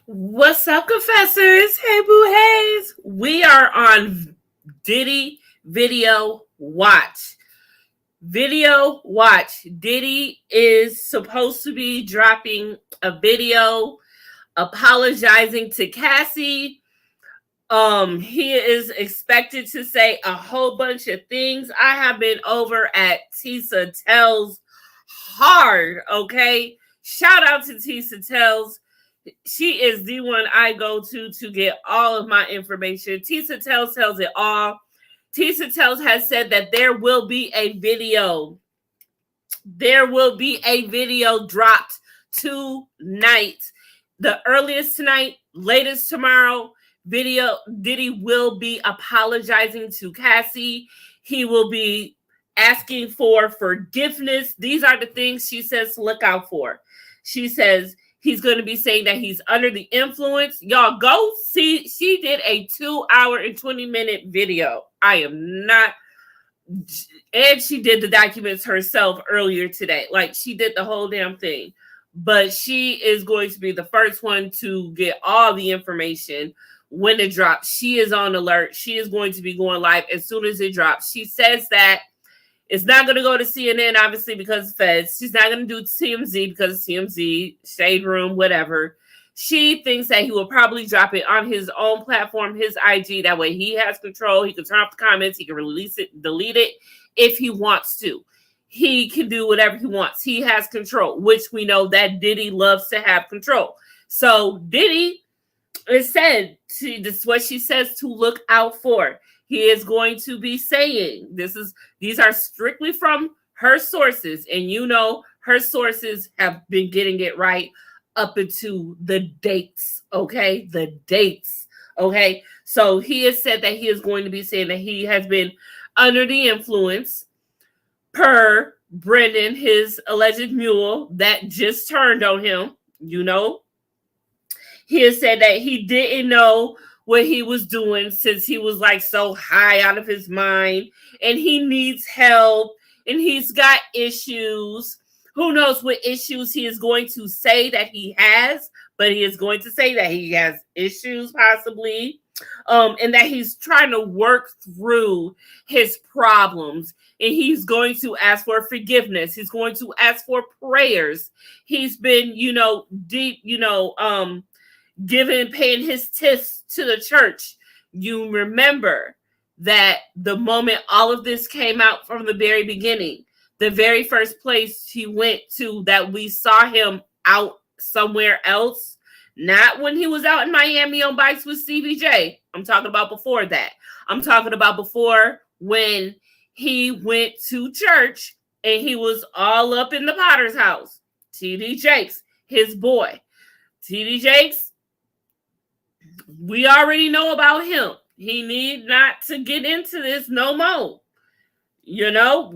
What's up, confessors? Hey, boo hays. We are on Diddy Video Watch. Video Watch. Diddy is supposed to be dropping a video apologizing to Cassie. He is expected to say a whole bunch of things. I have been over at Tisa Tells hard, okay? Shout out to Tisa Tells. She is the one I go to get all of my information. Tisa Tells it all. Tisa Tells has said that there will be a video. There will be a video dropped tonight. The earliest tonight, latest tomorrow. Video Diddy will be apologizing to Cassie. He will be asking for forgiveness. These are the things she says to look out for. She says he's going to be saying that he's under the influence. Y'all go see. She did a 2-hour and 20-minute video. I am not. And she did the documents herself earlier today. Like, she did the whole damn thing. But she is going to be the first one to get all the information when it drops. She is on alert. She is going to be going live as soon as it drops. She says that it's not going to go to CNN, obviously, because of Feds. She's not going to do TMZ because of TMZ, Shade Room, whatever. She thinks that he will probably drop it on his own platform, his IG. That way he has control. He can turn off the comments. He can release it, delete it if he wants to. He can do whatever he wants. He has control, which we know that Diddy loves to have control. So Diddy is said, this is what she says to look out for. He is going to be saying, these are strictly from her sources, and you know her sources have been getting it right up into the dates, okay? The dates, okay? So he has said that he is going to be saying that he has been under the influence per Brendan, his alleged mule that just turned on him, you know. He has said that he didn't know what he was doing since he was like so high out of his mind, and he needs help, and he's got issues. Who knows what issues he is going to say that he has, but he is going to say that he has issues possibly, and that he's trying to work through his problems, and he's going to ask for forgiveness. He's going to ask for prayers. He's been, deep, paying his tithes to the church. You remember that the moment all of this came out from the very beginning, the very first place he went to that we saw him out somewhere else, not when he was out in Miami on bikes with CBJ. I'm talking about before that. I'm talking about before when he went to church and he was all up in the Potter's house. TD Jakes, his boy. TD Jakes, we already know about him. He need not to get into this no more.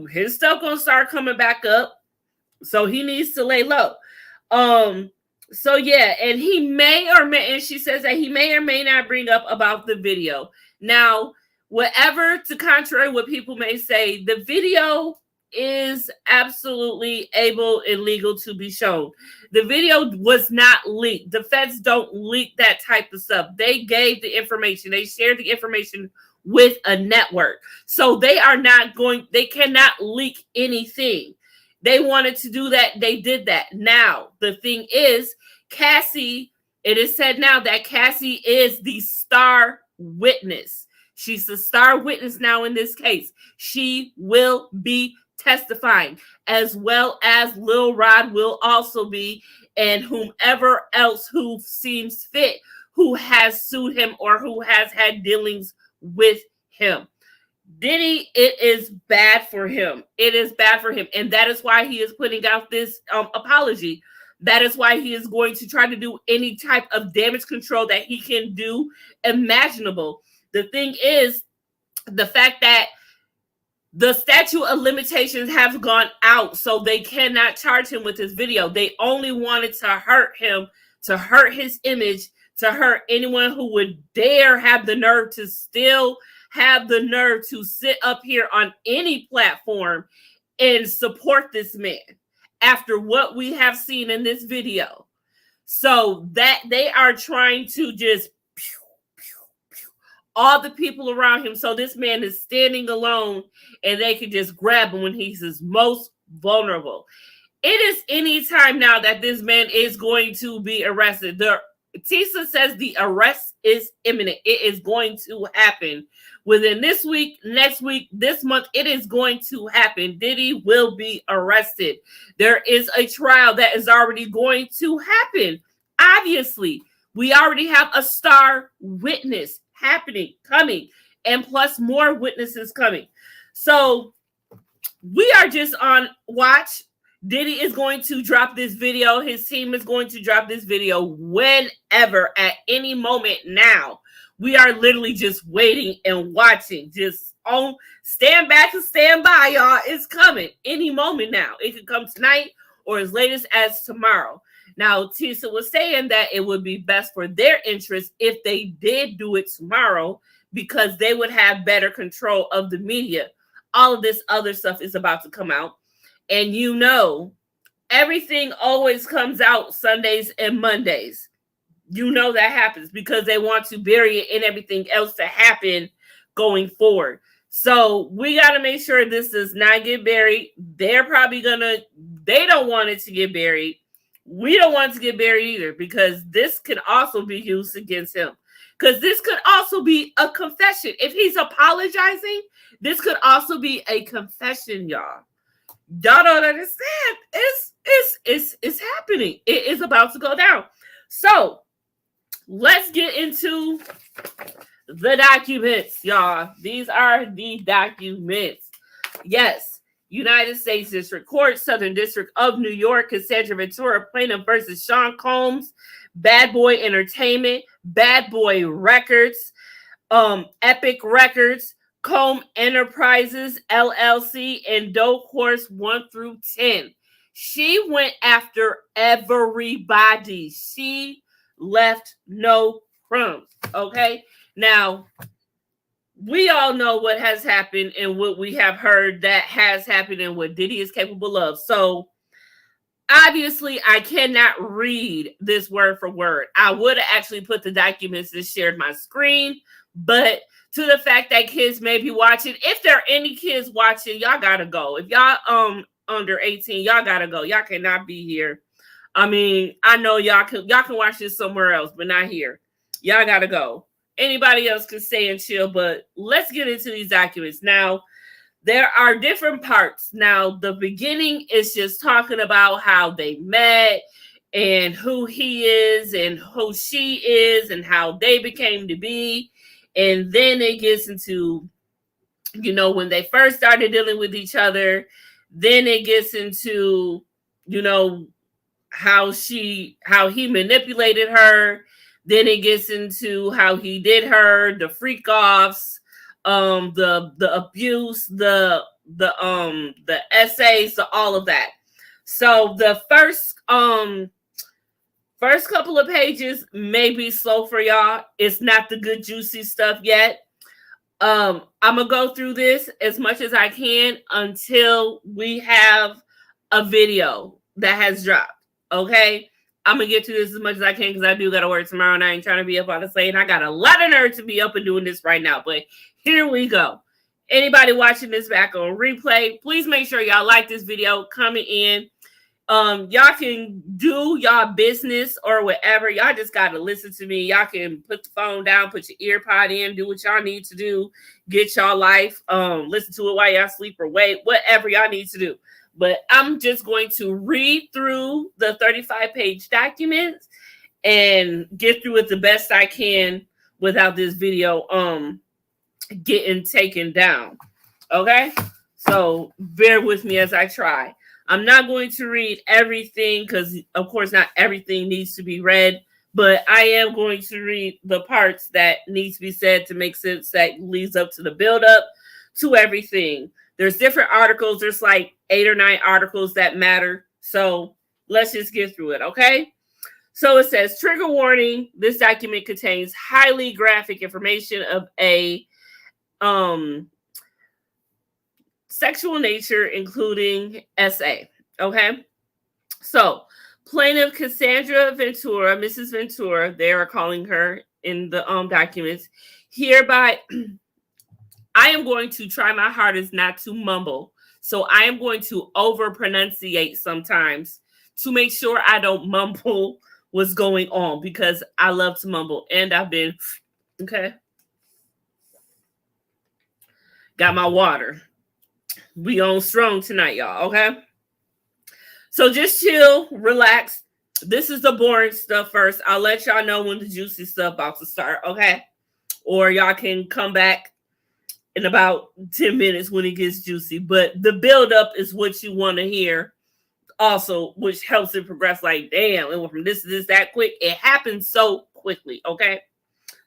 His stuff gonna start coming back up. So he needs to lay low. So yeah, and he may or may, and she says that he may or may not bring up about the video. Now, whatever to contrary what people may say, the video is absolutely able and legal to be shown. The video was not leaked. The feds don't leak that type of stuff. They gave the information. They shared the information with a network. So they cannot leak anything. They wanted to do that. They did that. Now, the thing is, Cassie, it is said now that Cassie is the star witness. She's the star witness now in this case. She will be testifying, as well as Lil Rod will also be, and whomever else who seems fit, who has sued him or who has had dealings with him. Diddy, it is bad for him. It is bad for him. And that is why he is putting out this apology. That is why he is going to try to do any type of damage control that he can do imaginable. The thing is, the fact that the statute of limitations have gone out, so they cannot charge him with this video. They only wanted to hurt him, to hurt his image, to hurt anyone who would dare have the nerve to still have the nerve to sit up here on any platform and support this man after what we have seen in this video. So that they are trying to just all the people around him. So this man is standing alone and they can just grab him when he's his most vulnerable. It is any time now that this man is going to be arrested. Tisa says the arrest is imminent. It is going to happen within this week, next week, this month. It is going to happen. Diddy will be arrested. There is a trial that is already going to happen. Obviously, we already have a star witness coming, and plus more witnesses coming. So we are just on watch. Diddy is going to drop this video. His team is going to drop this video whenever, at any moment now. We are literally just waiting and watching. Just on stand back and stand by, y'all. It's coming any moment now. It could come tonight or as late as tomorrow. Now, Tisa was saying that it would be best for their interest if they did do it tomorrow because they would have better control of the media. All of this other stuff is about to come out. And you know, everything always comes out Sundays and Mondays. You know that happens because they want to bury it in everything else to happen going forward. So we got to make sure this does not get buried. They don't want it to get buried. We don't want it to get buried either because this can also be used against him. Because this could also be a confession. If he's apologizing, this could also be a confession, y'all. Y'all don't understand. It's happening. It is about to go down. So let's get into the documents, y'all. These are the documents. Yes. United States District Court, Southern District of New York, Cassandra Ventura, plaintiff versus Sean Combs, Bad Boy Entertainment, Bad Boy Records, Epic Records, Comb Enterprises, LLC, and Dope Horse 1 through 10. She went after everybody. She left no crumbs, okay? Now, we all know what has happened and what we have heard that has happened and what Diddy is capable of. So, obviously, I cannot read this word for word. I would have actually put the documents and shared my screen, but to the fact that kids may be watching, if there are any kids watching, y'all gotta go. If y'all under 18, y'all gotta go. Y'all cannot be here. I mean, I know y'all can watch this somewhere else, but not here. Y'all gotta go. Anybody else can stay and chill, but let's get into these documents. Now, there are different parts. Now, the beginning is just talking about how they met and who he is and who she is and how they became to be. And then it gets into, you know, when they first started dealing with each other. Then it gets into, you know, how he manipulated her. Then it gets into how he did her, the freak offs, the abuse, the essays, all of that. So the first couple of pages may be slow for y'all. It's not the good juicy stuff yet. I'm gonna go through this as much as I can until we have a video that has dropped. Okay, I'm gonna get to this as much as I can because I do gotta work tomorrow and I ain't trying to be up on the slate. And I got a lot of nerve to be up and doing this right now. But here we go. Anybody watching this back on replay, please make sure y'all like this video, comment in. Y'all can do y'all business or whatever. Y'all just got to listen to me. Y'all can put the phone down, put your ear pod in, do what y'all need to do, get y'all life, listen to it while y'all sleep or wait, whatever y'all need to do. But I'm just going to read through the 35-page documents and get through it the best I can without this video getting taken down. Okay? So bear with me as I try. I'm not going to read everything because, of course, not everything needs to be read, but I am going to read the parts that need to be said to make sense that leads up to the build-up to everything. There's different articles. There's like 8 or 9 articles that matter. So let's just get through it, okay? So it says, trigger warning, this document contains highly graphic information of a sexual nature, including SA. Okay, so Plaintiff Cassandra Ventura, Mrs. Ventura, they are calling her in the documents, hereby I am going to try my hardest not to mumble. So I am going to over pronunciate sometimes to make sure I don't mumble what's going on, because I love to mumble and I've been okay. Got my water. We on strong tonight, y'all. Okay. So just chill, relax. This is the boring stuff first. I'll let y'all know when the juicy stuff about to start. Okay. Or y'all can come back in about 10 minutes when it gets juicy. But the buildup is what you want to hear also, which helps it progress. Like, damn, it went from this to this that quick. It happened so quickly. Okay.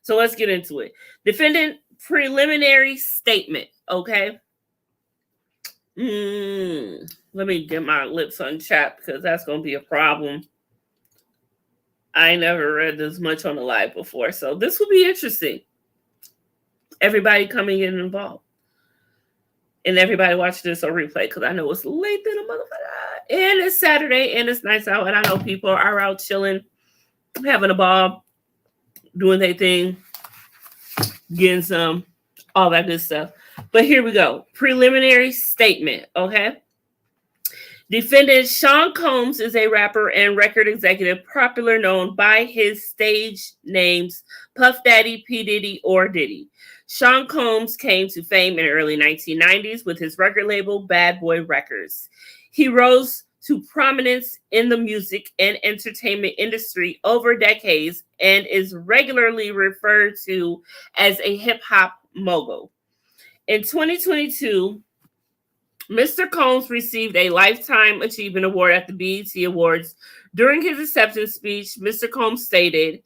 So let's get into it. Defendant preliminary statement. Okay. Let me get my lips unchapped because that's going to be a problem. I never read this much on the live before, so this will be interesting. Everybody coming in involved. And everybody watch this on replay because I know it's late than a motherfucker. And it's Saturday and it's nice out. And I know people are out chilling, having a ball, doing their thing, getting some, all that good stuff. But here we go. Preliminary statement, okay? Defendant Sean Combs is a rapper and record executive popular known by his stage names Puff Daddy, P. Diddy, or Diddy. Sean Combs came to fame in the early 1990s with his record label Bad Boy Records. He rose to prominence in the music and entertainment industry over decades and is regularly referred to as a hip-hop mogul. In 2022, Mr. Combs received a Lifetime Achievement Award at the BET Awards. During his acceptance speech, Mr. Combs stated,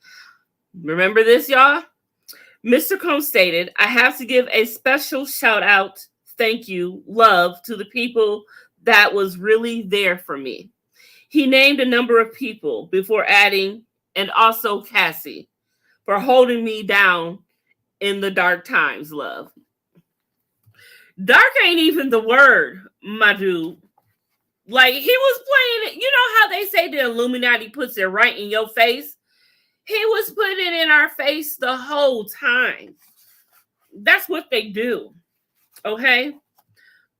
remember this, y'all? Mr. Combs stated, I have to give a special shout out, thank you, love to the people that was really there for me. He named a number of people before adding, and also Cassie, for holding me down in the dark times, love. Dark ain't even the word, my dude. Like, he was playing it. You know how they say the Illuminati puts it right in your face? He was putting it in our face the whole time. That's what they do. Okay?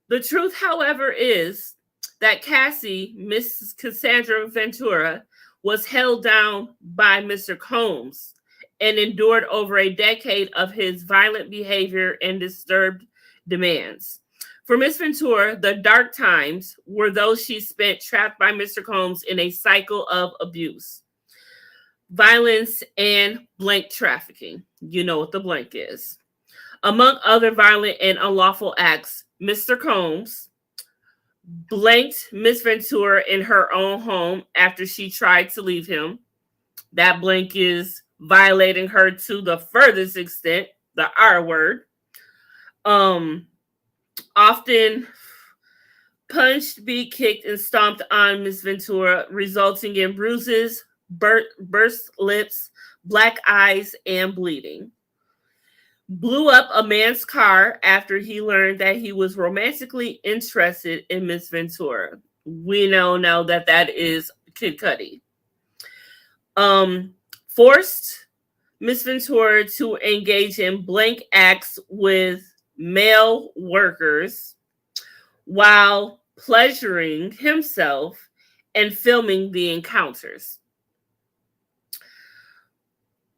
The truth, however, is that Cassie, Mrs. Cassandra Ventura, was held down by Mr. Combs and endured over a decade of his violent behavior and disturbed demands. For Miss Ventura, the dark times were those she spent trapped by Mr. Combs in a cycle of abuse, violence, and blank trafficking. You know what the blank is. Among other violent and unlawful acts, Mr. Combs blanked Miss Ventura in her own home after she tried to leave him. That blank is violating her to the furthest extent, the R word. Often punched, beat, kicked, and stomped on Miss Ventura, resulting in bruises, burst lips, black eyes, and bleeding. Blew up a man's car after he learned that he was romantically interested in Miss Ventura. We now that that is Kid Cudi. Forced Miss Ventura to engage in blank acts with male workers while pleasuring himself and filming the encounters.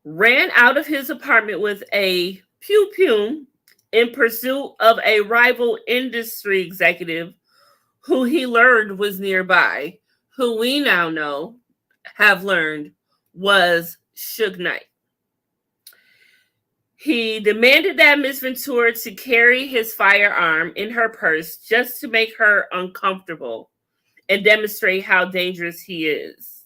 Ran out of his apartment with a pew-pew in pursuit of a rival industry executive who he learned was nearby, who we now have learned was Suge Knight. He demanded that Miss Ventura to carry his firearm in her purse just to make her uncomfortable and demonstrate how dangerous he is.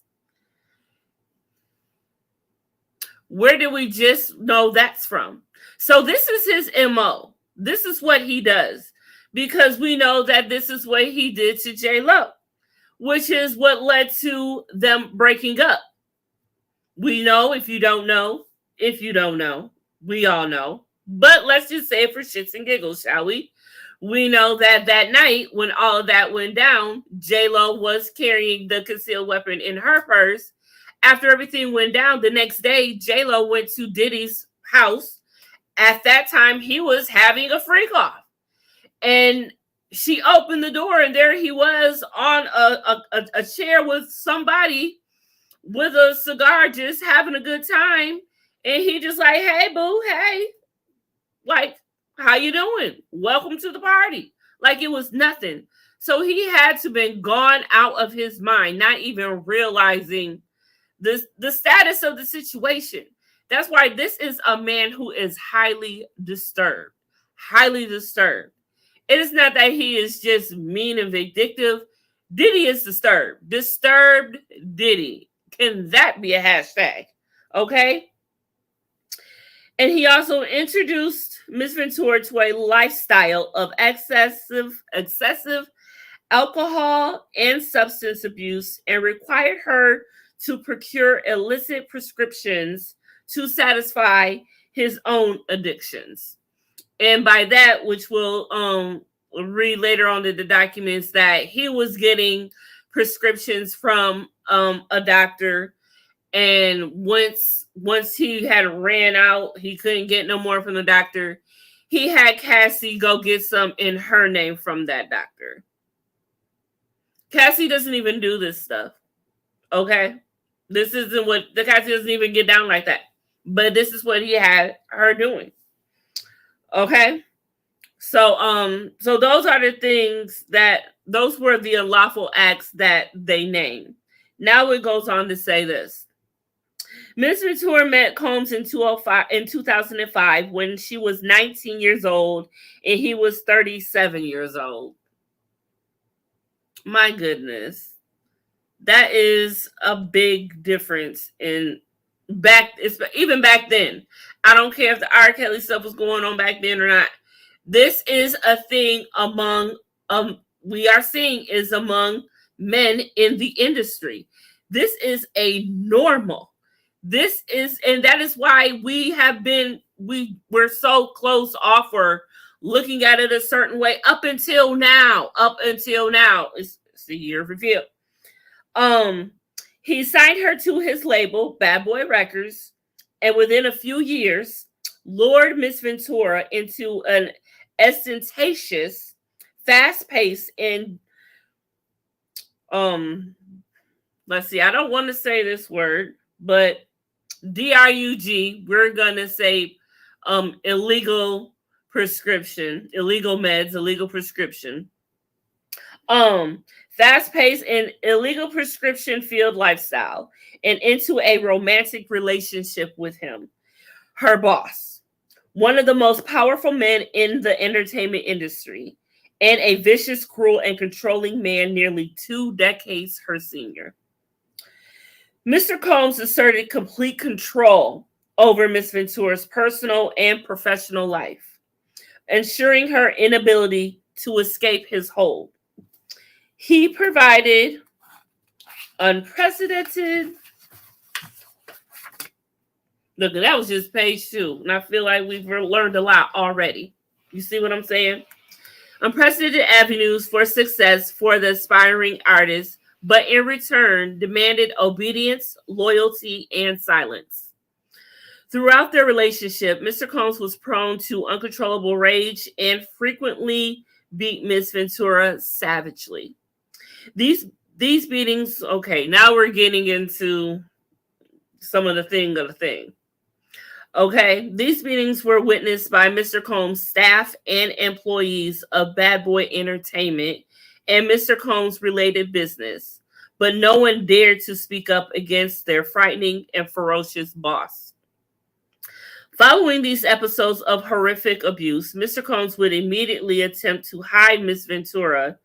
Where did we just know that's from? So this is his MO. This is what he does, because we know that this is what he did to J-Lo, which is what led to them breaking up. We know, if you don't know, we all know, But let's just say it for shits and giggles, shall we? We know that that night when all of that went down, J-Lo was carrying the concealed weapon in her purse. After everything went down, the next day, J-Lo went to Diddy's house. At that time, he was having a freak off. And she opened the door, and there he was on a chair with somebody with a cigar, just having a good time. And he just like, hey, boo, hey, like, how you doing? Welcome to the party. Like it was nothing. So he had to been gone out of his mind, not even realizing the status of the situation. That's why this is a man who is highly disturbed. Highly disturbed. It is not that he is just mean and vindictive. Diddy is disturbed. Disturbed Diddy. Can that be a hashtag? Okay. And he also introduced Miss Ventura to a lifestyle of excessive alcohol and substance abuse and required her to procure illicit prescriptions to satisfy his own addictions. And by that, which we'll read later on in the documents, that he was getting prescriptions from a doctor, and once he had ran out, he couldn't get no more from the doctor. He had Cassie go get some in her name from that doctor. Cassie doesn't even do this stuff. Okay? This isn't what the Cassie doesn't even get down like that. But this is what he had her doing. Okay? So those are the things those were the unlawful acts that they named. Now it goes on to say this. Ms. Ventura met Combs in 2005 when she was 19 years old and he was 37 years old. My goodness. That is a big difference even back then. I don't care if the R. Kelly stuff was going on back then or not. This is a thing we are seeing is among men in the industry. This is a normal. And that is why we're so close off or looking at it a certain way up until now. It's the year of reveal. He signed her to his label, Bad Boy Records, and within a few years, lured Miss Ventura into an ostentatious, fast-paced, and let's see, I don't want to say this word, but DRUG, we're gonna say illegal prescription, illegal meds, illegal prescription. Fast-paced and illegal prescription field lifestyle and into a romantic relationship with him, her boss, one of the most powerful men in the entertainment industry, and a vicious, cruel, and controlling man nearly 2 decades her senior. Mr. Combs asserted complete control over Miss Ventura's personal and professional life, ensuring her inability to escape his hold. He provided unprecedented. Look, that was just page 2, and I feel like we've learned a lot already. You see what I'm saying? Unprecedented avenues for success for the aspiring artist, but in return demanded obedience, loyalty, and silence. Throughout their relationship, Mr. Combs was prone to uncontrollable rage and frequently beat Miss Ventura savagely. These beatings, okay, now we're getting into some of the thing. Okay, these meetings were witnessed by Mr. Combs' staff and employees of Bad Boy Entertainment and Mr. Combs' related business, but no one dared to speak up against their frightening and ferocious boss. Following these episodes of horrific abuse, Mr. Combs would immediately attempt to hide Miss Ventura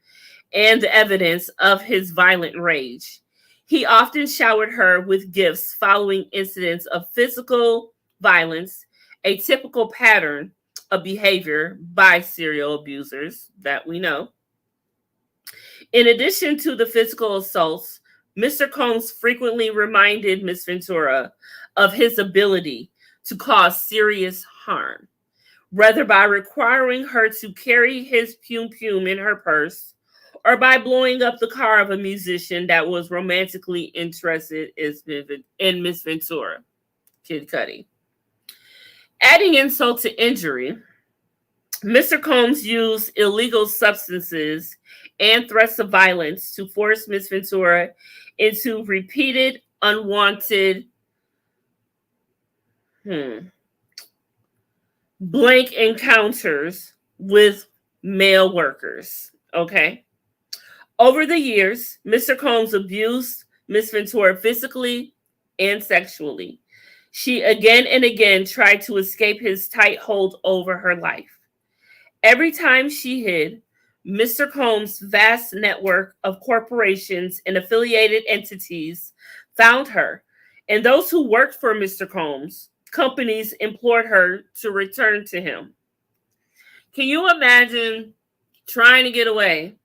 and the evidence of his violent rage. He often showered her with gifts following incidents of physical violence, a typical pattern of behavior by serial abusers that we know. In addition to the physical assaults, Mr. Combs frequently reminded Miss Ventura of his ability to cause serious harm, whether by requiring her to carry his pum pum in her purse or by blowing up the car of a musician that was romantically interested in Miss Ventura, Kid Cudi. Adding insult to injury, Mr. Combs used illegal substances and threats of violence to force Miss Ventura into repeated unwanted blank encounters with male workers. Okay. Over the years, Mr. Combs abused Miss Ventura physically and sexually. She again and again tried to escape his tight hold over her life. Every time she hid, Mr. Combs' vast network of corporations and affiliated entities found her, and those who worked for Mr. Combs' companies implored her to return to him. Can you imagine trying to get away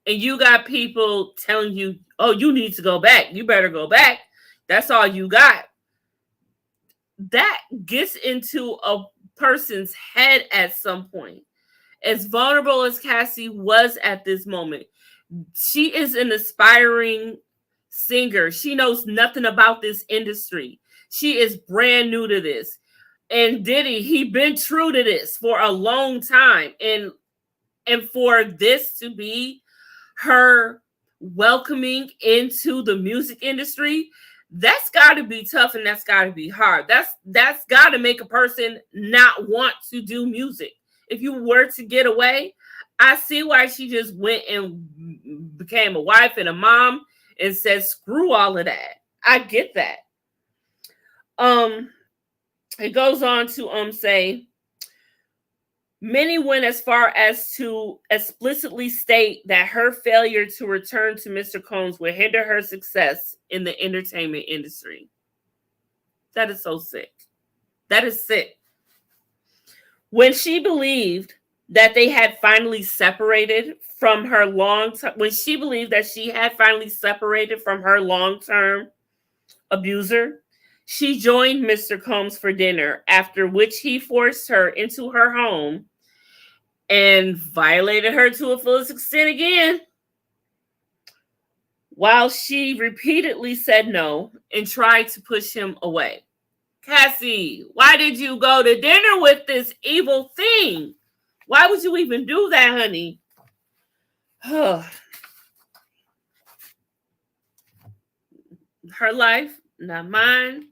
and you got people telling you, oh, you need to go back. You better go back. That's all you got. That gets into a person's head at some point. As vulnerable as Cassie was at this moment, she is an aspiring singer. She knows nothing about this industry. She is brand new to this. And Diddy, he been true to this for a long time. And for this to be her welcoming into the music industry, that's got to be tough and that's got to be hard. That's got to make a person not want to do music. If you were to get away, I see why she just went and became a wife and a mom and said, screw all of that. I get that. It goes on to say, many went as far as to explicitly state that her failure to return to Mr. Combs would hinder her success in the entertainment industry. That is so sick. That is sick. When she believed that they had finally separated from her when she believed that she had finally separated from her long-term abuser, she joined Mr. Combs for dinner, after which he forced her into her home and violated her to a fullest extent again, while she repeatedly said no and tried to push him away. Cassie, why did you go to dinner with this evil thing? Why would you even do that, honey? Her life, not mine.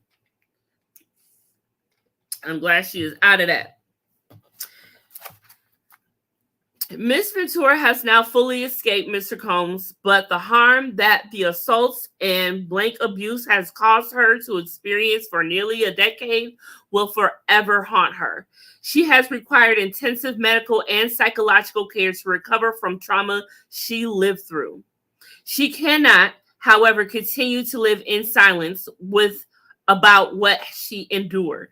I'm glad she is out of that. Miss Ventura has now fully escaped Mr. Combs, but the harm that the assaults and blank abuse has caused her to experience for nearly a decade will forever haunt her. She has required intensive medical and psychological care to recover from trauma she lived through. She cannot, however, continue to live in silence about what she endured.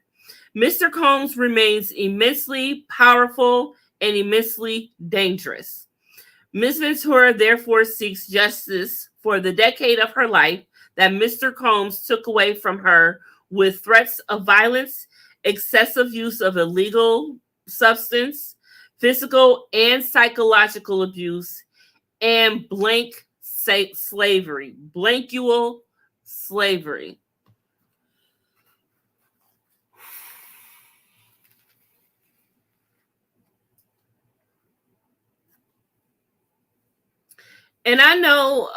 Mr. Combs remains immensely powerful and immensely dangerous. Ms. Ventura therefore seeks justice for the decade of her life that Mr. Combs took away from her with threats of violence, excessive use of illegal substance, physical and psychological abuse, and slavery, blankual slavery. And I know,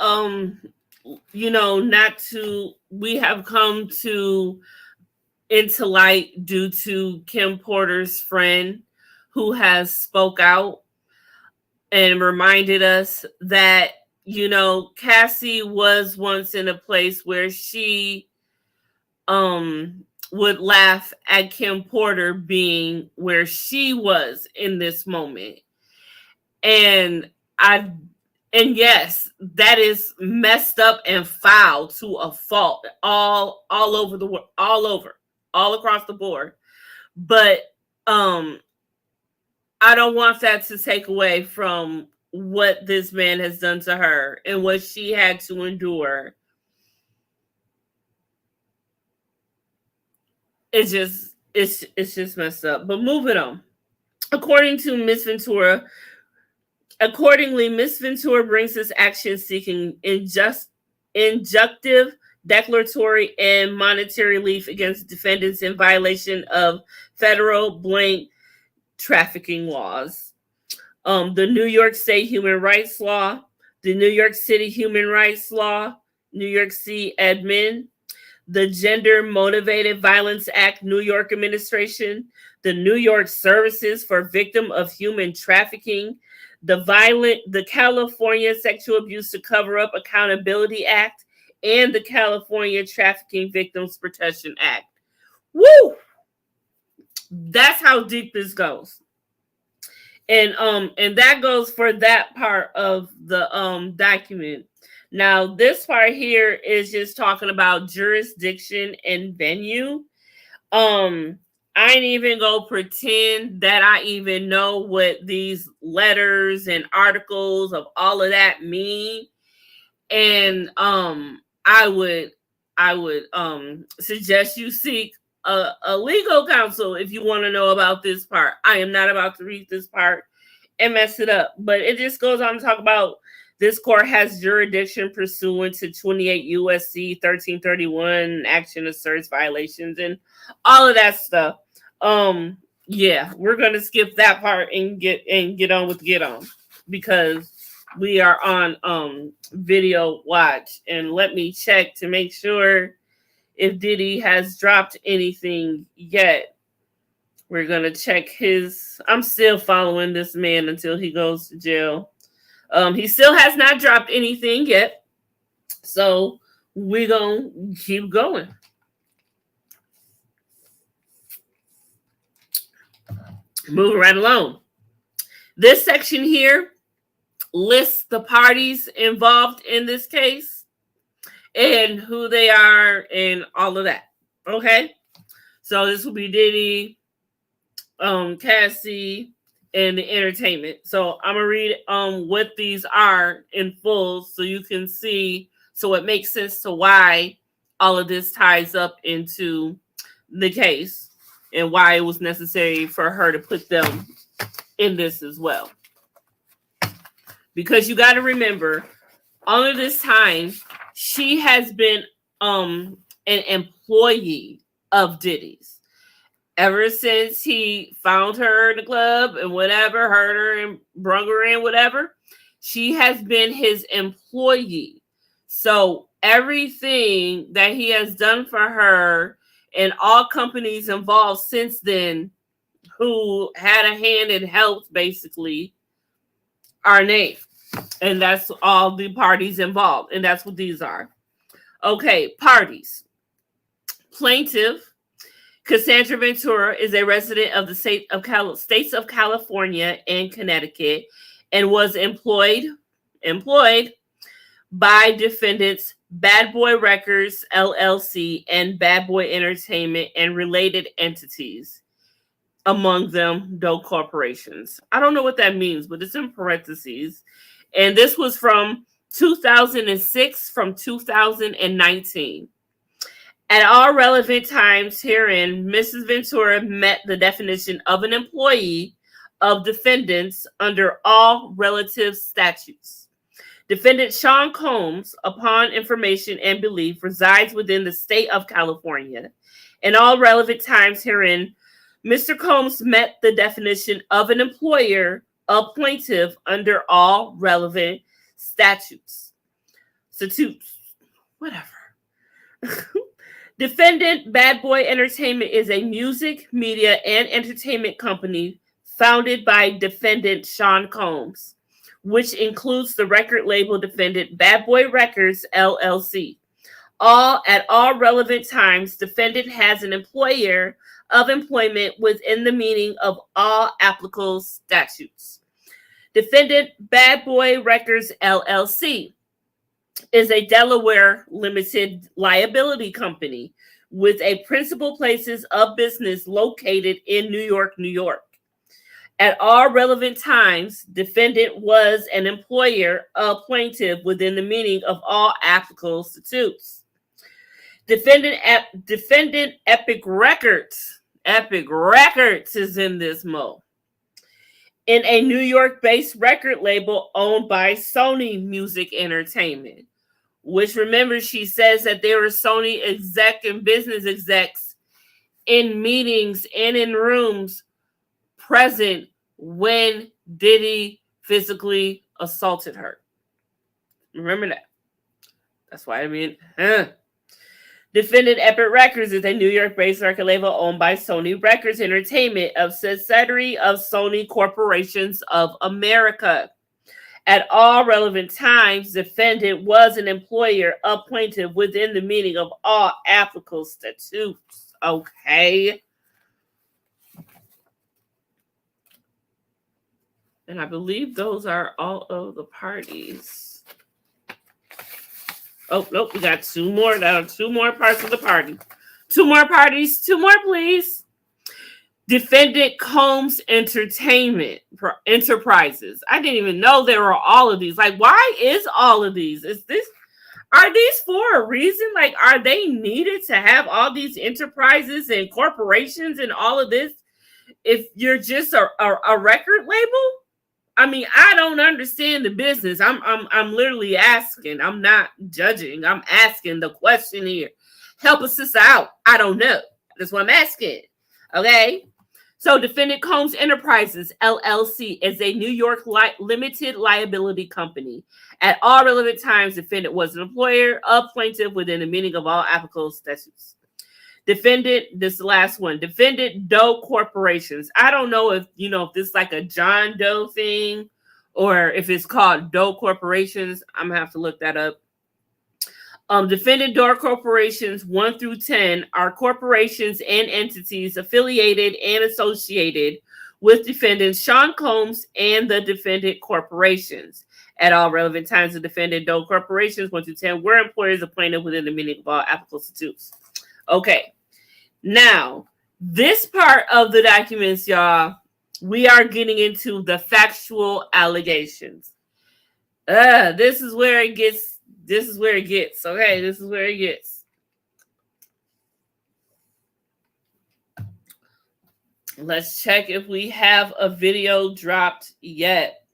we have come into light due to Kim Porter's friend who has spoke out and reminded us that, Cassie was once in a place where she would laugh at Kim Porter being where she was in this moment. And yes, that is messed up and foul to a fault, all over the world, all across the board. But I don't want that to take away from what this man has done to her and what she had to endure. It's just messed up. But moving on. According to Miss Ventura, accordingly, Miss Ventura brings this action seeking injunctive, declaratory, and monetary relief against defendants in violation of federal blank trafficking laws, the New York State Human Rights Law, the New York City Human Rights Law, New York City Admin, the Gender Motivated Violence Act, New York Administration, the New York Services for Victim of Human Trafficking, the California Sexual Abuse to Cover Up Accountability Act, and the California Trafficking Victims Protection Act. Woo! That's how deep this goes. And that goes for that part of the document. Now, this part here is just talking about jurisdiction and venue. I ain't even gonna pretend that I even know what these letters and articles of all of that mean. And I would suggest you seek a legal counsel if you want to know about this part. I am not about to read this part and mess it up, but it just goes on to talk about this court has jurisdiction pursuant to 28 USC 1331, action asserts violations and all of that stuff. Yeah, we're gonna skip that part and get on because we are on video watch. And let me check to make sure if Diddy has dropped anything yet. We're gonna check his. I'm still following this man until he goes to jail. He still has not dropped anything yet, so we're gonna keep going. Moving right along. This section here lists the parties involved in this case and who they are and all of that. Okay, so this will be Diddy, Cassie, and the entertainment. So I'm gonna read what these are in full so you can see, so it makes sense to why all of this ties up into the case and why it was necessary for her to put them in this as well. Because you got to remember, all of this time, she has been an employee of Diddy's. Ever since he found her in the club and whatever, heard her and brung her in, whatever, she has been his employee. So everything that he has done for her and all companies involved since then who had a hand and helped basically are named. And that's all the parties involved. And that's what these are. Okay, parties. Plaintiff Cassandra Ventura is a resident of the states of California and Connecticut and was employed by defendants Bad Boy Records, LLC, and Bad Boy Entertainment and related entities, among them, Doe Corporations. I don't know what that means, but it's in parentheses. And this was from 2006 from 2019. At all relevant times herein, Mrs. Ventura met the definition of an employee of defendants under all relative statutes. Defendant Sean Combs, upon information and belief, resides within the state of California. In all relevant times herein, Mr. Combs met the definition of an employer of plaintiff under all relevant statutes. Whatever. Defendant Bad Boy Entertainment is a music, media, and entertainment company founded by defendant Sean Combs, which includes the record label defendant Bad Boy Records, LLC. At all relevant times, defendant has an employer of employment within the meaning of all applicable statutes. Defendant Bad Boy Records, LLC is a Delaware limited liability company with a principal places of business located in New York, New York. At all relevant times, defendant was an employer of plaintiff within the meaning of all applicable statutes. Defendant Epic Records is in this mode. in a New York-based record label owned by Sony Music Entertainment. Which, remember, she says that there were Sony exec and business execs in meetings and in rooms present when Diddy physically assaulted her. Remember that. That's why I mean, Defendant Epic Records is a New York-based record label owned by Sony Records Entertainment, a subsidiary of Sony Corporations of America. At all relevant times, defendant was an employer appointed within the meaning of all applicable statutes. Okay. And I believe those are all of the parties. Oh, nope, we got two more. Two more parts of the party. Two more parties. Two more, please. Defendant Combs Entertainment Enterprises. I didn't even know there were all of these. Like, why is all of these? Are these for a reason? Like, are they needed to have all these enterprises and corporations and all of this if you're just a record label? I mean, I don't understand the business. I'm literally asking. I'm not judging. I'm asking the question here. Help a sister out. I don't know. That's what I'm asking. Okay. So Defendant Combs Enterprises, LLC, is a New York limited liability company. At all relevant times, defendant was an employer of plaintiff within the meaning of all applicable statutes. Defendant, this is the last one. Defendant Doe Corporations. I don't know if this is like a John Doe thing or if it's called Doe Corporations. I'm gonna have to look that up. Defendant Doe Corporations 1 through 10 are corporations and entities affiliated and associated with defendant Sean Combs and the defendant corporations. At all relevant times, the defendant Doe Corporations 1 through 10 were employers appointed within the meaning of all applicable statutes. Okay, now this part of the documents, y'all, we are getting into the factual allegations. This is where it gets. Okay, this is where it gets. Let's check if we have a video dropped yet.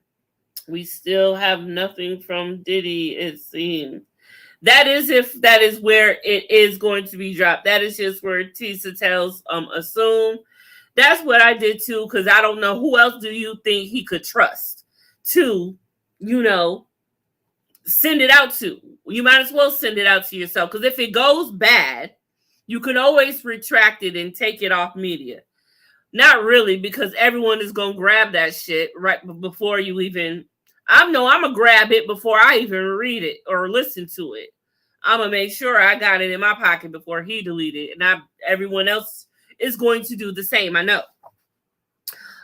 We still have nothing from Diddy, it seems. That is where it is going to be dropped. That is just where Tisa tells assume. That's what I did too, because I don't know who else do you think he could trust to, send it out to. You might as well send it out to yourself, because if it goes bad, you can always retract it and take it off media. Not really, because everyone is going to grab that shit right before you even... I'm going to grab it before I even read it or listen to it. I'm going to make sure I got it in my pocket before he deleted it. And everyone else is going to do the same, I know.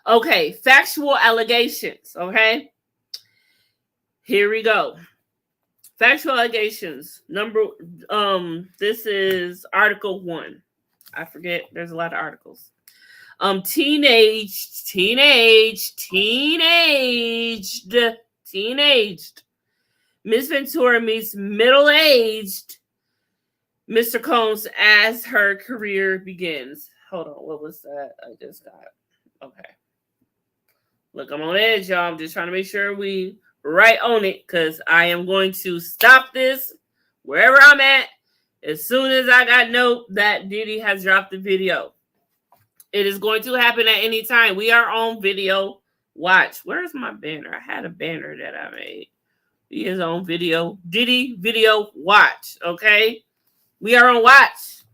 Okay, factual allegations, okay? Here we go. Factual allegations. This is Article 1. I forget. There's a lot of articles. Teenaged. Miss Ventura meets middle-aged Mr. Combs as her career begins. Hold on. What was that I just got? Okay. Look, I'm on edge, y'all. I'm just trying to make sure we right on it, because I am going to stop this wherever I'm at as soon as I got note that Diddy has dropped the video. It is going to happen at any time. We are on video watch. Where's my banner? I had a banner that I made. He is on video. Diddy video watch. Okay. We are on watch.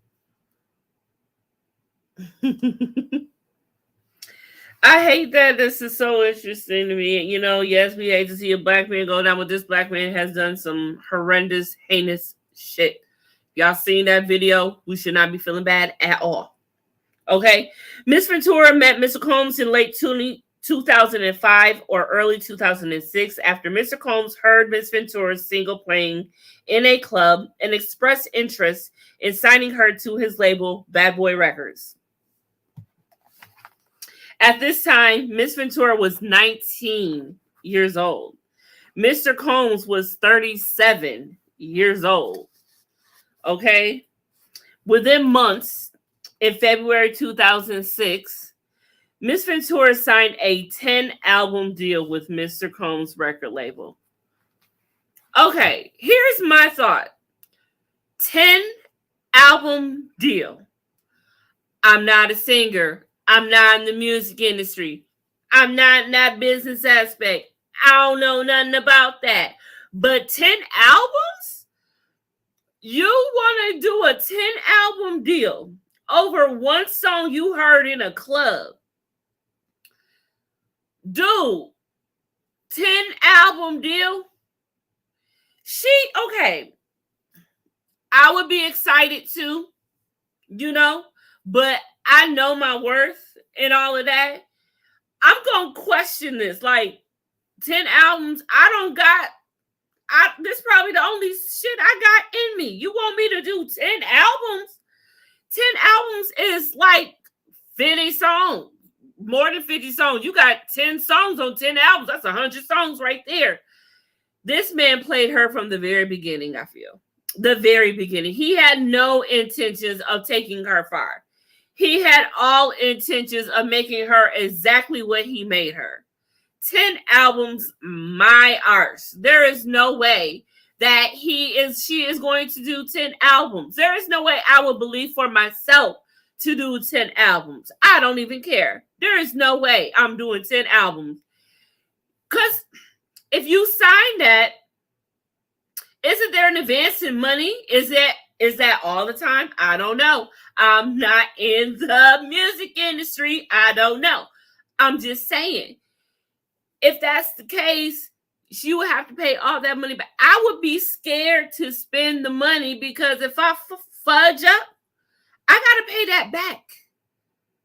I hate that this is so interesting to me. Yes, we hate to see a black man go down, but this black man has done some horrendous, heinous shit. Y'all seen that video? We should not be feeling bad at all. Okay. Miss Ventura met Mr. Combs in late 2005 or early 2006 after Mr. Combs heard Miss Ventura's single playing in a club and expressed interest in signing her to his label, Bad Boy Records. At this time, Miss Ventura was 19 years old. Mr. Combs was 37 years old. Okay? Within months, in February 2006, Miss Ventura signed a 10-album deal with Mr. Combs' record label. Okay, here's my thought. 10-album deal. I'm not a singer. I'm not in the music industry. I'm not in that business aspect. I don't know nothing about that. But 10 albums? You want to do a 10-album deal over one song you heard in a club? Dude, 10-album deal? Okay. I would be excited too, but I know my worth and all of that. I'm going to question this. Like, 10 albums, this is probably the only shit I got in me. You want me to do 10 albums? 10 albums is like 50 songs. More than 50 songs. You got 10 songs on 10 albums. That's 100 songs right there. This man played her from the very beginning, I feel. The very beginning. He had no intentions of taking her far. He had all intentions of making her exactly what he made her. 10 albums, my arse. There is no way that she is going to do 10 albums. There is no way I would believe for myself to do 10 albums. I don't even care. There is no way I'm doing 10 albums. Because if you sign that, isn't there an advance in money? Is that all the time? I don't know. I'm not in the music industry. I don't know. I'm just saying. If that's the case, she would have to pay all that money. But I would be scared to spend the money because if I fudge up, I got to pay that back.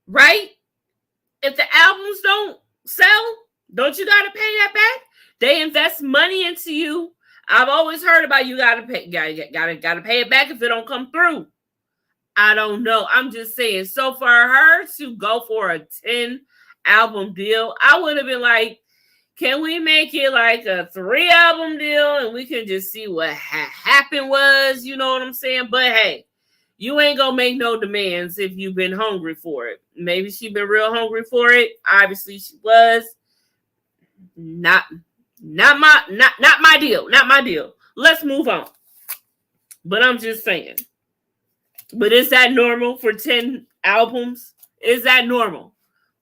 Right? If the albums don't sell, don't you got to pay that back? They invest money into you. I've always heard about you gotta pay it back if it don't come through. I don't know. I'm just saying. So for her to go for a 10-album deal, I would have been like, can we make it like a 3-album deal and we can just see what happened was, you know what I'm saying? But hey, you ain't gonna make no demands if you've been hungry for it. Maybe she been real hungry for it. Obviously she was. Not my deal. Not my deal. Let's move on. But I'm just saying. But is that normal for 10 albums? Is that normal?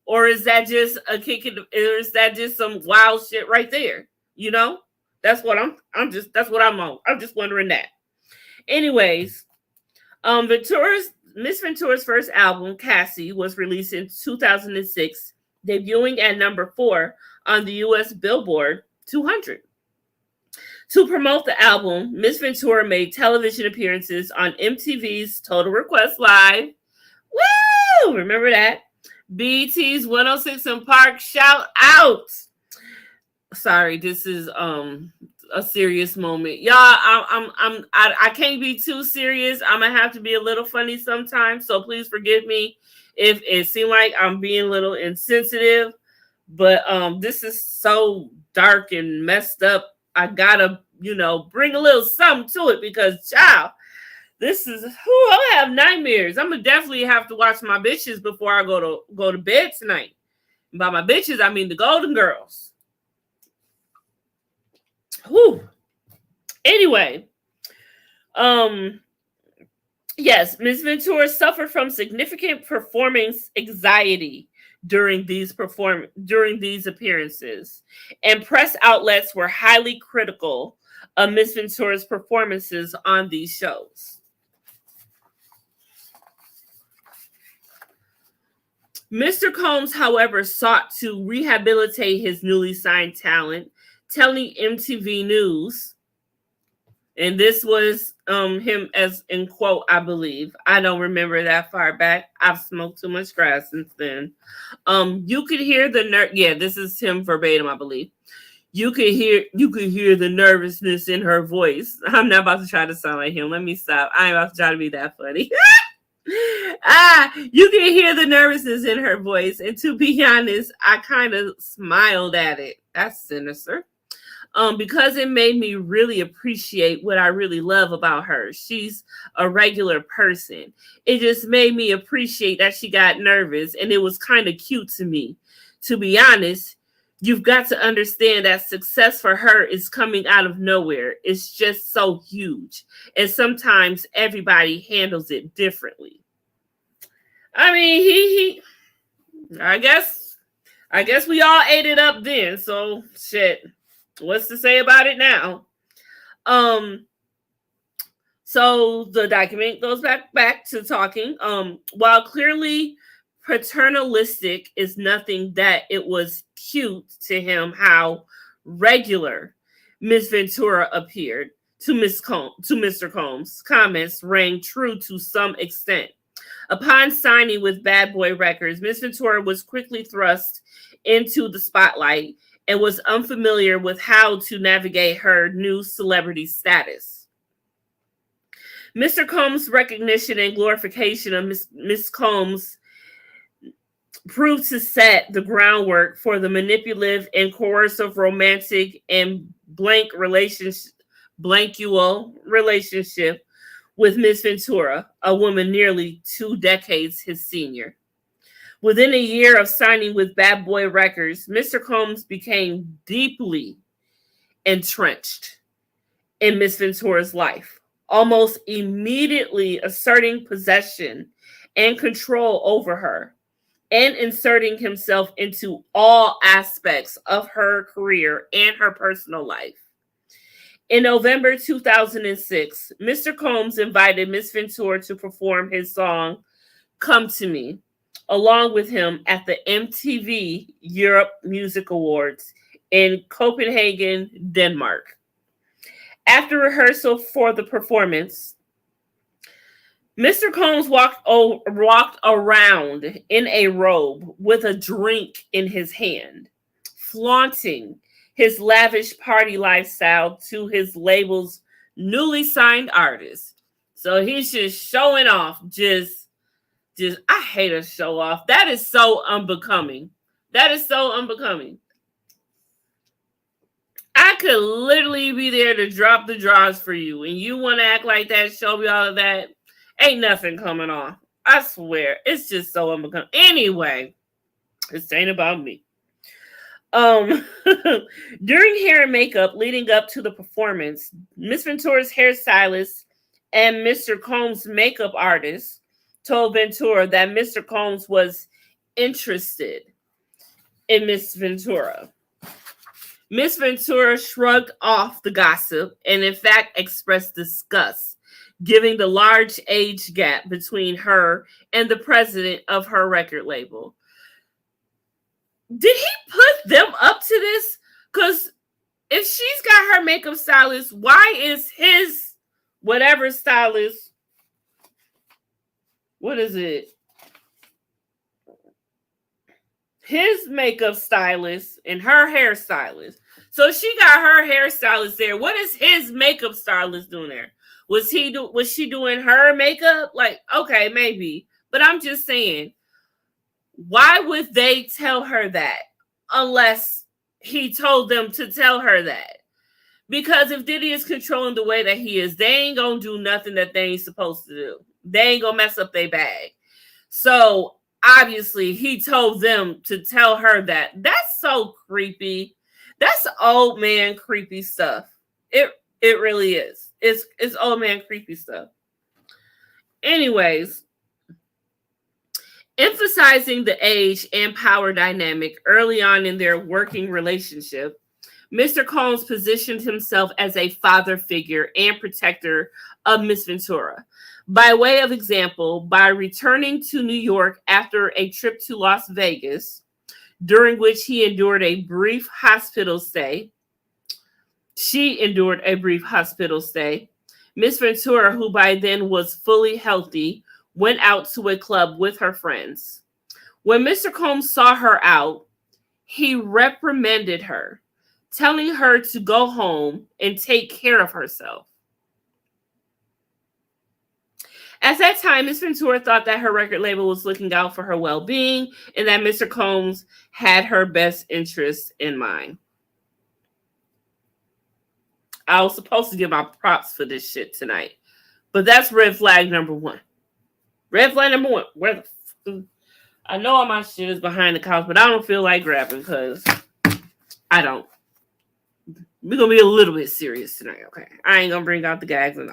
Or is that just a kick in the, or is that just some wild shit right there? You know? That's what that's what I'm on. I'm just wondering that. Anyways, Miss Ventura's first album, Cassie, was released in 2006, debuting at number 4 on the US Billboard 200. To promote the album, Miss Ventura made television appearances on MTV's Total Request Live. Woo! Remember that? BET's 106 & Park. Shout out! Sorry, this is a serious moment, y'all. I can't be too serious. I'm gonna have to be a little funny sometimes, so please forgive me if it seems like I'm being a little insensitive. But this is so dark and messed up. I gotta, bring a little something to it because, child, this is I have nightmares. I'm gonna definitely have to watch my bitches before I go to bed tonight. And by my bitches, I mean the Golden Girls. Whew. Anyway, yes, Ms. Ventura suffered from significant performance anxiety during these appearances, and press outlets were highly critical of Ms. Ventura's performances on these shows. Mr. Combs, however, sought to rehabilitate his newly signed talent, telling MTV News, and this was him as in quote, I believe. I don't remember that far back. I've smoked too much grass since then. You could hear this is him verbatim, I believe. You could hear the nervousness in her voice. I'm not about to try to sound like him. Let me stop. I ain't about to try to be that funny. You can hear the nervousness in her voice. And to be honest, I kind of smiled at it. That's sinister. because it made me really appreciate what I really love about her. She's a regular person. It just made me appreciate that she got nervous, and it was kind of cute to me. To be honest, you've got to understand that success for her is coming out of nowhere. It's just so huge, and sometimes everybody handles it differently. I mean, he I guess we all ate it up then. So shit. What's to say about it now? Um, so the document goes back to talking. While clearly paternalistic is nothing, that it was cute to him how regular Miss Ventura appeared to Mr. Combs. Comments rang true to some extent. Upon signing with Bad Boy Records, Miss Ventura was quickly thrust into the spotlight and was unfamiliar with how to navigate her new celebrity status. Mr. Combs' recognition and glorification of Miss Combs proved to set the groundwork for the manipulative and coercive romantic and blankual relationship with Miss Ventura, a woman nearly 2 decades his senior. Within a year of signing with Bad Boy Records, Mr. Combs became deeply entrenched in Miss Ventura's life, almost immediately asserting possession and control over her, and inserting himself into all aspects of her career and her personal life. In November 2006, Mr. Combs invited Miss Ventura to perform his song, Come to Me, along with him at the MTV Europe Music Awards in Copenhagen, Denmark. After rehearsal for the performance, Mr. Combs walked around in a robe with a drink in his hand, flaunting his lavish party lifestyle to his label's newly signed artists. So he's just showing off, I hate a show off. That is so unbecoming. That is so unbecoming. I could literally be there to drop the draws for you, and you want to act like that, show me all of that. Ain't nothing coming off. I swear. It's just so unbecoming. Anyway, this ain't about me. During hair and makeup leading up to the performance, Miss Ventura's hairstylist and Mr. Combs' makeup artist told Ventura that Mr. Combs was interested in Miss Ventura. Miss Ventura shrugged off the gossip and in fact expressed disgust, giving the large age gap between her and the president of her record label. Did he put them up to this? Because if she's got her makeup stylist, why is his whatever stylist, what is it? His makeup stylist and her hairstylist. So she got her hairstylist there. What is his makeup stylist doing there? Was she doing her makeup? Like, okay, maybe. But I'm just saying, why would they tell her that unless he told them to tell her that? Because if Diddy is controlling the way that he is, they ain't gonna do nothing that they ain't supposed to do. They ain't gonna mess up their bag. So obviously he told them to tell her that. That's so creepy. That's old man creepy stuff. It really is. It's old man creepy stuff. Anyways, emphasizing the age and power dynamic early on in their working relationship, Mr. Combs positioned himself as a father figure and protector of Miss Ventura. By way of example, by returning to New York after a trip to Las Vegas, during which he endured a brief hospital stay, she endured a brief hospital stay, Miss Ventura, who by then was fully healthy, went out to a club with her friends. When Mr. Combs saw her out, he reprimanded her, telling her to go home and take care of herself. At that time, Miss Ventura thought that her record label was looking out for her well-being and that Mr. Combs had her best interests in mind. I was supposed to give my props for this shit tonight. But that's red flag number one. Red flag number one. Where the I know all my shit is behind the couch, but I don't feel like grabbing because I don't. We're going to be a little bit serious tonight, okay? I ain't going to bring out the gags and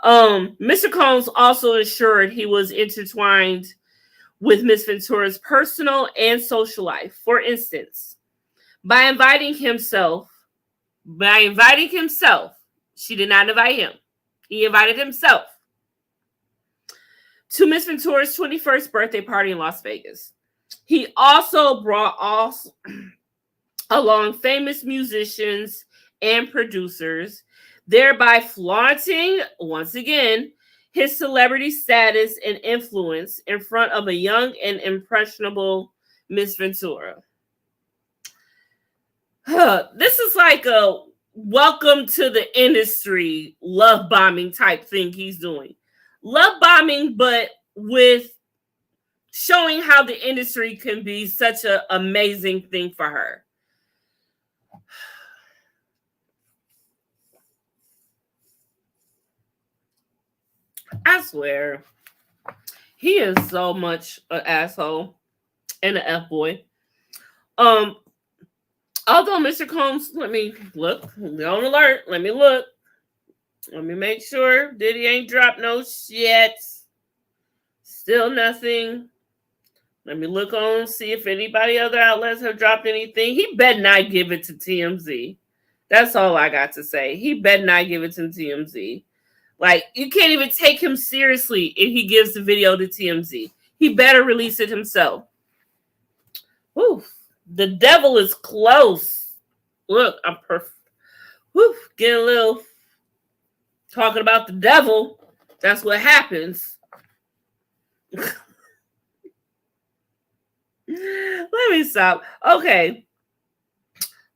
all. Mr. Combs also assured he was intertwined with Miss Ventura's personal and social life. For instance, by inviting himself, she did not invite him. He invited himself to Miss Ventura's 21st birthday party in Las Vegas. He also brought along famous musicians and producers, thereby flaunting, once again, his celebrity status and influence in front of a young and impressionable Miss Ventura. This is like a welcome to the industry love bombing type thing he's doing. Love bombing, but with showing how the industry can be such an amazing thing for her. I swear, he is so much an asshole and an F-boy. Although Mr. Combs, let me look. On alert. Let me look. Let me make sure Diddy ain't dropped no shit. Still nothing. Let me look on, see if anybody other outlets have dropped anything. He better not give it to TMZ. That's all I got to say. He better not give it to TMZ. Like, you can't even take him seriously if he gives the video to TMZ. He better release it himself. Whew. The devil is close. Look, I'm perfect. Whew. Getting a little talking about the devil. That's what happens. Let me stop. Okay.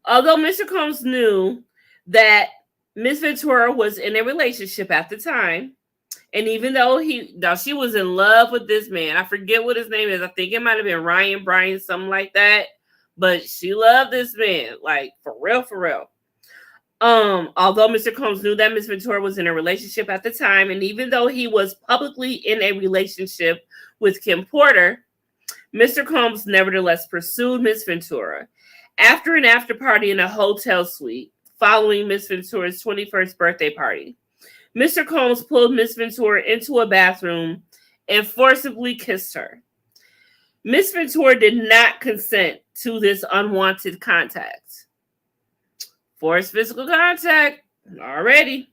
Although Mr. Combs knew that Miss Ventura was in a relationship at the time, and even though she was in love with this man, I forget what his name is. I think it might have been Ryan Bryan, something like that. But she loved this man, like for real, for real. Although Mr. Combs knew that Miss Ventura was in a relationship at the time, and even though he was publicly in a relationship with Kim Porter, Mr. Combs nevertheless pursued Miss Ventura. After an after party in a hotel suite following Miss Ventura's 21st birthday party, Mr. Combs pulled Miss Ventura into a bathroom and forcibly kissed her. Miss Ventura did not consent to this unwanted contact. Forced physical contact already.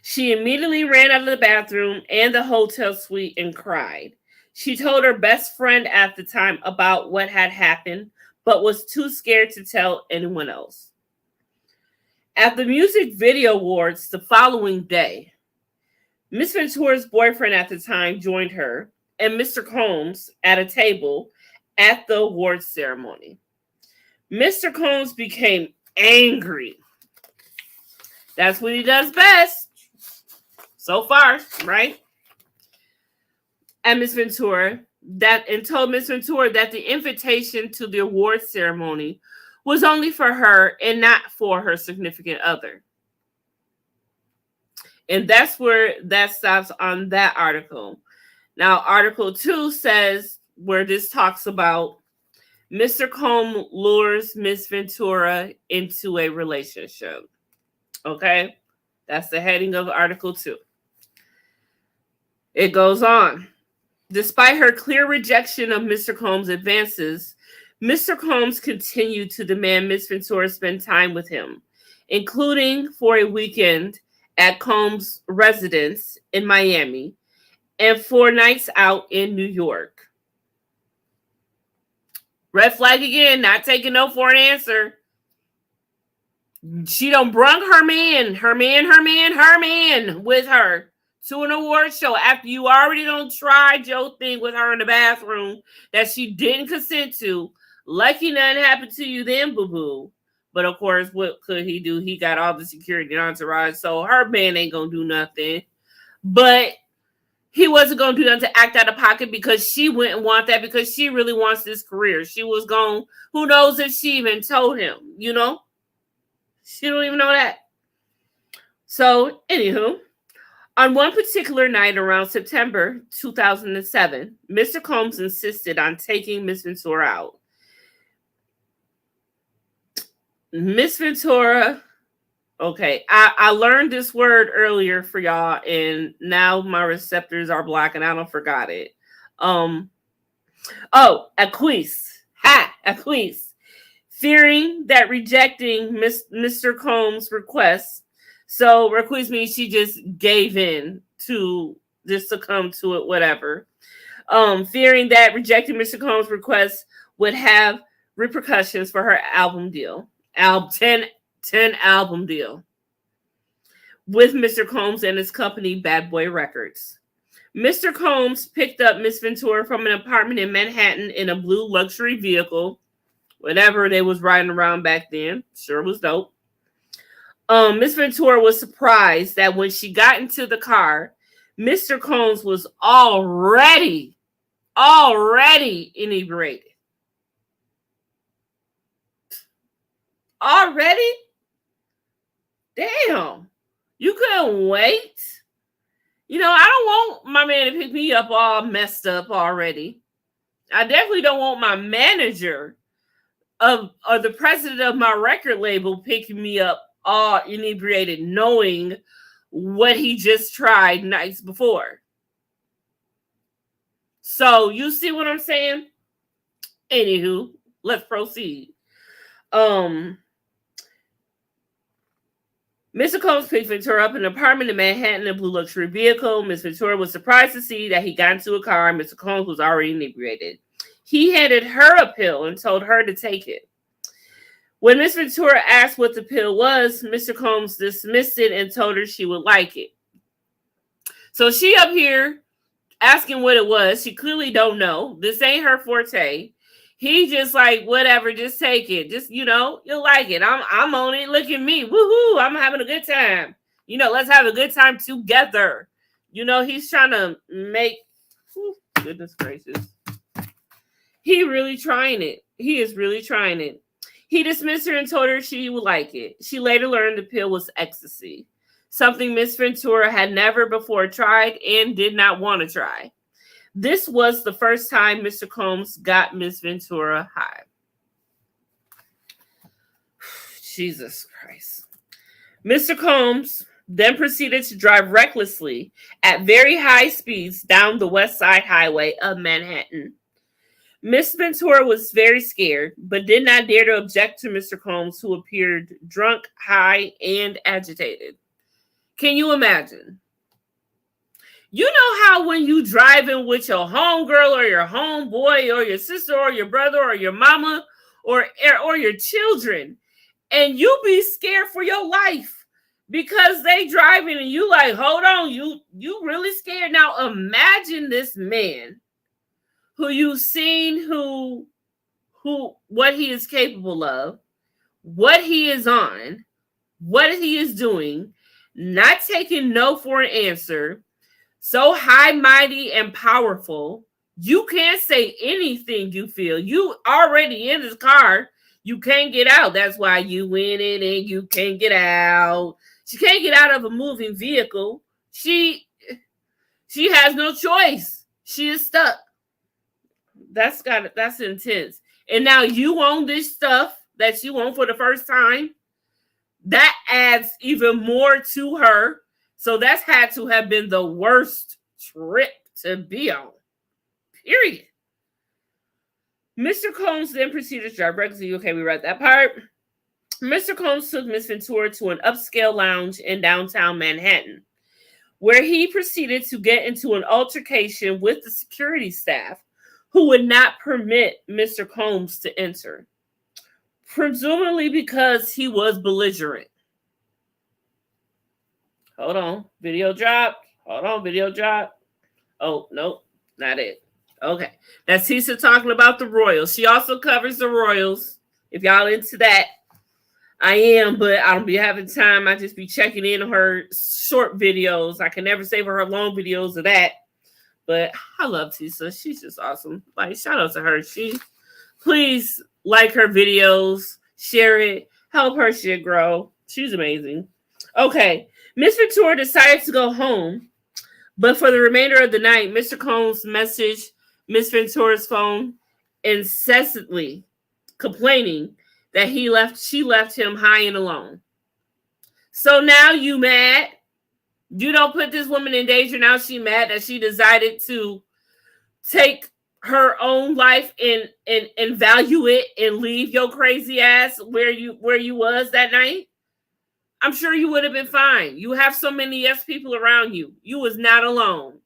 She immediately ran out of the bathroom and the hotel suite and cried. She told her best friend at the time about what had happened, but was too scared to tell anyone else. At the music video awards the following day, Miss Ventura's boyfriend at the time joined her and Mr. Combs at a table at the awards ceremony. Mr. Combs became angry. That's what he does best. So far, right? At Miss Ventura, and told Miss Ventura that the invitation to the awards ceremony was only for her and not for her significant other. And that's where that stops on that article. Now, Article 2 says, where this talks about Mr. Combs lures Miss Ventura into a relationship. Okay? That's the heading of Article 2. It goes on. Despite her clear rejection of Mr. Combs' advances, Mr. Combs continued to demand Miss Ventura spend time with him, including for a weekend at Combs' residence in Miami and 4 nights out in New York. Red flag again, not taking no for an answer. She done brung her man with her to an award show after you already done tried your thing with her in the bathroom that she didn't consent to. Lucky nothing happened to you then, boo-boo. But of course, what could he do? He got all the security and entourage, so her man ain't gonna do nothing. But he wasn't gonna do nothing to act out of pocket because she wouldn't want that because she really wants this career. She was going, who knows if she even told him, you know? She don't even know that. So, anywho, on one particular night around September 2007, Mr. Combs insisted on taking Miss Ventura out. Miss Ventura, okay, I learned this word earlier for y'all, and now my receptors are blocked, and I don't forgot it. Acquiesce. Acquiesce. Fearing that rejecting Mr. Combs' request, so acquiesce means she just gave in to just succumb to it, whatever. Fearing that rejecting Mr. Combs' request would have repercussions for her album deal. 10 album deal with Mr. Combs and his company, Bad Boy Records. Mr. Combs picked up Miss Ventura from an apartment in Manhattan in a blue luxury vehicle, whatever they was riding around back then. Sure was dope. Miss Ventura was surprised that when she got into the car, Mr. Combs was already inebriated. Already? Damn. You couldn't wait? You know, I don't want my man to pick me up all messed up already. I definitely don't want my manager or the president of my record label picking me up all inebriated, knowing what he just tried nights before. So, you see what I'm saying? Anywho, let's proceed. Mr. Combs picked Ventura up in an apartment in Manhattan in a blue luxury vehicle. Miss Ventura was surprised to see that he got into a car and Mr. Combs was already inebriated. He handed her a pill and told her to take it. When Miss Ventura asked what the pill was, Mr. Combs dismissed it and told her she would like it. So she up here asking what it was. She clearly don't know. This ain't her forte. He just like, whatever, just take it. Just, you know, you'll like it. I'm on it. Look at me. Woohoo. I'm having a good time. You know, let's have a good time together. You know, he's trying to make, goodness gracious. He really trying it. He is really trying it. He dismissed her and told her she would like it. She later learned the pill was ecstasy, something Miss Ventura had never before tried and did not want to try. This was the first time Mr. Combs got Miss Ventura high. Jesus Christ. Mr. Combs then proceeded to drive recklessly at very high speeds down the West Side Highway of Manhattan. Miss Ventura was very scared, but did not dare to object to Mr. Combs, who appeared drunk, high, and agitated. Can you imagine? You know how when you driving with your homegirl or your homeboy or your sister or your brother or your mama or your children, and you be scared for your life because they driving and you like, hold on, you really scared. Now imagine this man who you've seen who what he is capable of, what he is on, what he is doing, not taking no for an answer. So high, mighty, and powerful, you can't say anything you feel. You already in this car. You can't get out. That's why you in it and you can't get out. She can't get out of a moving vehicle. She has no choice. She is stuck. That's intense. And now you own this stuff that you own for the first time. That adds even more to her. So that's had to have been the worst trip to be on. Period. Mr. Combs then proceeded to drive recklessly. Okay, we read that part. Mr. Combs took Miss Ventura to an upscale lounge in downtown Manhattan, where he proceeded to get into an altercation with the security staff, who would not permit Mr. Combs to enter, presumably because he was belligerent. Hold on. Video drop. Hold on. Video drop. Oh, nope. Not it. Okay. That's Tisa talking about the Royals. She also covers the Royals. If y'all into that, I am, but I don't be having time. I just be checking in on her short videos. I can never save her long videos of that. But I love Tisa. She's just awesome. Like, shout out to her. Please like her videos. Share it. Help her shit grow. She's amazing. Okay. Miss Ventura decided to go home, but for the remainder of the night, Mr. Combs messaged Miss Ventura's phone incessantly, complaining that she left him high and alone. So now you mad? You don't put this woman in danger. Now she mad that she decided to take her own life and value it and leave your crazy ass where you was that night. I'm sure you would have been fine. You have so many yes people around you. You was not alone.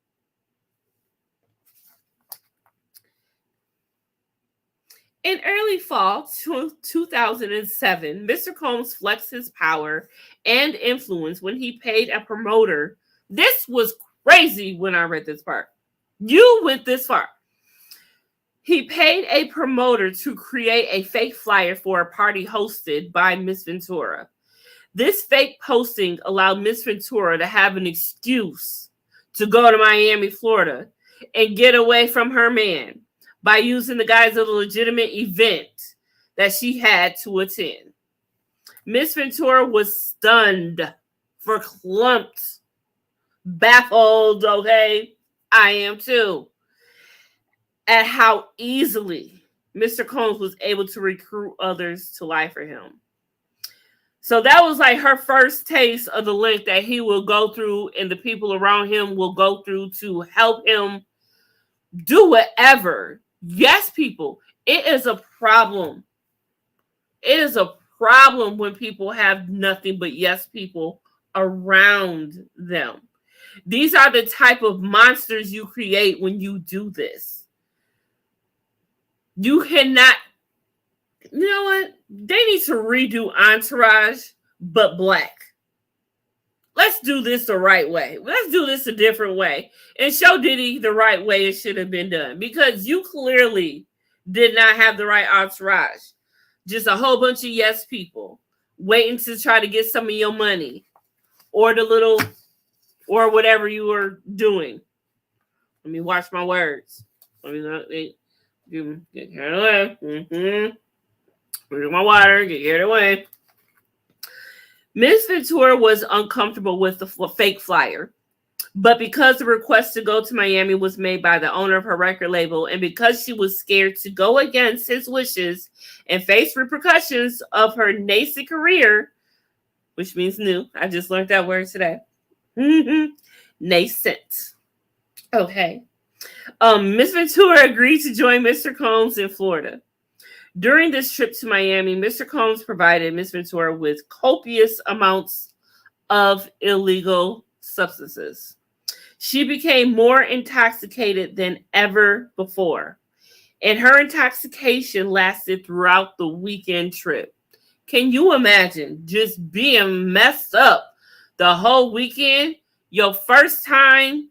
In early fall 2007, Mr. Combs flexed his power and influence when he paid a promoter. This was crazy when I read this part. You went this far. He paid a promoter to create a fake flyer for a party hosted by Miss Ventura. This fake posting allowed Miss Ventura to have an excuse to go to Miami, Florida, and get away from her man by using the guise of a legitimate event that she had to attend. Miss Ventura was stunned, verklempt, baffled, okay? I am too, at how easily Mr. Combs was able to recruit others to lie for him. So that was like her first taste of the link that he will go through and the people around him will go through to help him do whatever. Yes, people, it is a problem. It is a problem when people have nothing but yes people around them. These are the type of monsters you create when you do this. You cannot, you know what? They need to redo Entourage, but black. Let's do this the right way. Let's do this a different way and show Diddy the right way it should have been done, because you clearly did not have the right entourage. Just a whole bunch of yes people waiting to try to get some of your money or the little or whatever you were doing. Let me watch my words. Let me get carried away. Drink my water. Get carried away. Miss Ventura was uncomfortable with the fake flyer, but because the request to go to Miami was made by the owner of her record label, and because she was scared to go against his wishes and face repercussions of her nascent career, which means new. I just learned that word today. Nascent. Okay. Miss Ventura agreed to join Mr. Combs in Florida. During this trip to Miami, Mr. Combs provided Miss Ventura with copious amounts of illegal substances. She became more intoxicated than ever before, and her intoxication lasted throughout the weekend trip. Can you imagine just being messed up the whole weekend? Your first time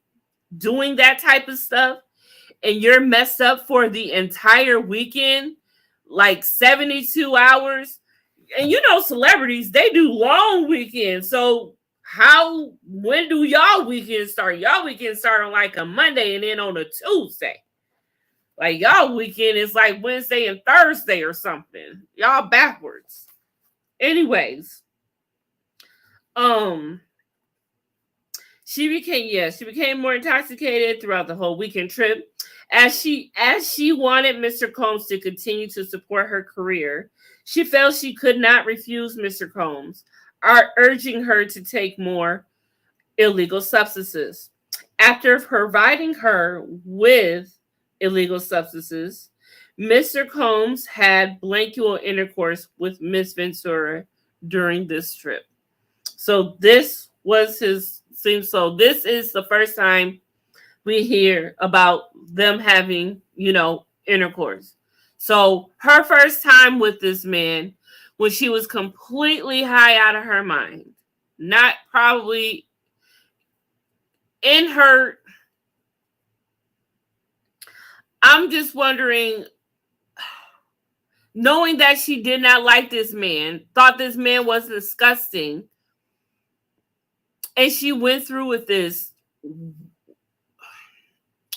doing that type of stuff, and you're messed up for the entire weekend? Like 72 hours. And you know, celebrities, they do long weekends. So when do y'all weekends start? Y'all weekends start on like a Monday and then on a Tuesday. Like y'all weekend is like Wednesday and Thursday or something. Y'all backwards. Anyways. She became more intoxicated throughout the whole weekend trip. As she wanted Mr. Combs to continue to support her career, she felt she could not refuse Mr. Combs, urging her to take more illegal substances. After providing her with illegal substances, Mr. Combs had blankual intercourse with Miss Ventura during this trip. So this was this is the first time we hear about them having, intercourse. So her first time with this man, when she was completely high out of her mind, not probably in her. I'm just wondering, knowing that she did not like this man, thought this man was disgusting, and she went through with this.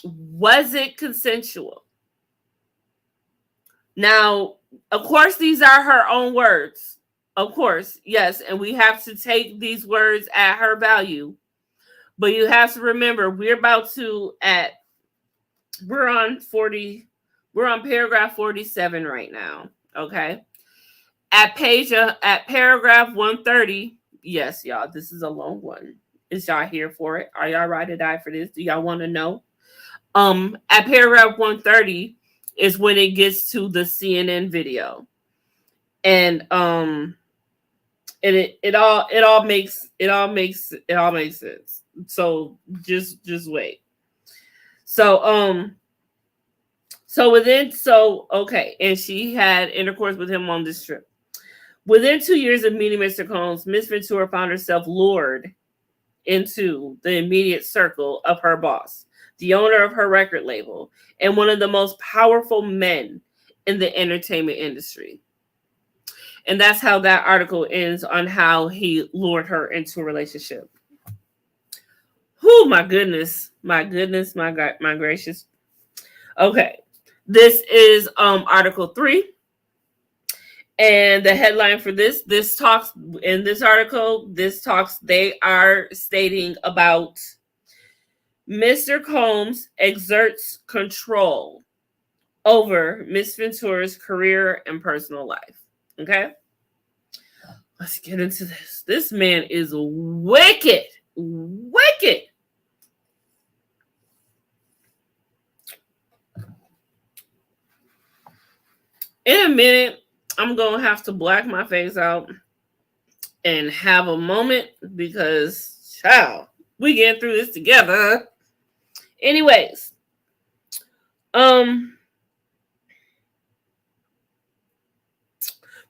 Was it consensual? Now, of course, these are her own words. Of course, yes, and we have to take these words at her value. But you have to remember, we're on 40, we're on paragraph 47 right now. Okay. At paragraph 130, yes, y'all, this is a long one. Is y'all here for it? Are y'all ready to die for this? Do y'all want to know? At paragraph 130 is when it gets to the CNN video. And it all makes sense. So just wait. So okay, and she had intercourse with him on this trip. Within 2 years of meeting Mr. Combs, Miss Ventura found herself lured into the immediate circle of her boss, the owner of her record label, and one of the most powerful men in the entertainment industry. And that's how that article ends, on how he lured her into a relationship. Oh, my goodness. My goodness, my gracious. Okay. This is Article 3. And the headline for this talks in this article, they are stating about Mr. Combs exerts control over Miss Ventura's career and personal life. Okay? Let's get into this. This man is wicked. Wicked. In a minute, I'm going to have to black my face out and have a moment, because, child, we getting through this together. Anyways, within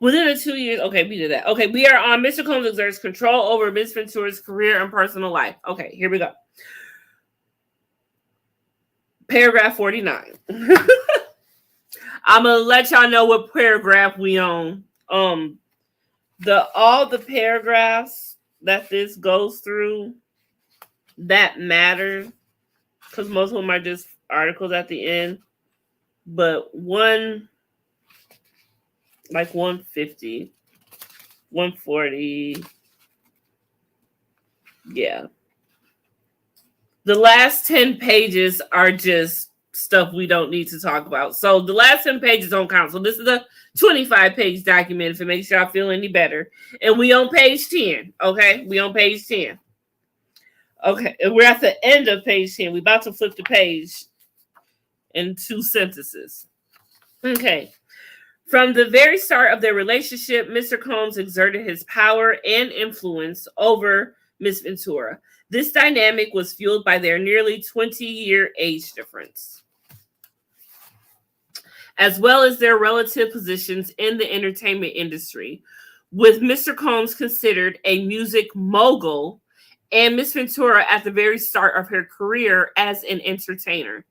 the 2 years, okay, we did that. Okay, we are on Mr. Combs exerts control over Miss Ventura's career and personal life. Okay, here we go. Paragraph 49. I'm gonna let y'all know what paragraph we on. All the paragraphs that this goes through that matter, because most of them are just articles at the end. But 150, 140, yeah. The last 10 pages are just stuff we don't need to talk about. So the last 10 pages don't count. So this is a 25-page document, if it makes y'all feel any better. And we on page 10, okay? We on page 10. Okay, and we're at the end of page 10. We're about to flip the page in 2 sentences. Okay. From the very start of their relationship, Mr. Combs exerted his power and influence over Miss Ventura. This dynamic was fueled by their nearly 20-year age difference, as well as their relative positions in the entertainment industry, with Mr. Combs considered a music mogul and Miss Ventura at the very start of her career as an entertainer.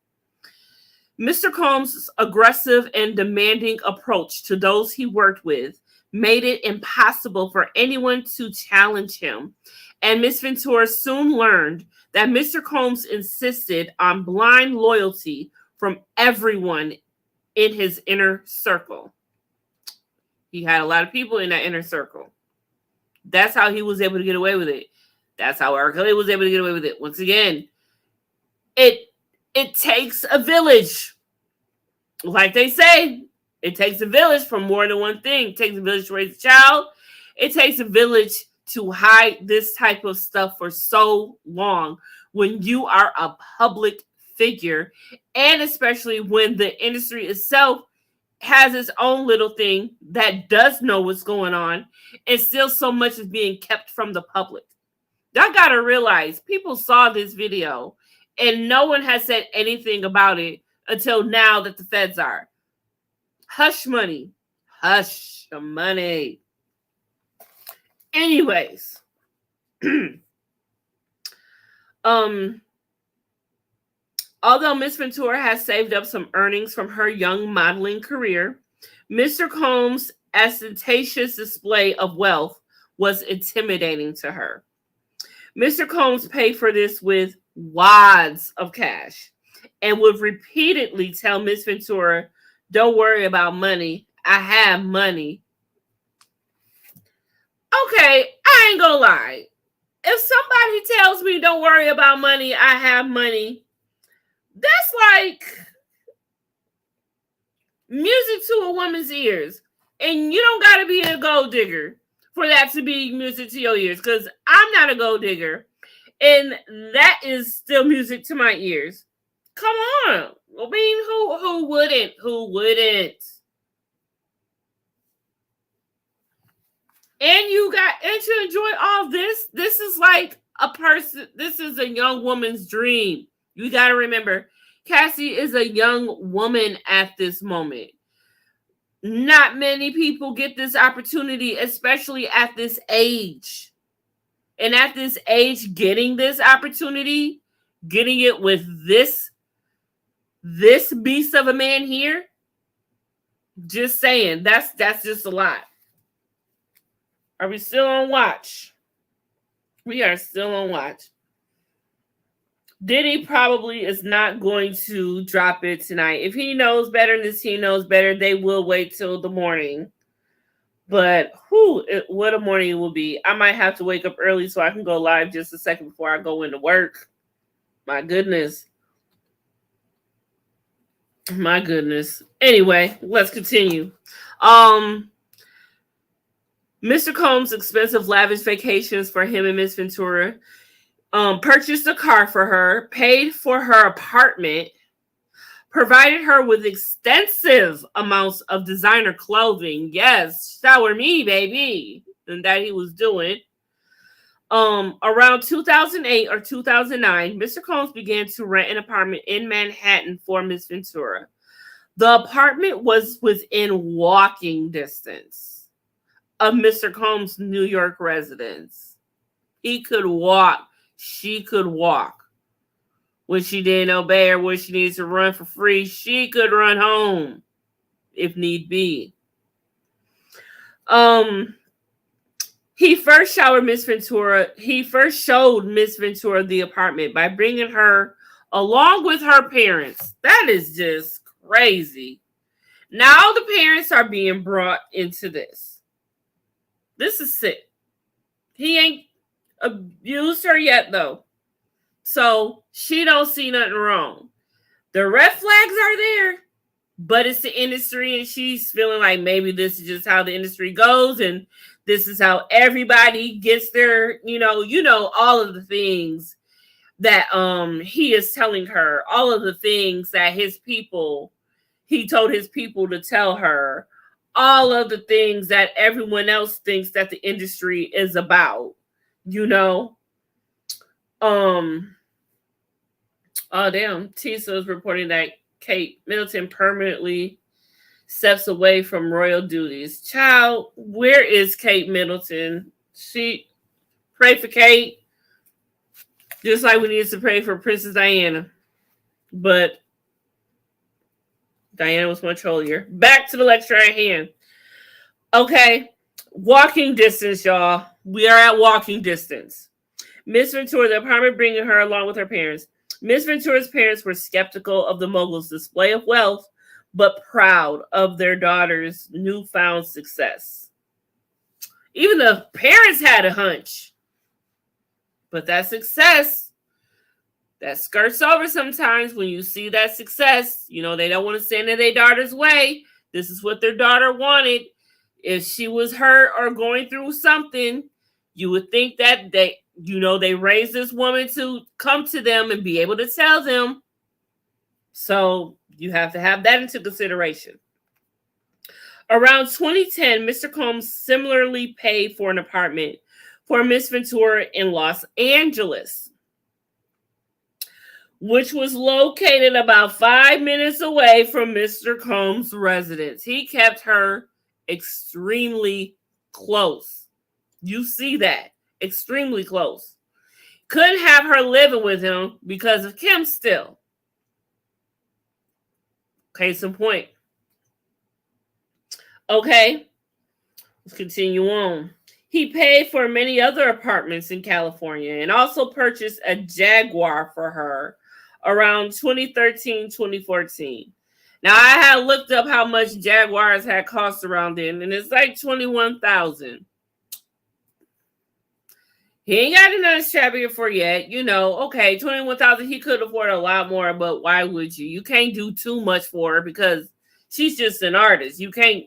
Mr. Combs' aggressive and demanding approach to those he worked with made it impossible for anyone to challenge him, and Miss Ventura soon learned that Mr. Combs insisted on blind loyalty from everyone in his inner circle. He had a lot of people in that inner circle. That's how he was able to get away with it. That's how R. Kelly was able to get away with it. Once again, it takes a village. Like they say, it takes a village for more than one thing. It takes a village to raise a child. It takes a village to hide this type of stuff for so long when you are a public figure, and especially when the industry itself has its own little thing that does know what's going on, and still so much is being kept from the public. Y'all gotta realize, people saw this video and no one has said anything about it until now that the feds are. Hush money. Hush money. Anyways. Although Miss Ventura has saved up some earnings from her young modeling career, Mr. Combs' ostentatious display of wealth was intimidating to her. Mr. Combs paid for this with wads of cash and would repeatedly tell Miss Ventura, "Don't worry about money. I have money." Okay, I ain't gonna lie. If somebody tells me don't worry about money, I have money, that's like music to a woman's ears. And you don't gotta be a gold digger for that to be music to your ears. Because I'm not a gold digger. And that is still music to my ears. Come on. I mean, who wouldn't? Who wouldn't? And to enjoy all this is like this is a young woman's dream. You gotta remember, Cassie is a young woman at this moment. Not many people get this opportunity, especially at this age. And at this age, getting this opportunity, getting it with this beast of a man here, just saying, that's just a lot. Are we still on watch? We are still on watch. Diddy probably is not going to drop it tonight. If he knows better and his team knows better, they will wait till the morning. But what a morning it will be. I might have to wake up early so I can go live just a second before I go into work. My goodness. My goodness. Anyway, let's continue. Mr. Combs' expensive, lavish vacations for him and Miss Ventura. Purchased a car for her, paid for her apartment, provided her with extensive amounts of designer clothing. Yes, shower me, baby. And that he was doing. Around 2008 or 2009, Mr. Combs began to rent an apartment in Manhattan for Miss Ventura. The apartment was within walking distance of Mr. Combs' New York residence. He could walk. She could walk. When she didn't obey her, when she needs to run for free, she could run home if need be. He first showed Miss Ventura the apartment by bringing her along with her parents. That is just crazy. Now the parents are being brought into this. This is sick. He ain't abused her yet, though. So she don't see nothing wrong. The red flags are there, but it's the industry, and she's feeling like maybe this is just how the industry goes, and this is how everybody gets their, all of the things that he is telling her, all of the things that he told his people to tell her, all of the things that everyone else thinks that the industry is about, Oh, damn. Tisa is reporting that Kate Middleton permanently steps away from royal duties. Child, where is Kate Middleton? Pray for Kate, just like we need to pray for Princess Diana. But Diana was much holier. Back to the lecture at hand. Okay, walking distance, y'all. We are at walking distance. Miss Ventura, the apartment, bringing her along with her parents. Miss Ventura's parents were skeptical of the mogul's display of wealth, but proud of their daughter's newfound success. Even the parents had a hunch. But that success, that skirts over sometimes when you see that success. They don't want to stand in their daughter's way. This is what their daughter wanted. If she was hurt or going through something, you would think that they raised this woman to come to them and be able to tell them. So you have to have that into consideration. Around 2010, Mr. Combs similarly paid for an apartment for Miss Ventura in Los Angeles, which was located about 5 minutes away from Mr. Combs' residence. He kept her extremely close. You see that. Extremely close. Couldn't have her living with him because of Kim still. Case in point. Okay. Let's continue on. He paid for many other apartments in California and also purchased a Jaguar for her around 2013, 2014. Now, I had looked up how much Jaguars had cost around then, and it's like $21,000. He ain't got another extravagant for yet. Okay, 21,000. He could afford a lot more, but why would you? You can't do too much for her because she's just an artist. You can't,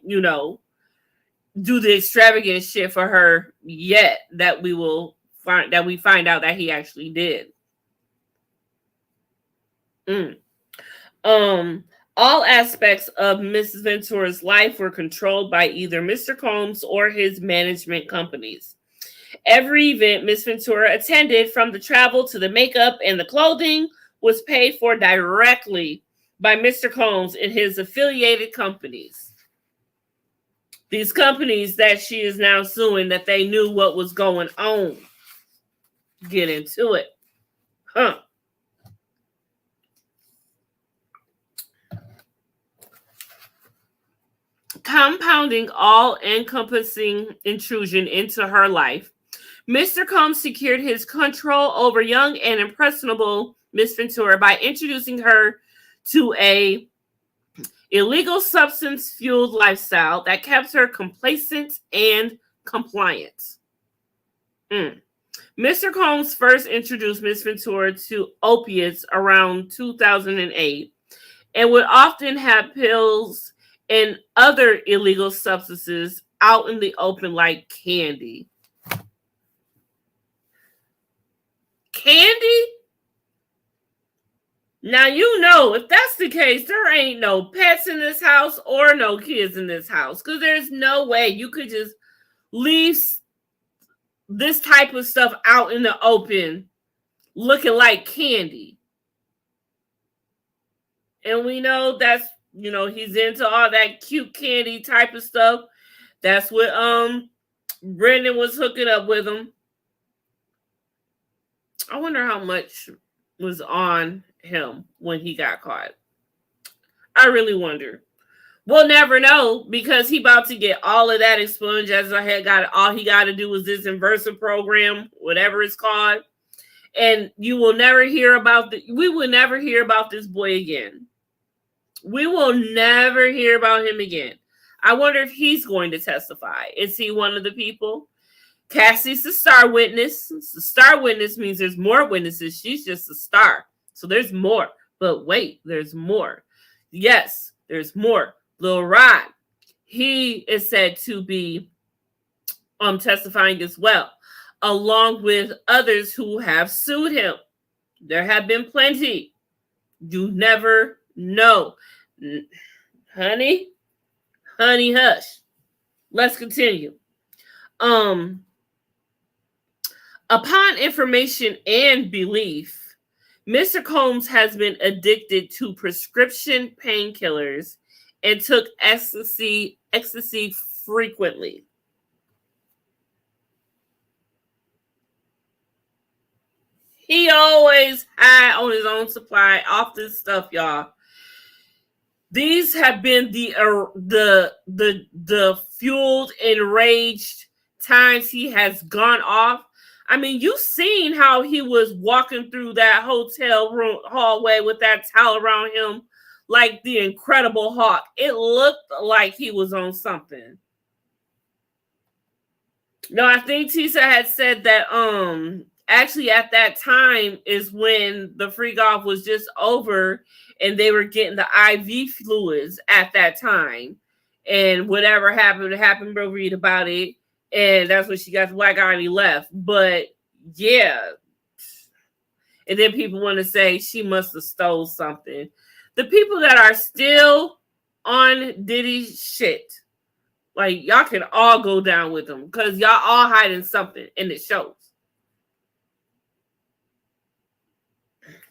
do the extravagant shit for her yet that we find out that he actually did. All aspects of Mrs. Ventura's life were controlled by either Mr. Combs or his management companies. Every event Miss Ventura attended, from the travel to the makeup and the clothing, was paid for directly by Mr. Combs and his affiliated companies. These companies that she is now suing, that they knew what was going on. Get into it. Compounding all-encompassing intrusion into her life, Mr. Combs secured his control over young and impressionable Miss Ventura by introducing her to a illegal substance-fueled lifestyle that kept her complacent and compliant. Mr. Combs first introduced Miss Ventura to opiates around 2008 and would often have pills and other illegal substances out in the open like candy. Candy? Now, if that's the case, there ain't no pets in this house or no kids in this house, because there's no way you could just leave this type of stuff out in the open looking like candy. And we know that's, he's into all that cute candy type of stuff. That's what Brendan was hooking up with him. I wonder how much was on him when he got caught. I really wonder. We'll never know, because he about to get all of that expunged. As I had got, all he got to do was this Inversa program, whatever it's called, and we will never hear about this boy again. We will never hear about him again. I wonder if he's going to testify. Is he one of the people? Cassie's the star witness. The star witness means there's more witnesses. She's just a star. So there's more. But wait, there's more. Yes, there's more. Lil Rod, he is said to be testifying as well, along with others who have sued him. There have been plenty. You never know. Honey, hush. Let's continue. Upon information and belief, Mr. Combs has been addicted to prescription painkillers and took ecstasy frequently. He always high on his own supply off this stuff, y'all. These have been the fueled, enraged times he has gone off. I mean, you've seen how he was walking through that hotel room hallway with that towel around him like the Incredible Hulk. It looked like he was on something. No, I think Tisa had said that actually at that time is when the freak off was just over and they were getting the IV fluids at that time. And whatever happened, bro, read about it. And that's when she got the black eye and he left. But yeah. And then people want to say she must have stole something. The people that are still on Diddy's shit, like, y'all can all go down with them because y'all all hiding something and it shows.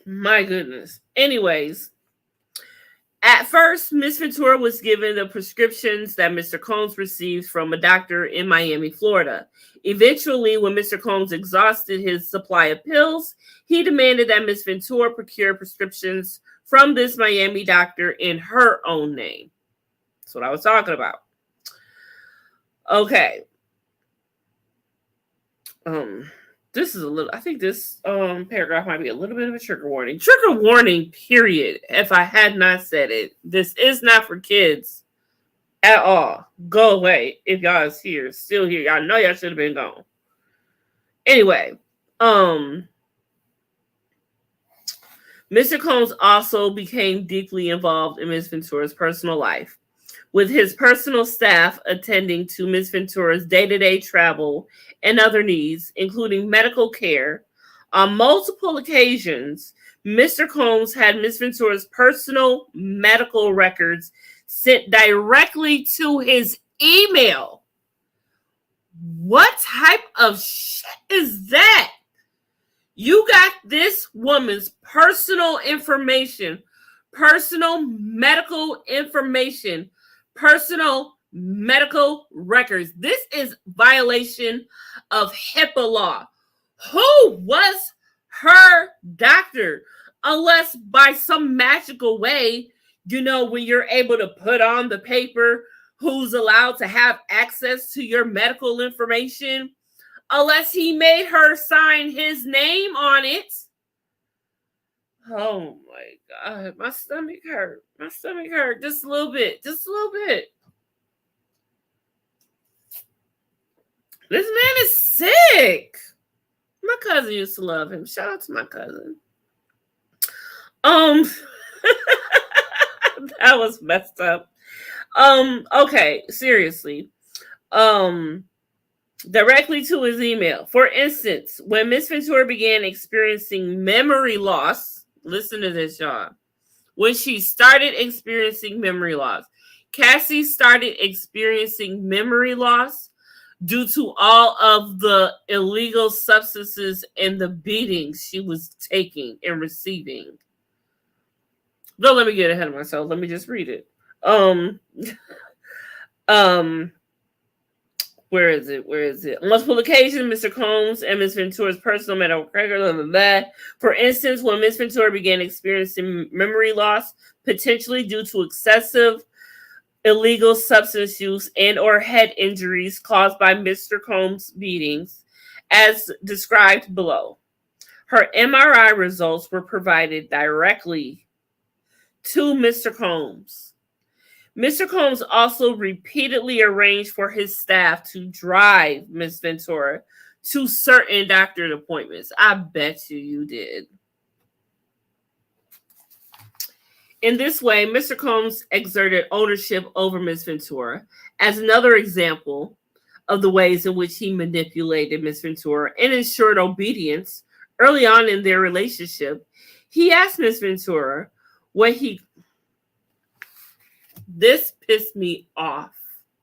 My goodness. Anyways, at first, Miss Ventura was given the prescriptions that Mr. Combs received from a doctor in Miami, Florida. Eventually, when Mr. Combs exhausted his supply of pills, he demanded that Miss Ventura procure prescriptions from this Miami doctor in her own name. That's what I was talking about. Okay. This is a little, I think this paragraph might be a little bit of a trigger warning. Trigger warning, period. If I had not said it, this is not for kids at all. Go away if y'all is here, still here. Y'all know y'all should have been gone. Anyway, Mr. Combs also became deeply involved in Miss Ventura's personal life, with his personal staff attending to Miss Ventura's day-to-day travel and other needs, including medical care. On multiple occasions, Mr. Combs had Miss Ventura's personal medical records sent directly to his email. What type of shit is that? You got this woman's personal information, personal medical information, personal medical records. This is violation of HIPAA law. Who was her doctor? Unless by some magical way, when you're able to put on the paper who's allowed to have access to your medical information, unless he made her sign his name on it. Oh my God, my stomach hurt. My stomach hurt just a little bit. Just a little bit. This man is sick. My cousin used to love him. Shout out to my cousin. That was messed up. Okay, seriously. Directly to his email. For instance, when Miss Ventura began experiencing memory loss, listen to this, y'all. When she started experiencing memory loss, Cassie started experiencing memory loss due to all of the illegal substances and the beatings she was taking and receiving. Don't let me get ahead of myself. Let me just read it. Where is it? On multiple occasions, Mr. Combs and Miss Ventura's personal medical record. For instance, when Miss Ventura began experiencing memory loss, potentially due to excessive illegal substance use and or head injuries caused by Mr. Combs' beatings, as described below. Her MRI results were provided directly to Mr. Combs. Mr. Combs also repeatedly arranged for his staff to drive Miss Ventura to certain doctor appointments. I bet you did. In this way, Mr. Combs exerted ownership over Miss Ventura. As another example of the ways in which he manipulated Miss Ventura and ensured obedience early on in their relationship, he asked Miss Ventura what he... This pissed me off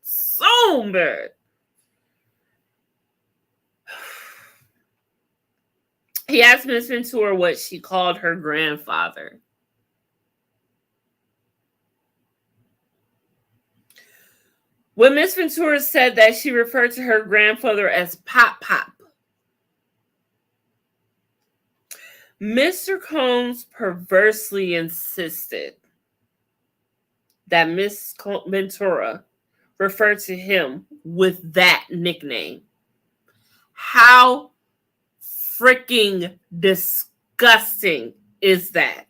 so bad. He asked Miss Ventura what she called her grandfather. When Miss Ventura said that she referred to her grandfather as Pop Pop, Mr. Combs perversely insisted that Miss Ventura referred to him with that nickname. How freaking disgusting is that?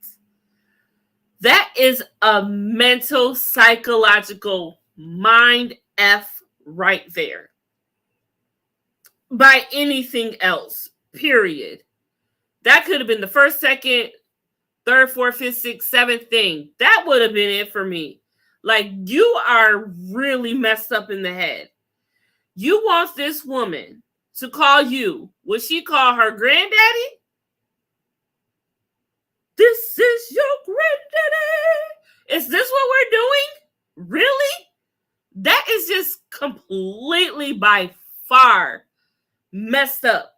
That is a mental, psychological mind F right there. By anything else, period. That could have been the first, second, third, fourth, fifth, sixth, seventh thing. That would have been it for me. Like, you are really messed up in the head. You want this woman to call you what she call her granddaddy? This is your granddaddy. Is this what we're doing? Really? That is just completely by far messed up.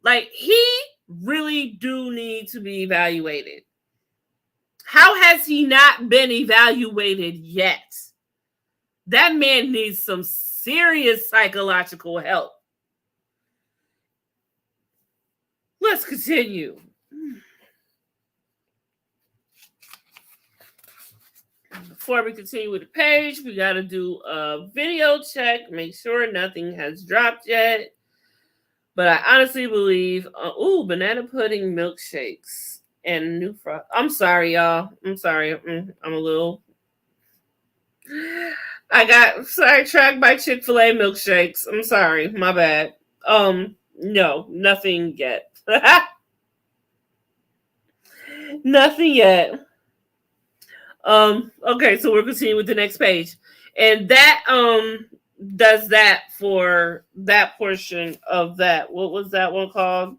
Like, he really do need to be evaluated. How has he not been evaluated yet? That man needs some serious psychological help. Let's continue. Before we continue with the page, we got to do a video check. Make sure nothing has dropped yet. But I honestly believe, banana pudding milkshakes and new frost. I'm sorry, y'all. I'm sorry. I'm a little. I got sidetracked by Chick-fil-A milkshakes. I'm sorry. My bad. No, nothing yet. Nothing yet. Okay, so we're continuing with the next page. And that does that for that portion of that. What was that one called?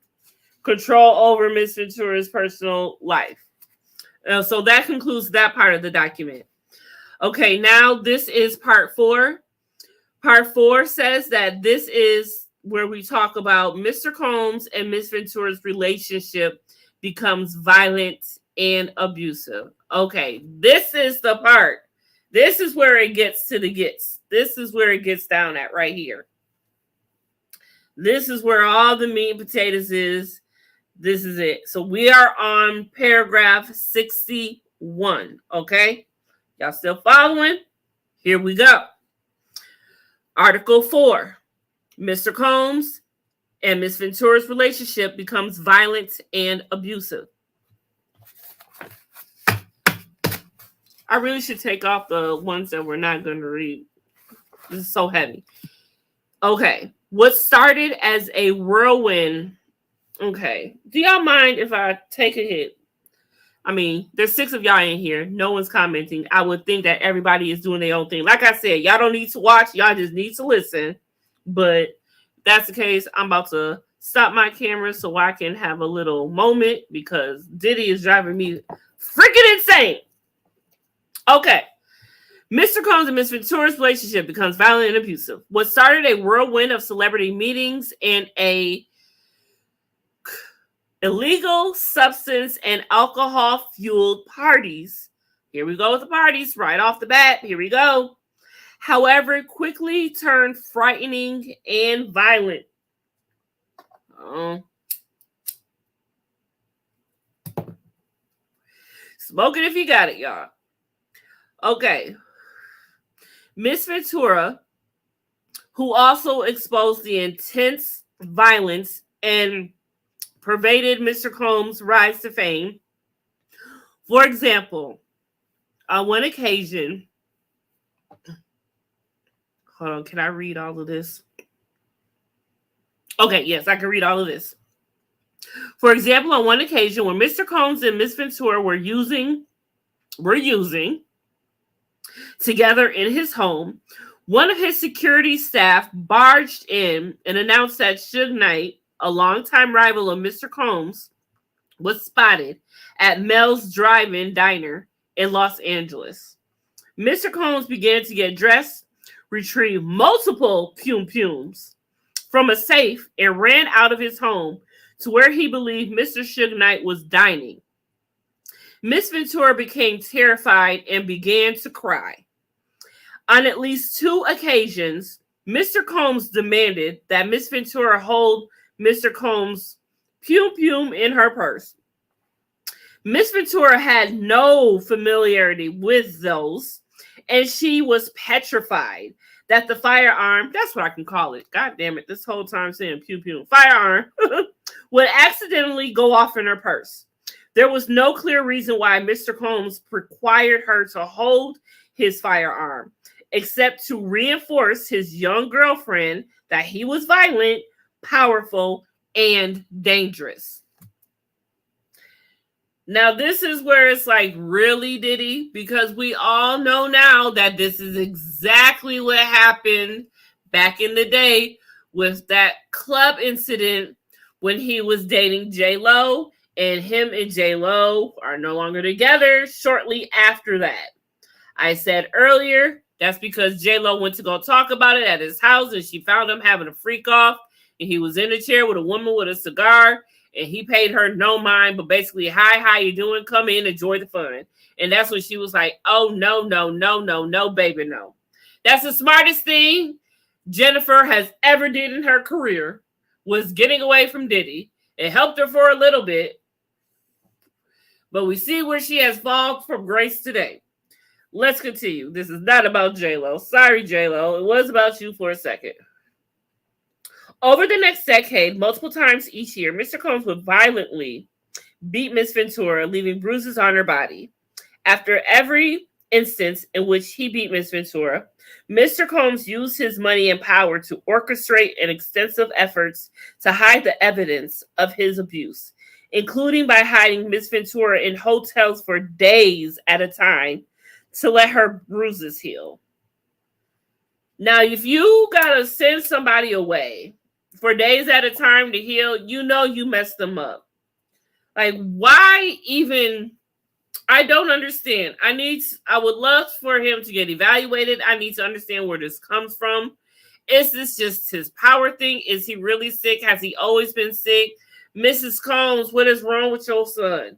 Control over Miss Ventura's personal life. So that concludes that part of the document. Okay, now this is part 4. Part 4 says that this is where we talk about Mr. Combs and Miss Ventura's relationship becomes violent and abusive. Okay, this is the part. This is where it gets to the gets. This is where it gets down at right here. This is where all the meat and potatoes is. This is it. So we are on paragraph 61. Okay, y'all still following? Here we go. Article 4. Mr. Combs and Miss Ventura's relationship becomes violent and abusive. I really should take off the ones that we're not going to read. This is so heavy. Okay. What started as a whirlwind. Okay. Do y'all mind if I take a hit? I mean, there's 6 of y'all in here. No one's commenting. I would think that everybody is doing their own thing. Like I said, y'all don't need to watch. Y'all just need to listen. But if that's the case, I'm about to stop my camera so I can have a little moment because Diddy is driving me freaking insane. Okay. Mr. Combs and Miss Ventura's relationship becomes violent and abusive. What started a whirlwind of celebrity meetings and a illegal substance and alcohol-fueled parties. Here we go with the parties right off the bat. Here we go. However, quickly turned frightening and violent. Smoke it if you got it, y'all. Okay. Miss Ventura, who also exposed the intense violence and pervaded Mr. Combs' rise to fame. For example, on one occasion, hold on, can I read all of this? Okay, yes, I can read all of this. For example, on one occasion when Mr. Combs and Miss Ventura were using together in his home, one of his security staff barged in and announced that Suge Knight, a longtime rival of Mr. Combs, was spotted at Mel's Drive-In Diner in Los Angeles. Mr. Combs began to get dressed, retrieved multiple pum-pums from a safe, and ran out of his home to where he believed Mr. Suge Knight was dining. Miss Ventura became terrified and began to cry. On at least 2 occasions, Mr. Combs demanded that Miss Ventura hold Mr. Combs' pum-pum in her purse. Miss Ventura had no familiarity with those, and she was petrified that the firearm, that's what I can call it, god damn it, this whole time saying pum-pum, firearm, would accidentally go off in her purse. There was no clear reason why Mr. Combs required her to hold his firearm, except to reinforce his young girlfriend that he was violent, powerful, and dangerous. Now, this is where it's like, really, Diddy? Because we all know now that this is exactly what happened back in the day with that club incident when he was dating J-Lo, and him and J-Lo are no longer together shortly after that. I said earlier, that's because J-Lo went to go talk about it at his house, and she found him having a freak off, and he was in a chair with a woman with a cigar, and he paid her no mind, but basically, hi, how you doing? Come in, enjoy the fun. And that's when she was like, oh, no, baby, no. That's the smartest thing Jennifer has ever did in her career, was getting away from Diddy. It helped her for a little bit, but we see where she has fallen from grace today. Let's continue. This is not about J-Lo. Sorry, J-Lo. It was about you for a second. Over the next decade, multiple times each year, Mr. Combs would violently beat Miss Ventura, leaving bruises on her body. After every instance in which he beat Miss Ventura, Mr. Combs used his money and power to orchestrate an extensive efforts to hide the evidence of his abuse, including by hiding Miss Ventura in hotels for days at a time to let her bruises heal. Now, if you gotta send somebody away for days at a time to heal, you know you messed them up. Like, why even? I don't understand. I would love for him to get evaluated. I need to understand where this comes from. Is this just his power thing? Is he really sick? Has he always been sick? Mrs. Combs, what is wrong with your son?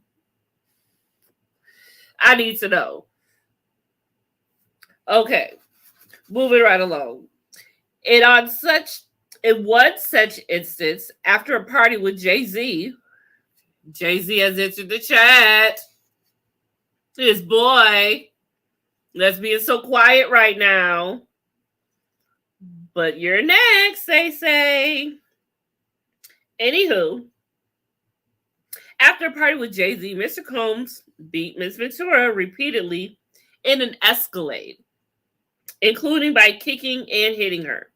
I need to know. Okay, moving right along. In one such instance, after a party with Jay-Z has entered the chat. His boy. Let's being so quiet right now. But you're next, say. Anywho, after a party with Jay-Z, Mr. Combs beat Miss Ventura repeatedly in an Escalade, including by kicking and hitting her.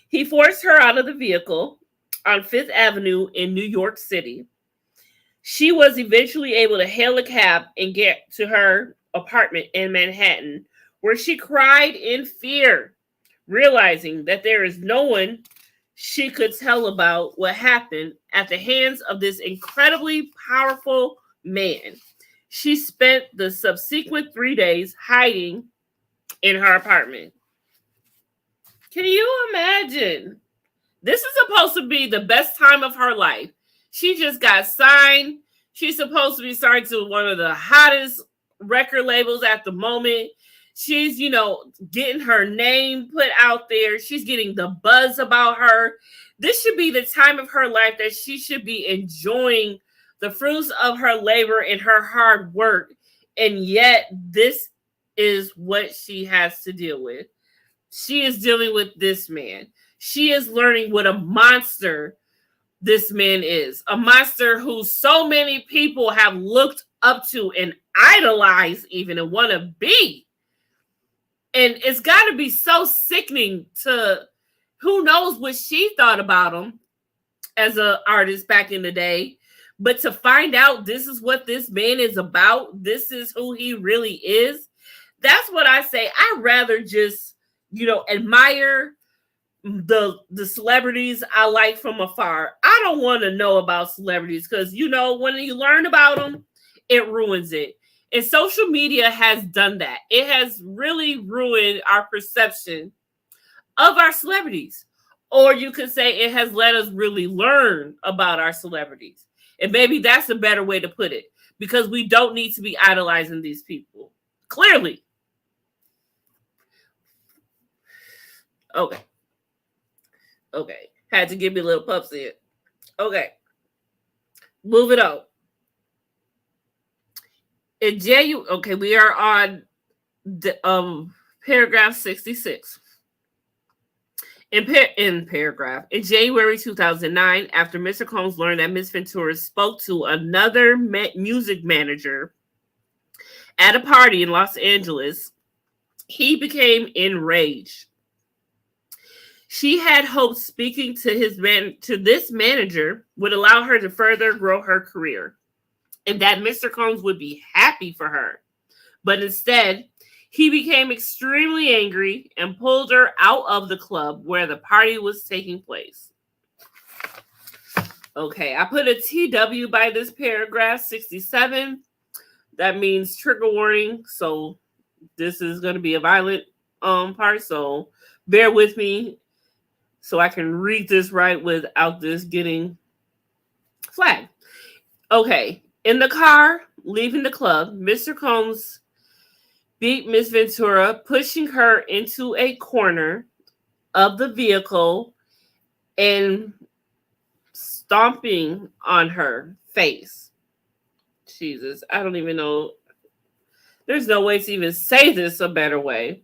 He forced her out of the vehicle on 5th Avenue in New York City. She was eventually able to hail a cab and get to her apartment in Manhattan, where she cried in fear, realizing that there is no one she could tell about what happened at the hands of this incredibly powerful man. She spent the subsequent 3 days hiding in her apartment. Can you imagine? This is supposed to be the best time of her life. She just got signed. She's supposed to be signed to one of the hottest record labels at the moment. She's, getting her name put out there. She's getting the buzz about her. This should be the time of her life that she should be enjoying the fruits of her labor and her hard work. And yet, this is what she has to deal with. She is dealing with this man. She is learning what a monster this man is. A monster who so many people have looked up to and idolized even and want to be. And it's got to be so sickening to who knows what she thought about him as an artist back in the day. But to find out this is what this man is about, this is who he really is. That's what I say. I'd rather just, admire the celebrities I like from afar. I don't want to know about celebrities because, when you learn about them, it ruins it. And social media has done that. It has really ruined our perception of our celebrities. Or you could say it has let us really learn about our celebrities. And maybe that's a better way to put it, because we don't need to be idolizing these people. Clearly. Okay. Had to give me a little pups in. Okay. Moving on. We are on the, paragraph 66. In January 2009, after Mr. Combs learned that Miss Ventura spoke to another music manager at a party in Los Angeles, he became enraged. She had hoped speaking to this manager would allow her to further grow her career, and that Mr. Combs would be happy for her. But instead, he became extremely angry and pulled her out of the club where the party was taking place. Okay, I put a TW by this paragraph 67. That means trigger warning. So this is going to be a violent part. So bear with me so I can read this right without this getting flagged. Okay, in the car leaving the club, Mr. Combs beat Miss Ventura, pushing her into a corner of the vehicle and stomping on her face. Jesus, I don't even know. There's no way to even say this a better way.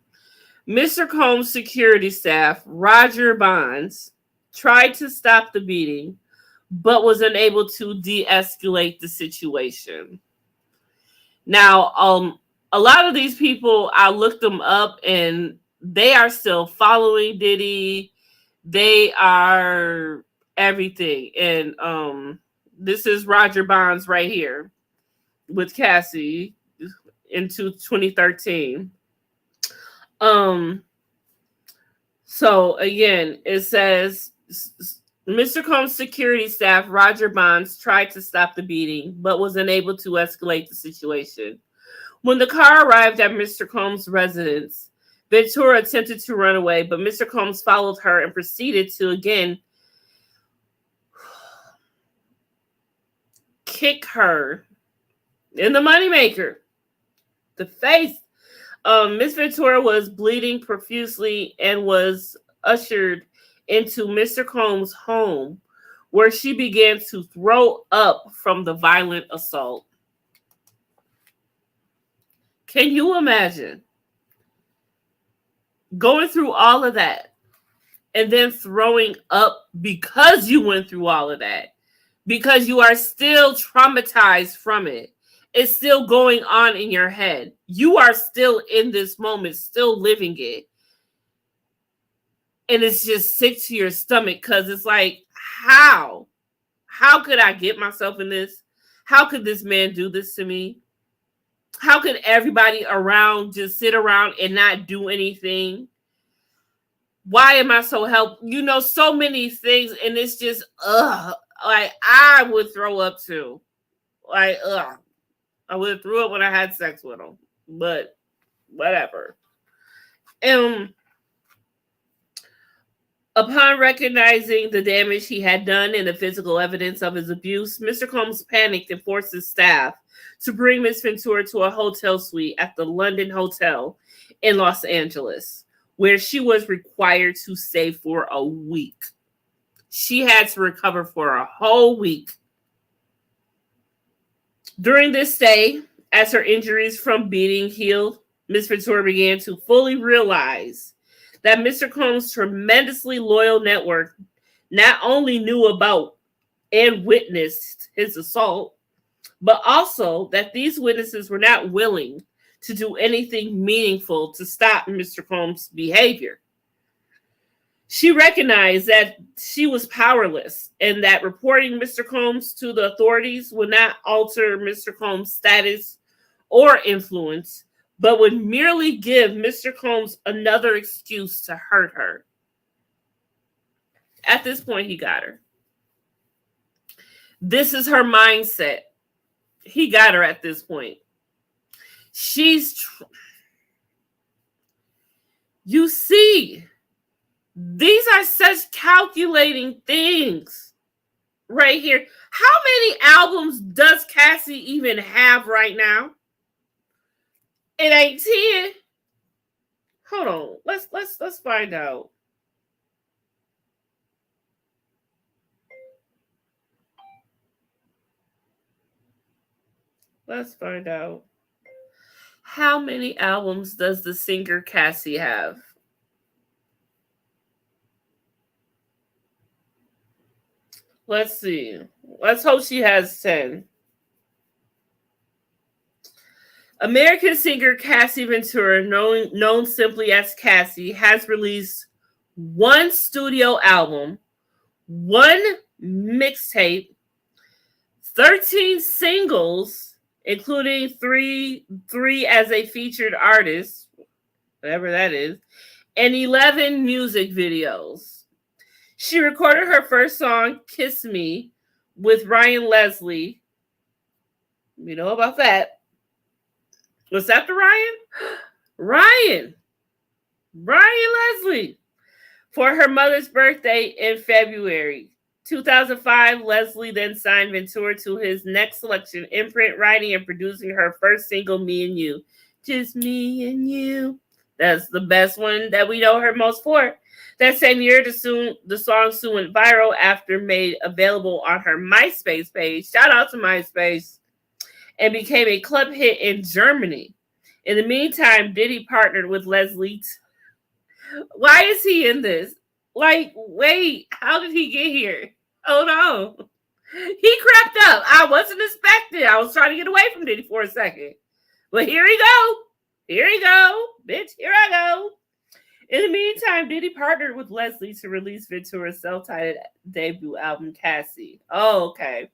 Mr. Combs' security staff, Roger Bonds, tried to stop the beating, but was unable to de-escalate the situation. Now, a lot of these people, I looked them up, and they are still following Diddy. They are everything. And this is Roger Bonds right here with Cassie into 2013. So again, it says Mr. Combs' security staff, Roger Bonds, tried to stop the beating, but was unable to escalate the situation. When the car arrived at Mr. Combs' residence, Ventura attempted to run away, but Mr. Combs followed her and proceeded to again kick her in the moneymaker, the face. Miss Ventura was bleeding profusely and was ushered into Mr. Combs' home, where she began to throw up from the violent assault. Can you imagine going through all of that and then throwing up because you went through all of that? Because you are still traumatized from it. It's still going on in your head. You are still in this moment, still living it. And it's just sick to your stomach because it's like, how? How could I get myself in this? How could this man do this to me? How could everybody around just sit around and not do anything? Why am I so helpless? You know, so many things. And it's just, like I would throw up too. Like, I would have threw up when I had sex with him. But whatever. Upon recognizing the damage he had done and the physical evidence of his abuse, Mr. Combs panicked and forced his staff to bring Miss Ventura to a hotel suite at the London Hotel in Los Angeles, where she was required to stay for a week. She had to recover for a whole week. During this stay, as her injuries from beating healed, Miss Ventura began to fully realize that Mr. Combs' tremendously loyal network not only knew about and witnessed his assault, but also that these witnesses were not willing to do anything meaningful to stop Mr. Combs' behavior. She recognized that she was powerless and that reporting Mr. Combs to the authorities would not alter Mr. Combs' status or influence, but would merely give Mr. Combs another excuse to hurt her. At this point, he got her. This is her mindset. He got her at this point. You see, these are such calculating things right here. How many albums does Cassie even have right now? It ain't 10. Hold on. Let's find out. Let's find out. How many albums does the singer Cassie have? Let's see. Let's hope she has 10. American singer Cassie Ventura, known simply as Cassie, has released one studio album, one mixtape, 13 singles, including three as a featured artist, whatever that is, and 11 music videos. She recorded her first song, Kiss Me, with Ryan Leslie. You know about that. Was that the Ryan? Ryan Leslie. For her mother's birthday in February 2005, Leslie then signed Ventura to his Next Selection imprint, writing and producing her first single, Me and You. Just me and you. That's the best one that we know her most for. That same year, the song soon went viral after made available on her MySpace page. Shout out to MySpace. And became a club hit in Germany. In the meantime, Diddy partnered with Leslie. Why is he in this? Like, wait, how did he get here? Hold on. He crept up. I wasn't expecting. I was trying to get away from Diddy for a second. But here he go. Here he go. Bitch, here I go. In the meantime, Diddy partnered with Leslie to release Ventura's self-titled debut album, Cassie. Oh, okay.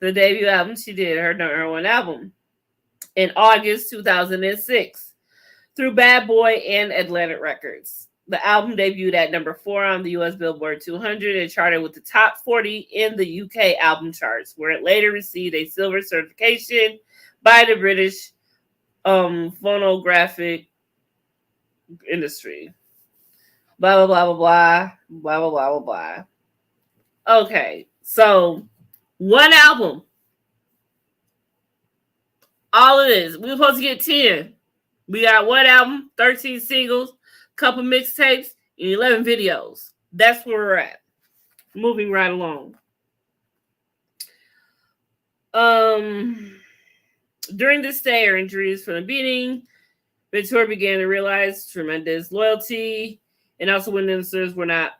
The debut album she did, her number one album, in August 2006 through Bad Boy and Atlantic Records. The album debuted at number 4 on the US Billboard 200 and charted with the top 40 in the UK album charts, where it later received a silver certification by the British phonographic industry. Blah, blah, blah, blah, blah, blah, blah, blah, blah. Okay, so one album. All of this. We were supposed to get 10. We got one album, 13 singles, couple mixtapes, and 11 videos. That's where we're at. Moving right along. During this stay, her injuries from the beating, Ventura began to realize tremendous loyalty, and also when ministers were not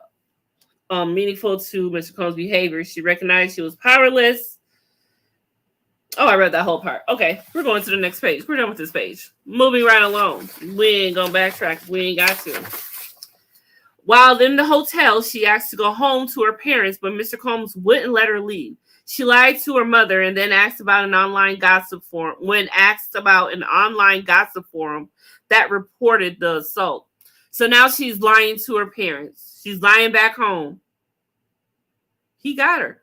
meaningful to Mr. Combs' behavior, she recognized she was powerless. Oh, I read that whole part. Okay, we're going to the next page. We're done with this page. Moving right along. We ain't gonna backtrack. We ain't got to. While in the hotel, she asked to go home to her parents, but Mr. Combs wouldn't let her leave. She lied to her mother and then asked about an online gossip forum. When asked about an online gossip forum that reported the assault. So now she's lying to her parents. She's lying back home. He got her.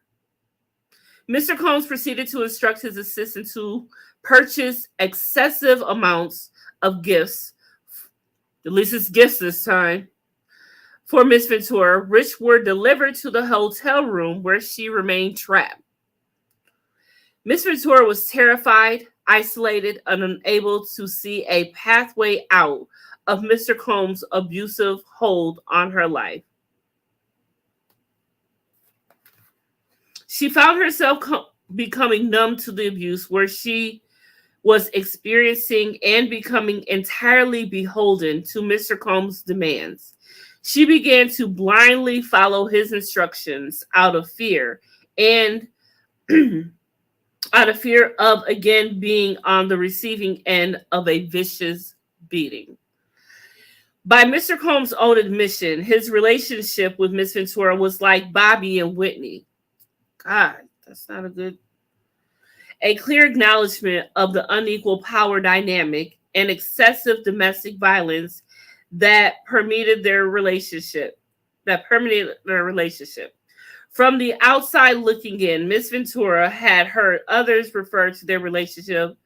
Mr. Combs proceeded to instruct his assistant to purchase excessive amounts of gifts, at least it's gifts this time, for Miss Ventura, which were delivered to the hotel room where she remained trapped. Miss Ventura was terrified, isolated, and unable to see a pathway out of Mr. Combs' abusive hold on her life. She found herself becoming numb to the abuse where she was experiencing and becoming entirely beholden to Mr. Combs' demands. She began to blindly follow his instructions out of fear and out of fear of again being on the receiving end of a vicious beating. By Mr. Combs' own admission, his relationship with Miss Ventura was like Bobby and Whitney. God, that's not a good... A clear acknowledgement of the unequal power dynamic and excessive domestic violence that permeated their relationship. From the outside looking in, Miss Ventura had heard others refer to their relationship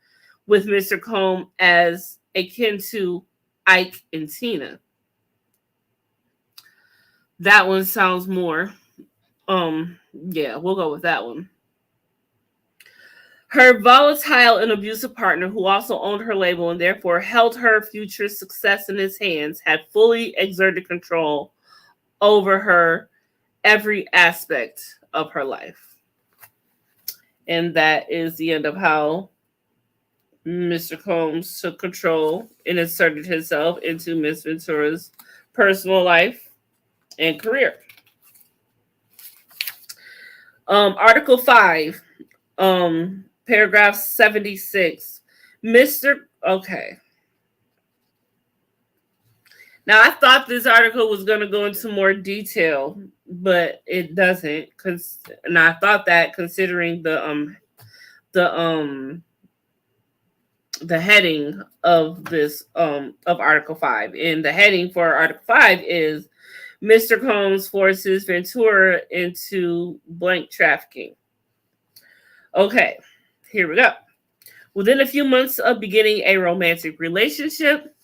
with Mr. Combs as akin to Ike and Tina. That one sounds more... yeah, we'll go with that one. Her volatile and abusive partner, who also owned her label and therefore held her future success in his hands, had fully exerted control over her every aspect of her life. And that is the end of how Mr. Combs took control and inserted himself into Miss Ventura's personal life and career. Article 5, paragraph 76. Okay. Now, I thought this article was going to go into more detail, but it doesn't. And I thought that considering the heading of this of Article 5, and the heading for Article 5 is Mr. Combs forces Ventura into blank trafficking. Okay, here we go. Within a few months of beginning a romantic relationship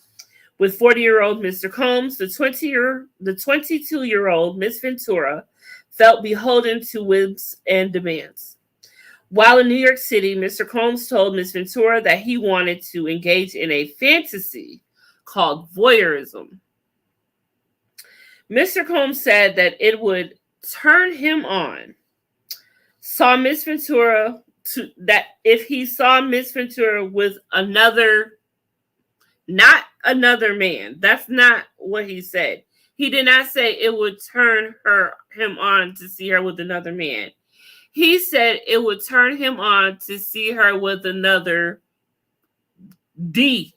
with 40-year-old Mr. Combs, the 22-year-old Miss Ventura felt beholden to whims and demands. While in New York City, Mr. Combs told Miss Ventura that he wanted to engage in a fantasy called voyeurism. Mr. Combs said that it would turn him on. If he saw Miss Ventura with another, not another man. That's not what he said. He did not say it would turn him on to see her with another man. He said it would turn him on to see her with another D.